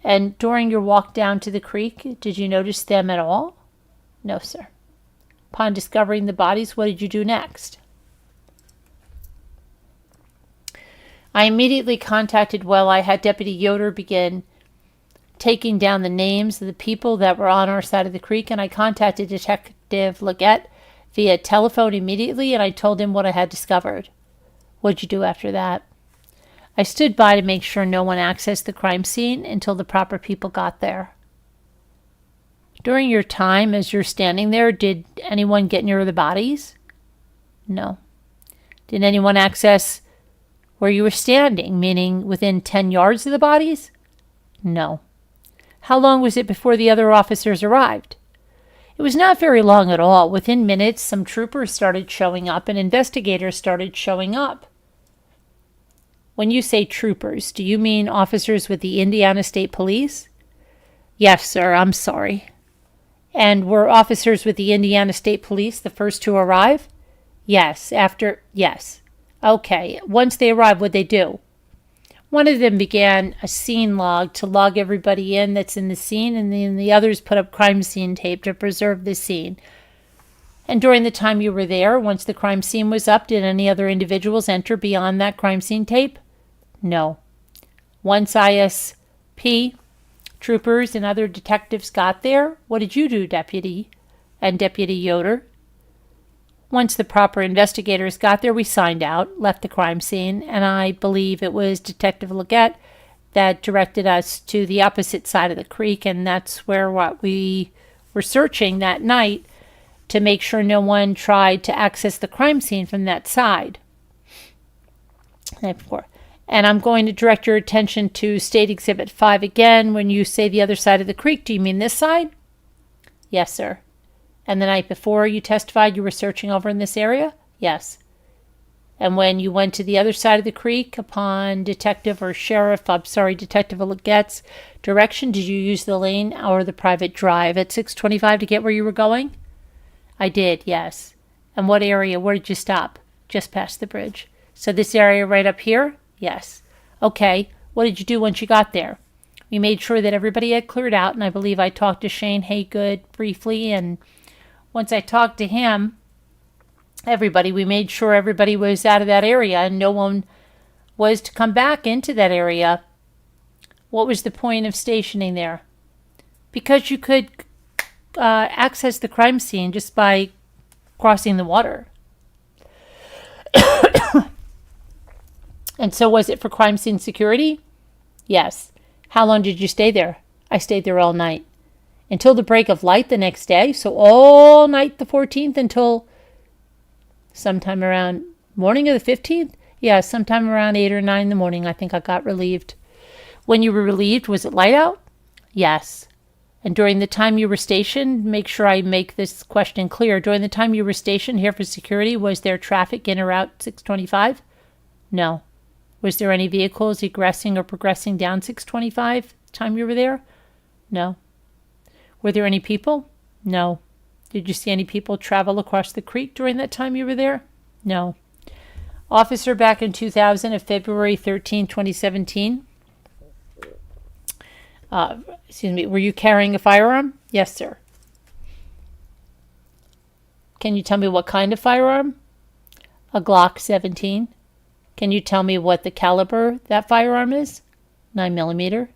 A: And during your walk down to the creek, did you notice them at all? No, sir. Upon discovering the bodies, what did you do next? I immediately contacted I had Deputy Yoder begin taking down the names of the people that were on our side of the creek, and I contacted Detective Leggett via telephone immediately, and I told him what I had discovered. What'd you do after that? I stood by to make sure no one accessed the crime scene until the proper people got there. During your time as you're standing there, did anyone get near the bodies? No. Did anyone access where you were standing, meaning within 10 yards of the bodies? No. How long was it before the other officers arrived? It was not very long at all. Within minutes, some troopers started showing up and investigators started showing up. When you say troopers, do you mean officers with the Indiana State Police? Yes, sir, I'm sorry. And were officers with the Indiana State Police the first to arrive? Yes, yes. Okay, once they arrived, what'd they do? One of them began a scene log to log everybody in that's in the scene, and then the others put up crime scene tape to preserve the scene. And during the time you were there, once the crime scene was up, did any other individuals enter beyond that crime scene tape? No. Once ISP, troopers, and other detectives got there, what did you do, Deputy and Deputy Yoder? Once the proper investigators got there, we signed out, left the crime scene, and I believe it was Detective Leggett that directed us to the opposite side of the creek, and that's where we were searching that night to make sure no one tried to access the crime scene from that side. And I'm going to direct your attention to State Exhibit 5 again. When you say the other side of the creek, do you mean this side? Yes, sir. And the night before you testified you were searching over in this area? Yes. And when you went to the other side of the creek upon Detective Leggett's direction, did you use the lane or the private drive at 625 to get where you were going? I did, yes. And what area? Where did you stop? Just past the bridge. So this area right up here? Yes. Okay. What did you do once you got there? We made sure that everybody had cleared out, and I believe I talked to Shane Haygood briefly, and once I talked to him, we made sure everybody was out of that area and no one was to come back into that area. What was the point of stationing there? Because you could access the crime scene just by crossing the water. And so was it for crime scene security? Yes. How long did you stay there? I stayed there all night. Until the break of light the next day, so all night the 14th until sometime around morning of the 15th? Yeah, sometime around 8 or 9 in the morning, I think I got relieved. When you were relieved, was it light out? Yes. And during the time you were stationed, make sure I make this question clear. During the time you were stationed here for security, was there traffic in or out 625? No. Was there any vehicles egressing or progressing down 625 time you were there? No. Were there any people? No. Did you see any people travel across the creek during that time you were there? No. Officer, back in 2000 of February 13, 2017. Were you carrying a firearm? Yes, sir. Can you tell me what kind of firearm? A Glock 17. Can you tell me what the caliber that firearm is? 9mm.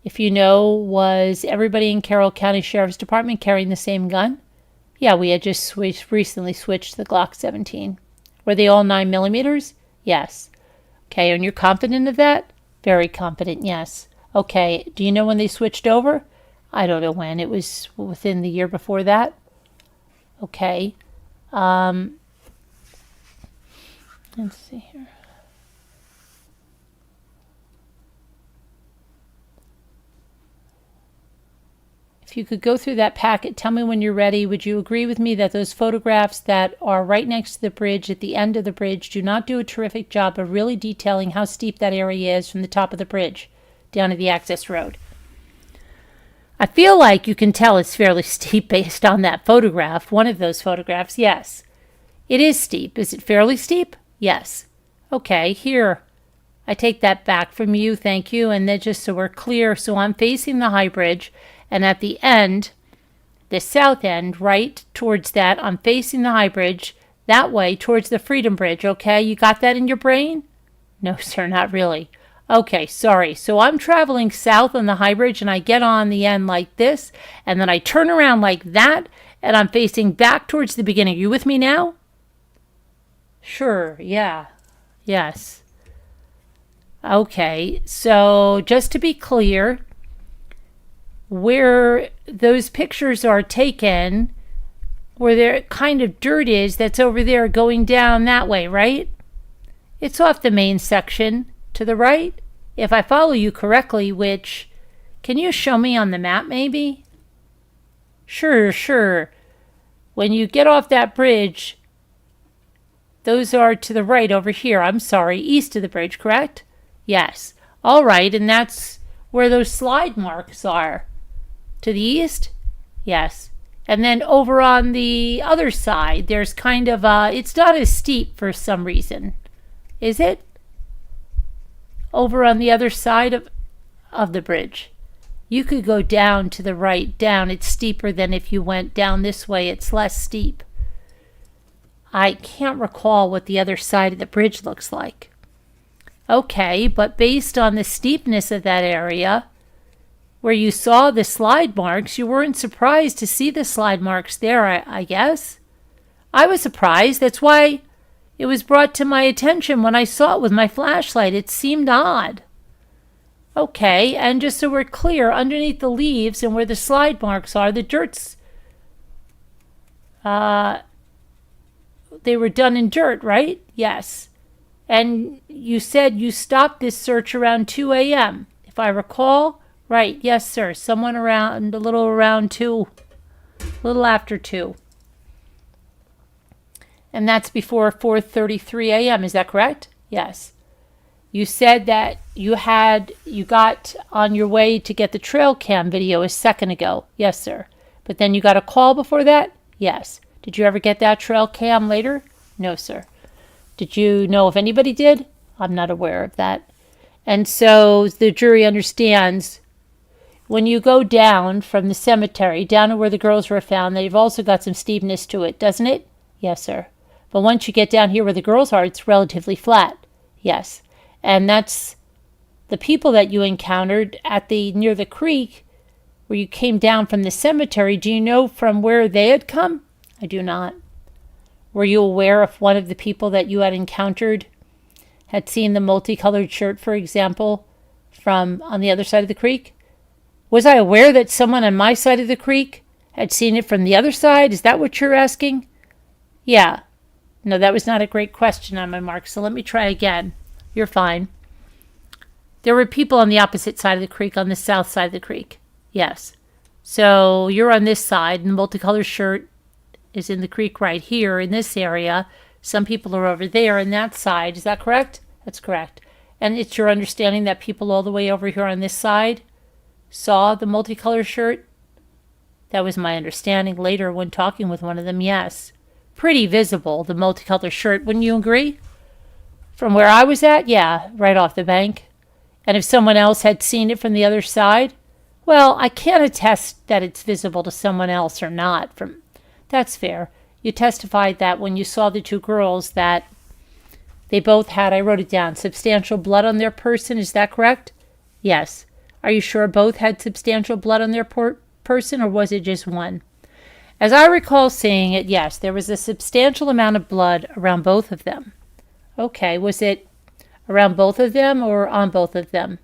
A: If you know, was everybody in Carroll County Sheriff's Department carrying the same gun? Yeah, we had just recently switched to the Glock 17. Were they all 9mm? Yes. Okay, and you're confident of that? Very confident, yes. Okay, do you know when they switched over? I don't know when. It was within the year before that. Okay. Let's see here. If you could go through that packet, tell me when you're ready. Would you agree with me that those photographs that are right next to the bridge, at the end of the bridge, do not do a terrific job of really detailing how steep that area is from the top of the bridge down to the access road? I feel like you can tell it's fairly steep based on that photograph. One of those photographs, yes. It is steep. Is it fairly steep? Yes. Okay, here. I take that back from you, thank you. And then just so we're clear, so I'm facing the high bridge, and at the end, the south end, right towards that, I'm facing the high bridge, that way towards the Freedom Bridge, okay? You got that in your brain? No, sir, not really. Okay, sorry. So I'm traveling south on the high bridge, and I get on the end like this, and then I turn around like that, and I'm facing back towards the beginning. Are you with me now? Sure, yeah. Yes. Okay, so just to be clear, where those pictures are taken, where there kind of dirt is, that's over there going down that way, right? It's off the main section to the right. If I follow you correctly, which, can you show me on the map maybe? Sure. When you get off that bridge, those are to the right over here. I'm sorry, east of the bridge, correct? Yes. All right, and that's where those slide marks are. To the east? Yes. And then over on the other side, there's kind of it's not as steep for some reason. Is it? Over on the other side of the bridge. You could go down to the right, down. It's steeper than if you went down this way. It's less steep. I can't recall what the other side of the bridge looks like. Okay, but based on the steepness of that area, where you saw the slide marks, you weren't surprised to see the slide marks there, I guess. I was surprised. That's why it was brought to my attention when I saw it with my flashlight. It seemed odd. Okay, and just so we're clear, underneath the leaves and where the slide marks are, the dirt's, they were done in dirt, right? Yes. And you said you stopped this search around 2 a.m., if I recall. Right, yes, sir. Someone around, a little around 2, a little after 2. And that's before 4:33 a.m., is that correct? Yes. You said that you got on your way to get the trail cam video a second ago. Yes, sir. But then you got a call before that? Yes. Did you ever get that trail cam later? No, sir. Did you know if anybody did? I'm not aware of that. And so the jury understands when you go down from the cemetery, down to where the girls were found, they've also got some steepness to it, doesn't it? Yes, sir. But once you get down here where the girls are, it's relatively flat. Yes. And that's the people that you encountered at near the creek where you came down from the cemetery. Do you know from where they had come? I do not. Were you aware if one of the people that you had encountered had seen the multicolored shirt, for example, from on the other side of the creek? Was I aware that someone on my side of the creek had seen it from the other side? Is that what you're asking? Yeah. No, that was not a great question on my mark, so let me try again. You're fine. There were people on the opposite side of the creek, on the south side of the creek. Yes. So you're on this side, and the multicolored shirt is in the creek right here in this area. Some people are over there on that side. Is that correct? That's correct. And it's your understanding that people all the way over here on this side saw the multicolored shirt? That was my understanding later when talking with one of them, yes. Pretty visible, the multicolored shirt, wouldn't you agree? From where I was at, yeah, right off the bank. And if someone else had seen it from the other side, well, I can't attest that it's visible to someone else or not. That's fair. You testified that when you saw the two girls that they both had, I wrote it down, substantial blood on their person. Is that correct? Yes. Are you sure both had substantial blood on their person, or was it just one? As I recall seeing it, yes, there was a substantial amount of blood around both of them. Okay, was it around both of them or on both of them?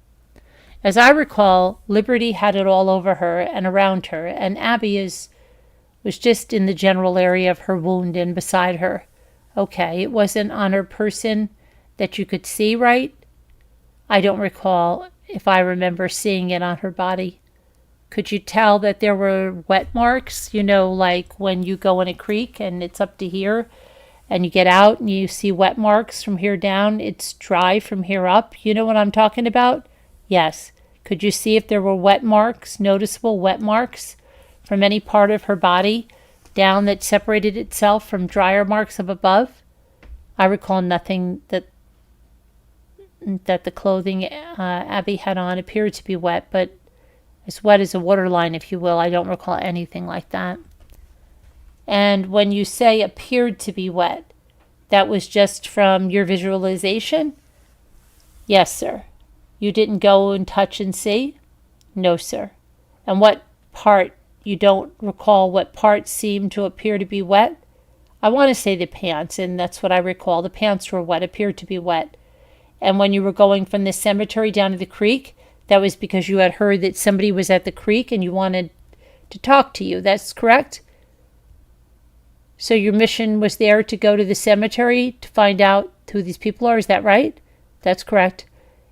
A: As I recall, Liberty had it all over her and around her, and Abby was just in the general area of her wound and beside her. Okay, it wasn't on her person that you could see, right? I don't recall if I remember seeing it on her body. Could you tell that there were wet marks? You know, like when you go in a creek and it's up to here and you get out and you see wet marks from here down. It's dry from here up. You know what I'm talking about? Yes. Could you see if there were wet marks, noticeable wet marks from any part of her body down that separated itself from drier marks up above? I recall nothing that the clothing Abby had on appeared to be wet, but as wet as a water line, if you will. I don't recall anything like that. And when you say appeared to be wet, that was just from your visualization? Yes, sir. You didn't go and touch and see? No, sir. And what part, you don't recall what part seemed to appear to be wet? I want to say the pants, and that's what I recall. The pants were wet, appeared to be wet. And when you were going from the cemetery down to the creek, that was because you had heard that somebody was at the creek and you wanted to talk to you. That's correct? So your mission was there to go to the cemetery to find out who these people are. Is that right? That's correct.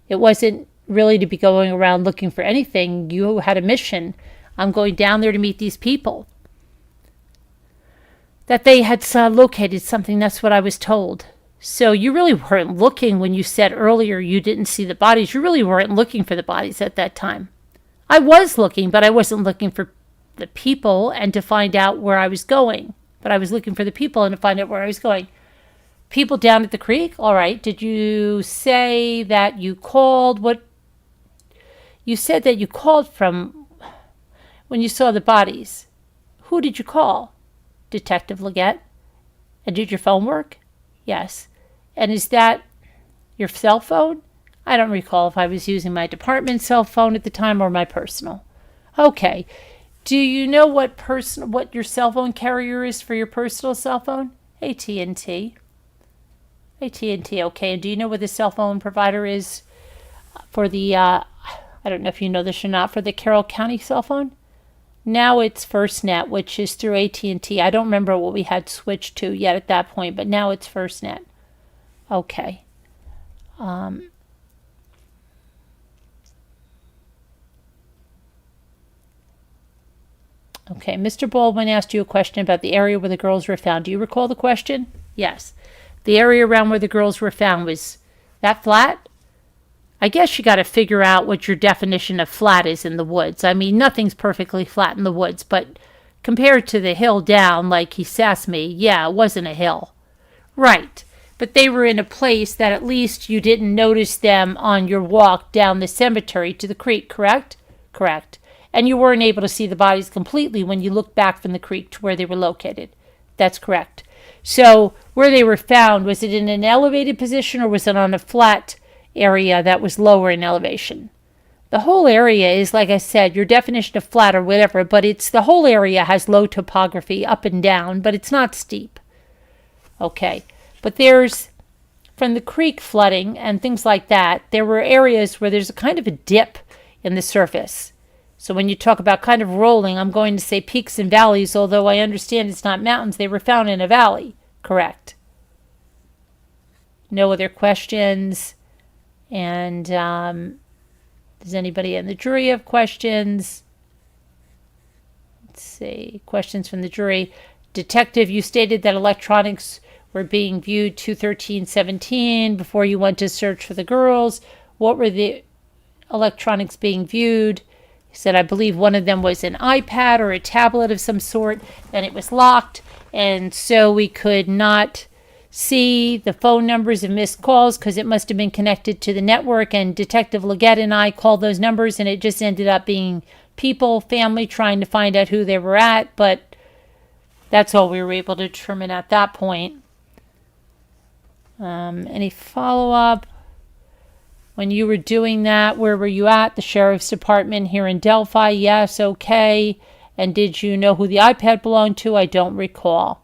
A: It wasn't really to be going around looking for anything. You had a mission. I'm going down there to meet these people. That they had located something. That's what I was told. So you really weren't looking when you said earlier you didn't see the bodies. You really weren't looking for the bodies at that time. I was looking, but I wasn't looking for the people and to find out where I was going. But I was looking for the people and to find out where I was going. People down at the creek? All right. Did you say that you called? What? You said that you called from when you saw the bodies. Who did you call? Detective Leggett. And did your phone work? Yes. And is that your cell phone? I don't recall if I was using my department cell phone at the time or my personal. Okay. Do you know what your cell phone carrier is for your personal cell phone? AT&T. AT&T, okay. And do you know what the cell phone provider is for the, I don't know if you know this or not, for the Carroll County cell phone? Now it's FirstNet, which is through AT&T. I don't remember what we had switched to yet at that point, but now it's FirstNet. Okay. Okay, Mr. Baldwin asked you a question about the area where the girls were found. Do you recall the question? Yes. The area around where the girls were found, was that flat? I guess you got to figure out what your definition of flat is in the woods. I mean, nothing's perfectly flat in the woods, but compared to the hill down, like he sassed me, yeah, it wasn't a hill. Right. But they were in a place that at least you didn't notice them on your walk down the cemetery to the creek, correct? Correct. And you weren't able to see the bodies completely when you looked back from the creek to where they were located. That's correct. So where they were found, was it in an elevated position or was it on a flat area that was lower in elevation? The whole area is, like I said, your definition of flat or whatever, but the whole area has low topography up and down, but it's not steep. Okay. But there's, from the creek flooding and things like that, there were areas where there's a kind of a dip in the surface. So when you talk about kind of rolling, I'm going to say peaks and valleys, although I understand it's not mountains. They were found in a valley. Correct. No other questions? And does anybody in the jury have questions? Let's see. Questions from the jury. Detective, you stated that electronics were being viewed 2:13:17 before you went to search for the girls. What were the electronics being viewed? He said, I believe one of them was an iPad or a tablet of some sort, and it was locked, and so we could not see the phone numbers of missed calls because it must have been connected to the network, and Detective Leggett and I called those numbers, and it just ended up being people, family, trying to find out who they were at, but that's all we were able to determine at that point. Any follow-up? When you were doing that, where were you at? The sheriff's department here in Delphi? Yes, okay. And did you know who the iPad belonged to? I don't recall.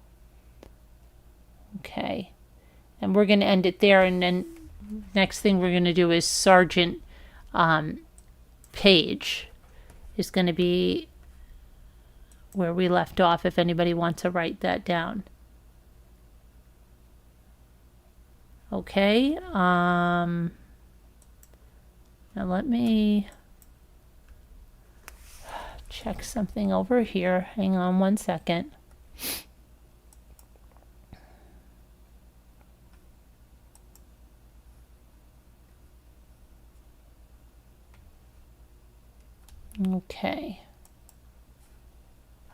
A: Okay. And we're going to end it there. And then next thing we're going to do is Sergeant Page is going to be where we left off if anybody wants to write that down. Okay. Now let me check something over here. Hang on one second. Okay.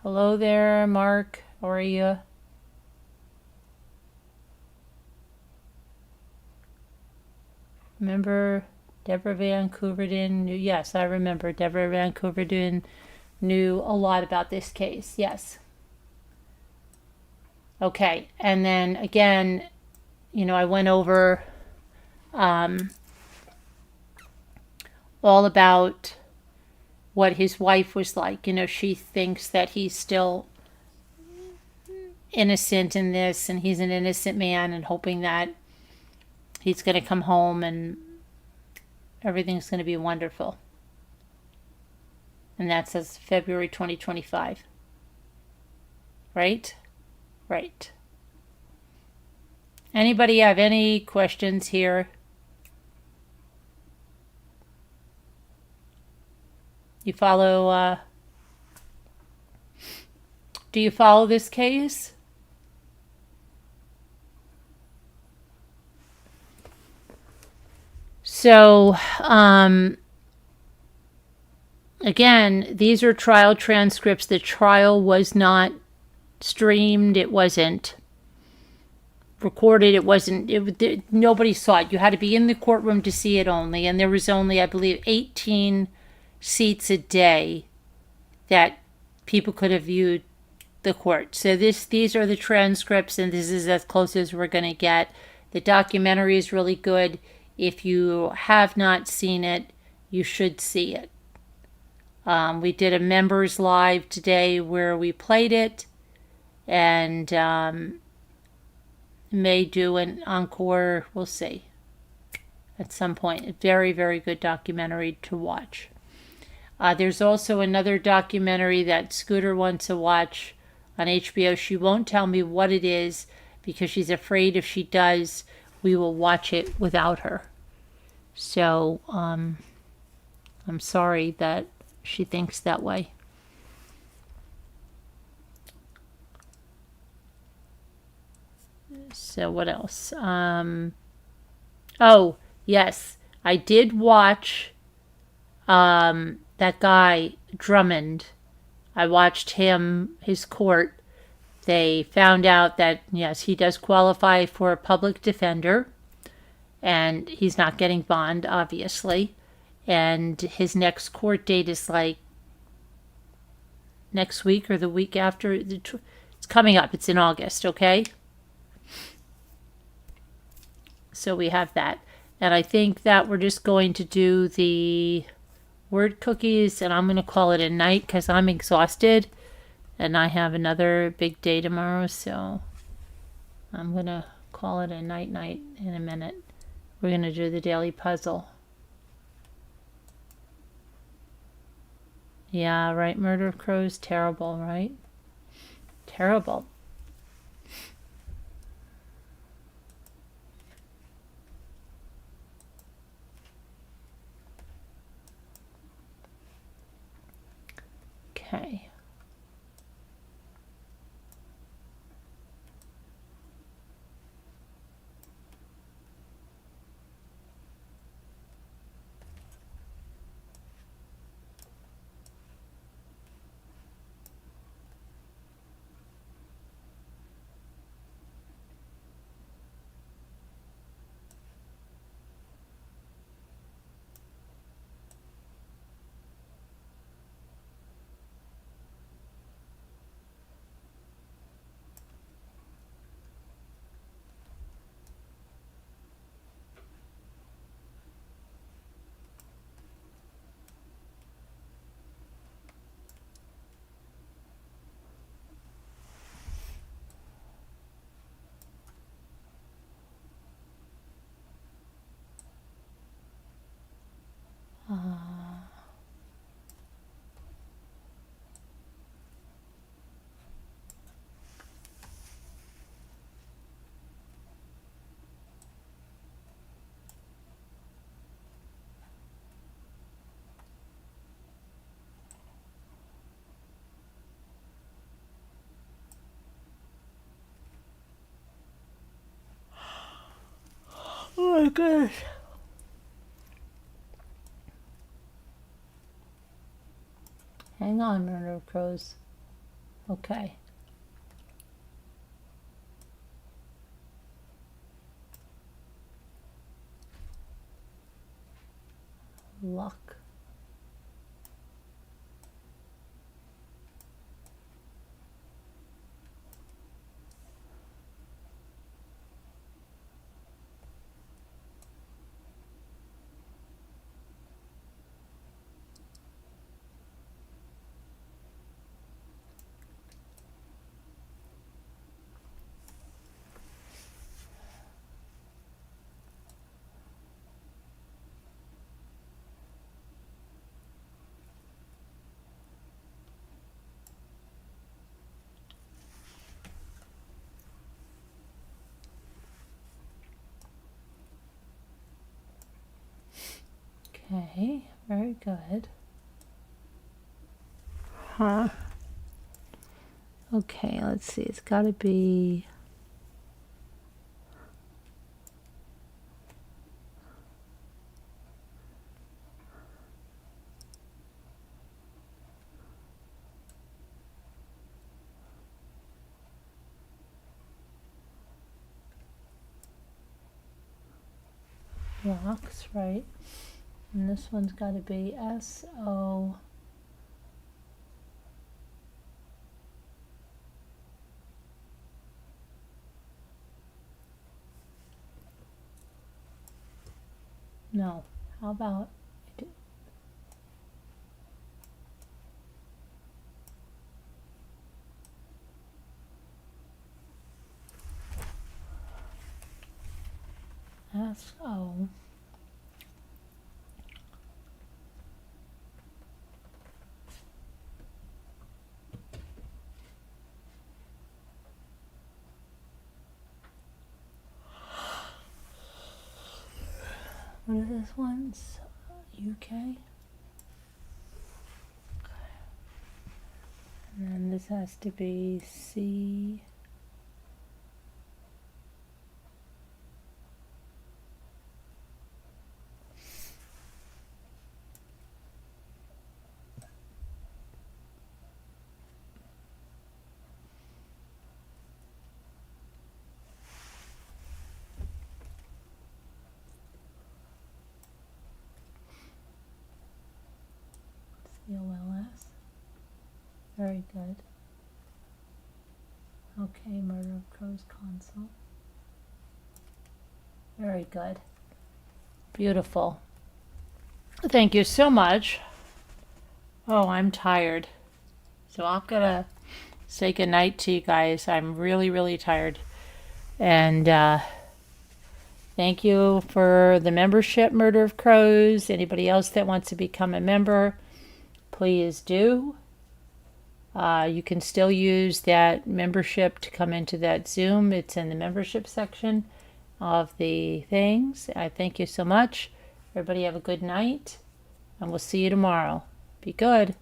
A: Hello there, Mark. How are you? Remember Deborah Van Couverdin knew, yes, I remember Deborah Van Couverdin knew a lot about this case, yes. Okay, and then again, I went over all about what his wife was like. She thinks that he's still innocent in this, and he's an innocent man, and hoping that he's going to come home and everything's going to be wonderful. And that says February 2025. Right? Right. Anybody have any questions here? You follow, do you follow this case? So, again, these are trial transcripts. The trial was not streamed. It wasn't recorded. Nobody saw it. You had to be in the courtroom to see it only. And there was only, I believe, 18 seats a day that people could have viewed the court. So these are the transcripts, and this is as close as we're going to get. The documentary is really good. If you have not seen it, you should see it. We did a members live today where we played it, and may do an encore. We'll see at some point. A very, very good documentary to watch. There's also another documentary that Scooter wants to watch on HBO. She won't tell me what it is because she's afraid if she does, we will watch it without her. So, I'm sorry that she thinks that way. So what else? Oh, yes. I did watch that guy, Drummond. I watched his court. They found out that, yes, he does qualify for a public defender. And he's not getting bond, obviously. And his next court date is like next week or the week after. It's coming up. It's in August, okay? So we have that. And I think that we're just going to do the word cookies, and I'm going to call it a night because I'm exhausted. And I have another big day tomorrow, so I'm going to call it a night in a minute. We're going to do the daily puzzle. Yeah, right. Murder of Crows, terrible, right? Terrible. Okay. my goodness. Hang on, Murder of Crows. Okay. Luck. Okay, very good. Huh. Okay, let's see. It's got to be... rocks, right? And this one's got to be S-O... No. How about... S-O... What is this one? UK? And then this has to be C... C-O-L-S. Very good. Okay, Murder of Crows console. Very good. Beautiful. Thank you so much. Oh, I'm tired. So I'm gonna say goodnight to you guys. I'm really, really tired. And thank you for the membership, Murder of Crows. Anybody else that wants to become a member, please do. You can still use that membership to come into that Zoom. It's in the membership section of the things. I thank you so much. Everybody have a good night, and we'll see you tomorrow. Be good.